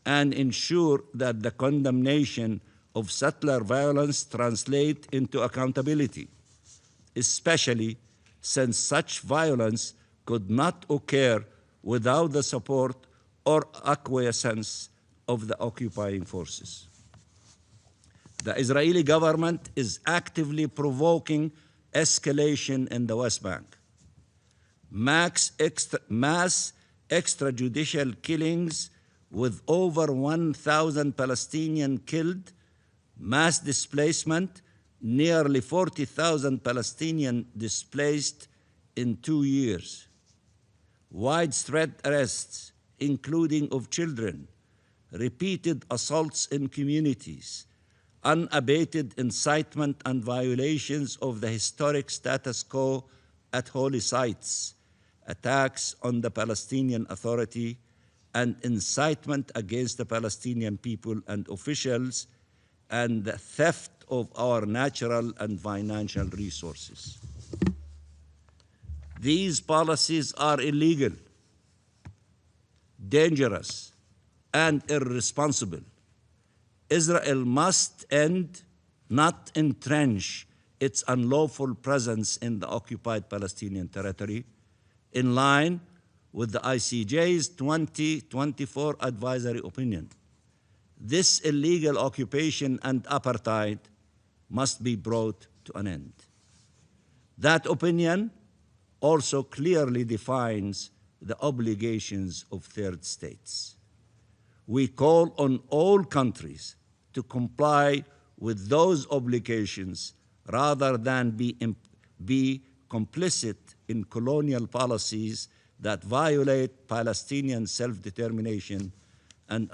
and ensure that the condemnation of settler violence translates into accountability, especially since such violence could not occur without the support or acquiescence of the occupying forces. The Israeli government is actively provoking escalation in the West Bank. Mass extrajudicial killings with over 1,000 Palestinians killed, mass displacement, nearly 40,000 Palestinians displaced in 2 years, widespread arrests, including of children, repeated assaults in communities, unabated incitement and violations of the historic status quo at holy sites, attacks on the Palestinian Authority, and incitement against the Palestinian people and officials, and the theft of our natural and financial resources. These policies are illegal, dangerous, and irresponsible. Israel must end, not entrench, its unlawful presence in the occupied Palestinian territory, in line with the ICJ's 2024 advisory opinion. This illegal occupation and apartheid must be brought to an end. That opinion also clearly defines the obligations of third states. We call on all countries to comply with those obligations rather than be complicit in colonial policies that violate Palestinian self-determination and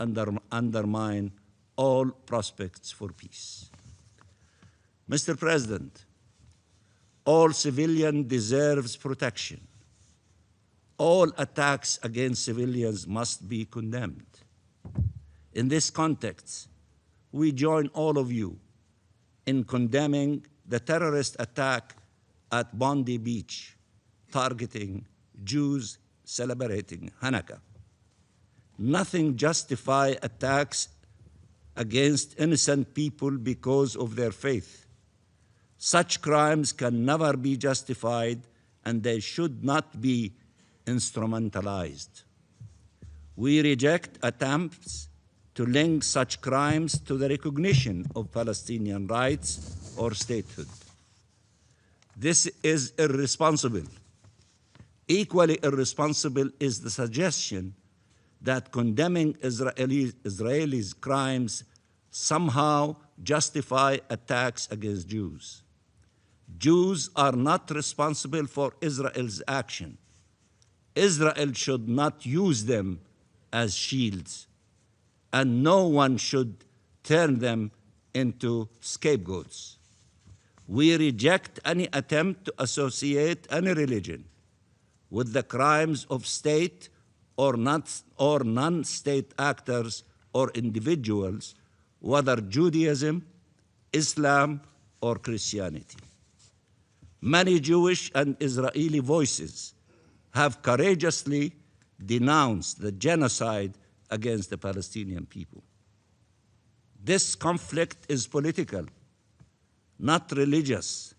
undermine all prospects for peace. Mr. President, all civilians deserve protection. All attacks against civilians must be condemned. In this context, we join all of you in condemning the terrorist attack at Bondi Beach, targeting Jews celebrating Hanukkah. Nothing justifies attacks against innocent people because of their faith. Such crimes can never be justified, and they should not be instrumentalized. We reject attempts to link such crimes to the recognition of Palestinian rights or statehood. This is irresponsible. Equally irresponsible is the suggestion that condemning Israelis' crimes somehow justify attacks against Jews. Jews are not responsible for Israel's action. Israel should not use them as shields, and no one should turn them into scapegoats. We reject any attempt to associate any religion with the crimes of state or non-state actors or individuals, whether Judaism, Islam, or Christianity. Many Jewish and Israeli voices have courageously denounced the genocide against the Palestinian people. This conflict is political, not religious.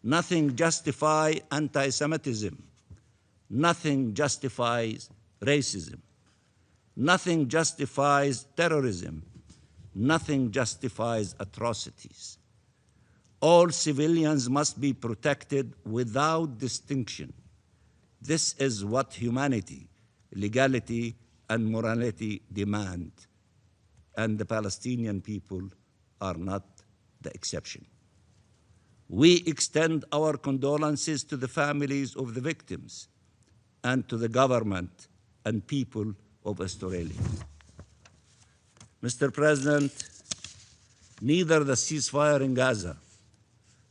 Nothing justifies anti-Semitism. Nothing justifies racism. Nothing justifies terrorism. Nothing justifies atrocities. All civilians must be protected without distinction. This is what humanity, legality, and morality demand, and the Palestinian people are not the exception. We extend our condolences to the families of the victims and to the government and people of Australia. Mr. President, neither the ceasefire in Gaza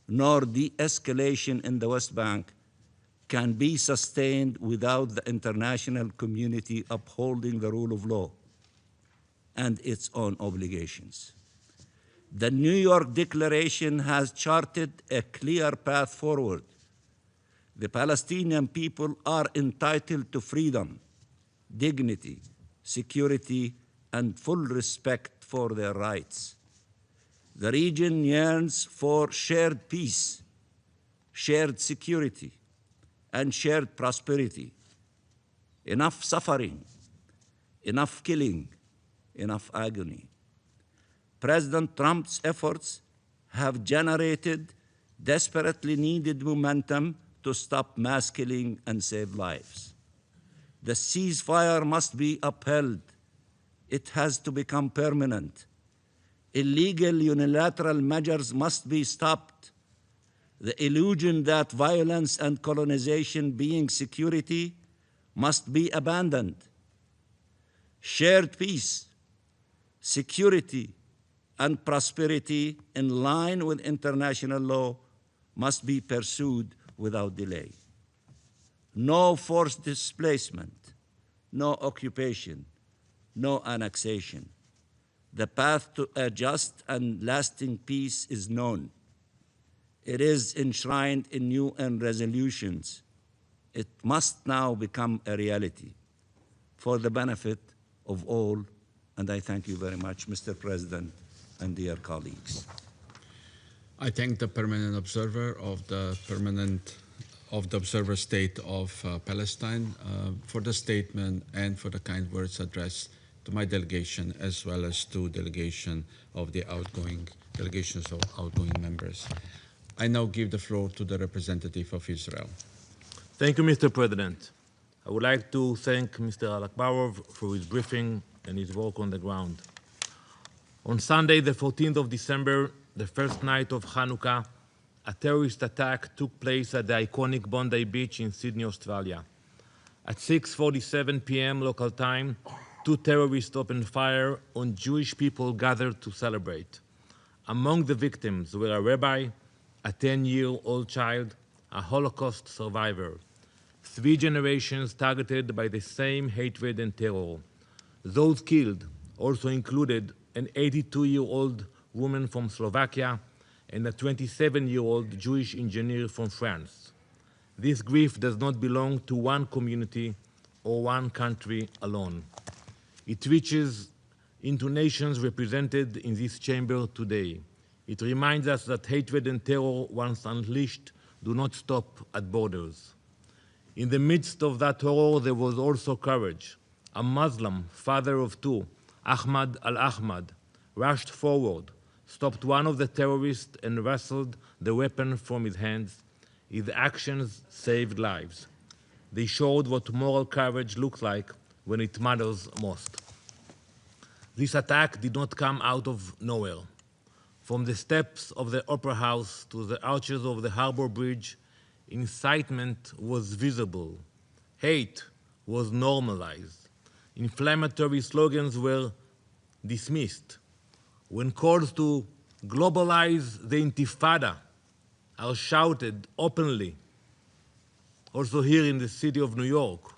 nor de-escalation in the West Bank can be sustained without the international community upholding the rule of law and its own obligations. The New York Declaration has charted a clear path forward. The Palestinian people are entitled to freedom, dignity, security, and full respect for their rights. The region yearns for shared peace, shared security, and shared prosperity. Enough suffering, enough killing, enough agony. President Trump's efforts have generated desperately needed momentum to stop mass killing and save lives. The ceasefire must be upheld. It has to become permanent. Illegal unilateral measures must be stopped. The illusion that violence and colonization being security must be abandoned. Shared peace, security, and prosperity in line with international law must be pursued without delay. No forced displacement, no occupation, no annexation. The path to a just and lasting peace is known. It is enshrined in UN resolutions. It must now become a reality for the benefit of all, and I thank you very much, Mr. President and dear colleagues. I thank the permanent observer of the observer state of Palestine for the statement and for the kind words addressed to my delegation, as well as to delegations of outgoing members. I now give the floor to the representative of Israel. Thank you, Mr. President. I would like to thank Mr. Alakbarov for his briefing and his work on the ground. On Sunday, the 14th of December, the first night of Hanukkah, a terrorist attack took place at the iconic Bondi Beach in Sydney, Australia. At 6:47 p.m. local time, two terrorists opened fire on Jewish people gathered to celebrate. Among the victims were a rabbi, a 10-year-old child, a Holocaust survivor. 3 generations targeted by the same hatred and terror. Those killed also included an 82-year-old woman from Slovakia and a 27-year-old Jewish engineer from France. This grief does not belong to one community or one country alone. It reaches into nations represented in this chamber today. It reminds us that hatred and terror, once unleashed, do not stop at borders. In the midst of that horror, there was also courage. A Muslim, father of 2, Ahmad al-Ahmad, rushed forward, stopped one of the terrorists and wrestled the weapon from his hands. His actions saved lives. They showed what moral courage looks like when it matters most. This attack did not come out of nowhere. From the steps of the Opera House to the arches of the Harbor Bridge, incitement was visible. Hate was normalized. Inflammatory slogans were dismissed. When calls to globalize the Intifada are shouted openly, also here in the city of New York,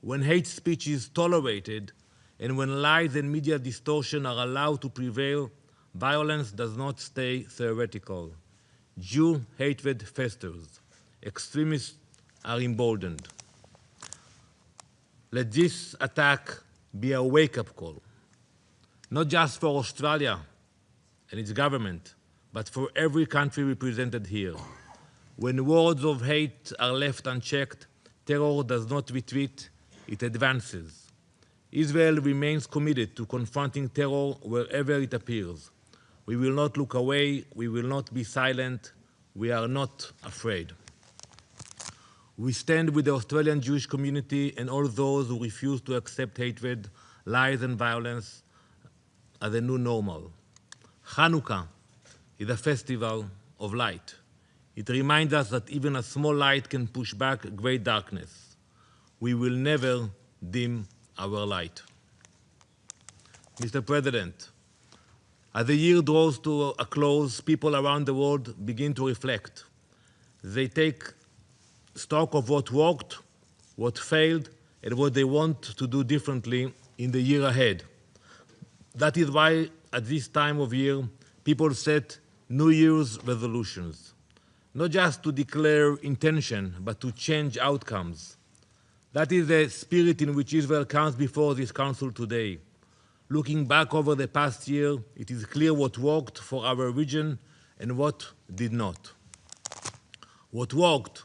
when hate speech is tolerated and when lies and media distortion are allowed to prevail, violence does not stay theoretical. Jew hatred festers. Extremists are emboldened. Let this attack be a wake-up call, not just for Australia and its government, but for every country represented here. When words of hate are left unchecked, terror does not retreat, it advances. Israel remains committed to confronting terror wherever it appears. We will not look away, we will not be silent, we are not afraid. We stand with the Australian Jewish community and all those who refuse to accept hatred, lies, and violence as the new normal. Hanukkah is a festival of light. It reminds us that even a small light can push back great darkness. We will never dim our light. Mr. President, as the year draws to a close, people around the world begin to reflect. They take stock of what worked, what failed, and what they want to do differently in the year ahead. That is why at this time of year, people set New Year's resolutions, not just to declare intention, but to change outcomes. That is the spirit in which Israel comes before this council today. Looking back over the past year, it is clear what worked for our region and what did not. What worked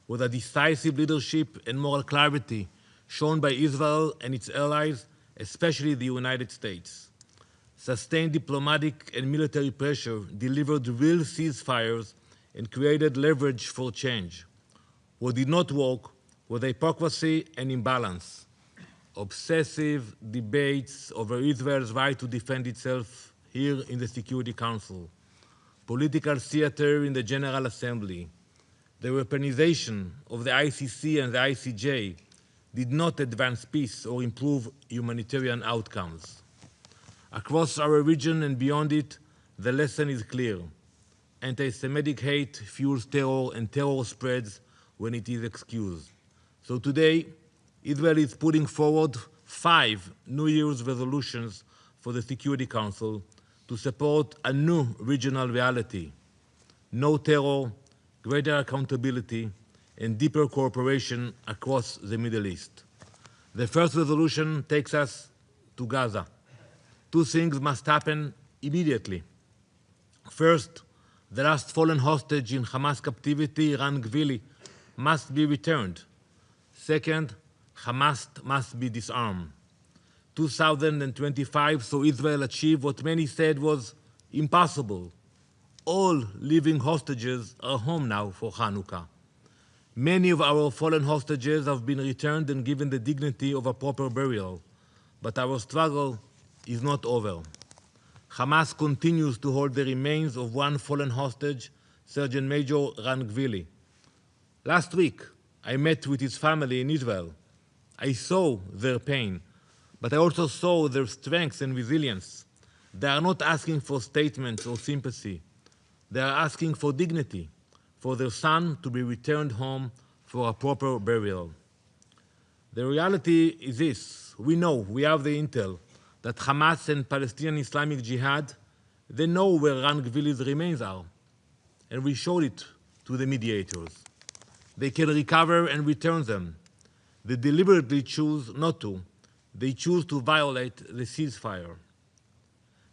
was a decisive leadership and moral clarity shown by Israel and its allies especially the United States. Sustained diplomatic and military pressure delivered real ceasefires and created leverage for change. What did not work was hypocrisy and imbalance, obsessive debates over Israel's right to defend itself here in the Security Council, political theater in the General Assembly, the weaponization of the ICC and the ICJ did not advance peace or improve humanitarian outcomes. Across our region and beyond it, the lesson is clear. Anti-Semitic hate fuels terror, and terror spreads when it is excused. So today, Israel is putting forward 5 New Year's resolutions for the Security Council to support a new regional reality: no terror, greater accountability, and deeper cooperation across the Middle East. The first resolution takes us to Gaza. 2 things must happen immediately. First, the last fallen hostage in Hamas captivity, Ran Gvili, must be returned. Second, Hamas must be disarmed. 2025 saw Israel achieve what many said was impossible. All living hostages are home now for Hanukkah. Many of our fallen hostages have been returned and given the dignity of a proper burial, but our struggle is not over. Hamas continues to hold the remains of one fallen hostage, Sergeant Major Ran Gvili. Last week, I met with his family in Israel. I saw their pain, but I also saw their strength and resilience. They are not asking for statements or sympathy. They are asking for dignity, for their son to be returned home for a proper burial. The reality is this: we know, we have the intel, that Hamas and Palestinian Islamic Jihad, they know where Ran Gvili's remains are, and we showed it to the mediators. They can recover and return them. They deliberately choose not to. They choose to violate the ceasefire.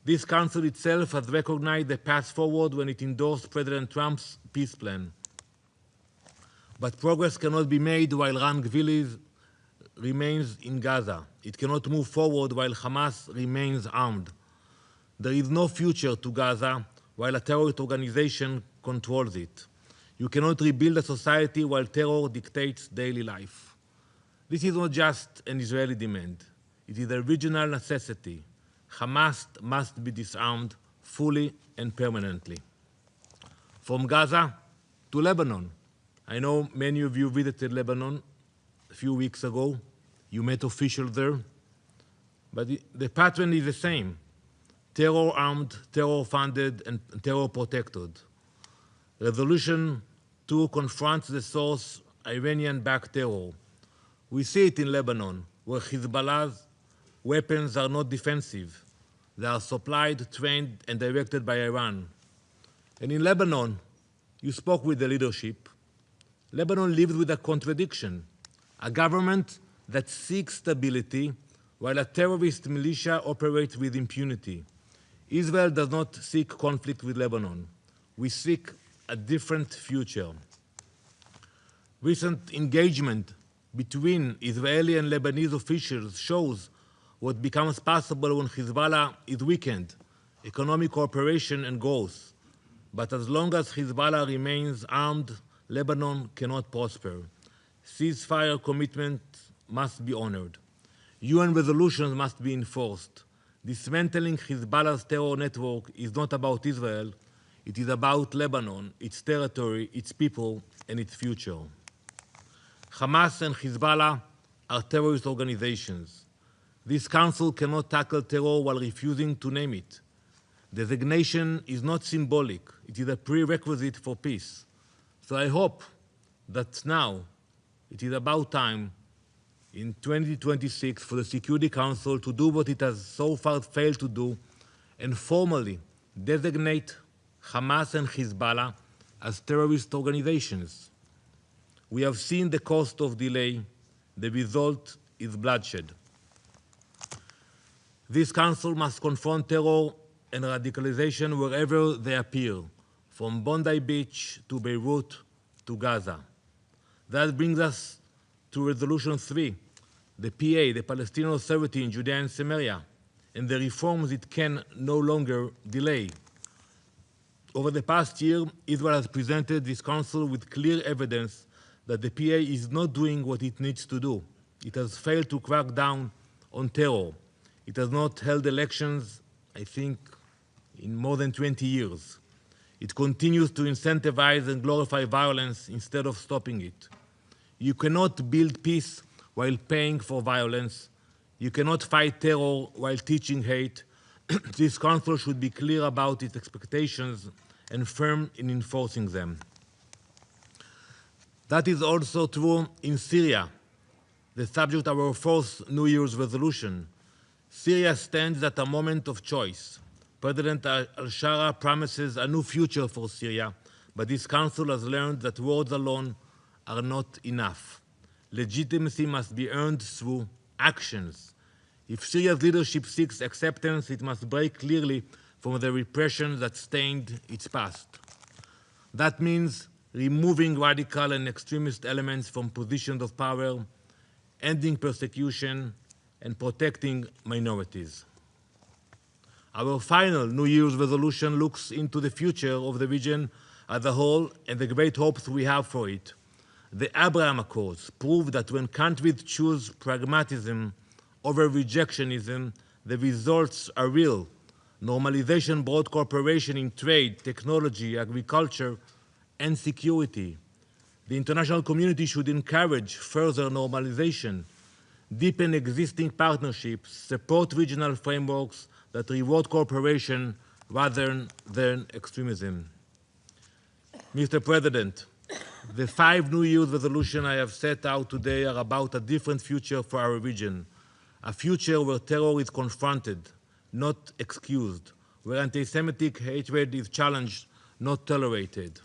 This Council itself has recognized the path forward when it endorsed President Trump's peace plan. But progress cannot be made while Ran Gvili remains in Gaza. It cannot move forward while Hamas remains armed. There is no future to Gaza while a terrorist organization controls it. You cannot rebuild a society while terror dictates daily life. This is not just an Israeli demand. It is a regional necessity. Hamas must be disarmed fully and permanently. From Gaza to Lebanon. I know many of you visited Lebanon a few weeks ago. You met officials there. But the pattern is the same: terror-armed, terror-funded, and terror-protected. Resolution 2 confronts the source, Iranian-backed terror. We see it in Lebanon, where Hezbollah's weapons are not defensive. They are supplied, trained, and directed by Iran. And in Lebanon, you spoke with the leadership. Lebanon lives with a contradiction: a government that seeks stability while a terrorist militia operates with impunity. Israel does not seek conflict with Lebanon. We seek a different future. Recent engagement between Israeli and Lebanese officials shows what becomes possible when Hezbollah is weakened: economic cooperation and growth. But as long as Hezbollah remains armed, Lebanon cannot prosper. Ceasefire commitments must be honored. UN resolutions must be enforced. Dismantling Hezbollah's terror network is not about Israel. It is about Lebanon, its territory, its people, and its future. Hamas and Hezbollah are terrorist organizations. This Council cannot tackle terror while refusing to name it. Designation is not symbolic. It is a prerequisite for peace. So I hope that now it is about time in 2026 for the Security Council to do what it has so far failed to do and formally designate Hamas and Hezbollah as terrorist organizations. We have seen the cost of delay. The result is bloodshed. This Council must confront terror and radicalization wherever they appear, from Bondi Beach to Beirut to Gaza. That brings us to Resolution 3, the PA, the Palestinian Authority in Judea and Samaria, and the reforms it can no longer delay. Over the past year, Israel has presented this council with clear evidence that the PA is not doing what it needs to do. It has failed to crack down on terror. It has not held elections, I think, in more than 20 years. It continues to incentivize and glorify violence instead of stopping it. You cannot build peace while paying for violence. You cannot fight terror while teaching hate. This council should be clear about its expectations and firm in enforcing them. That is also true in Syria, the subject of our fourth New Year's resolution. Syria stands at a moment of choice. President al-Shara promises a new future for Syria, but this council has learned that words alone are not enough. Legitimacy must be earned through actions. If Syria's leadership seeks acceptance, it must break clearly from the repression that stained its past. That means removing radical and extremist elements from positions of power, ending persecution, and protecting minorities. Our final New Year's resolution looks into the future of the region as a whole and the great hopes we have for it. The Abraham Accords prove that when countries choose pragmatism over rejectionism, the results are real. Normalization brought cooperation in trade, technology, agriculture, and security. The international community should encourage further normalization, deepen existing partnerships, support regional frameworks that reward cooperation rather than extremism. Mr. President, the 5 New Year's resolutions I have set out today are about a different future for our region, a future where terror is confronted, not excused, where anti-Semitic hatred is challenged, not tolerated.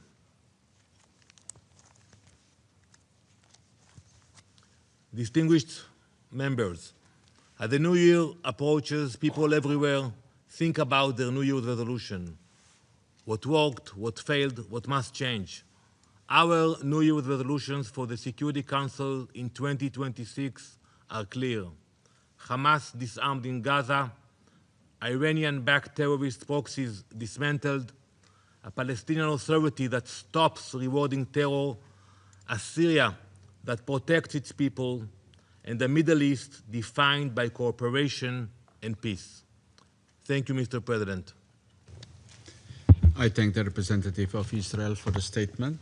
Distinguished members, as the new year approaches, people everywhere think about their New Year's resolution. What worked, what failed, what must change. Our New Year's resolutions for the Security Council in 2026 are clear. Hamas disarmed in Gaza, Iranian-backed terrorist proxies dismantled, a Palestinian Authority that stops rewarding terror, a Syria that protects its people, and the Middle East defined by cooperation and peace. Thank you, Mr. President. I thank the representative of Israel for the statement.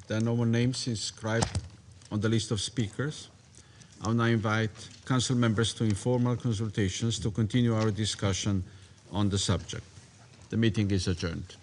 There are no more names inscribed on the list of speakers. I will now invite Council members to informal consultations to continue our discussion on the subject. The meeting is adjourned.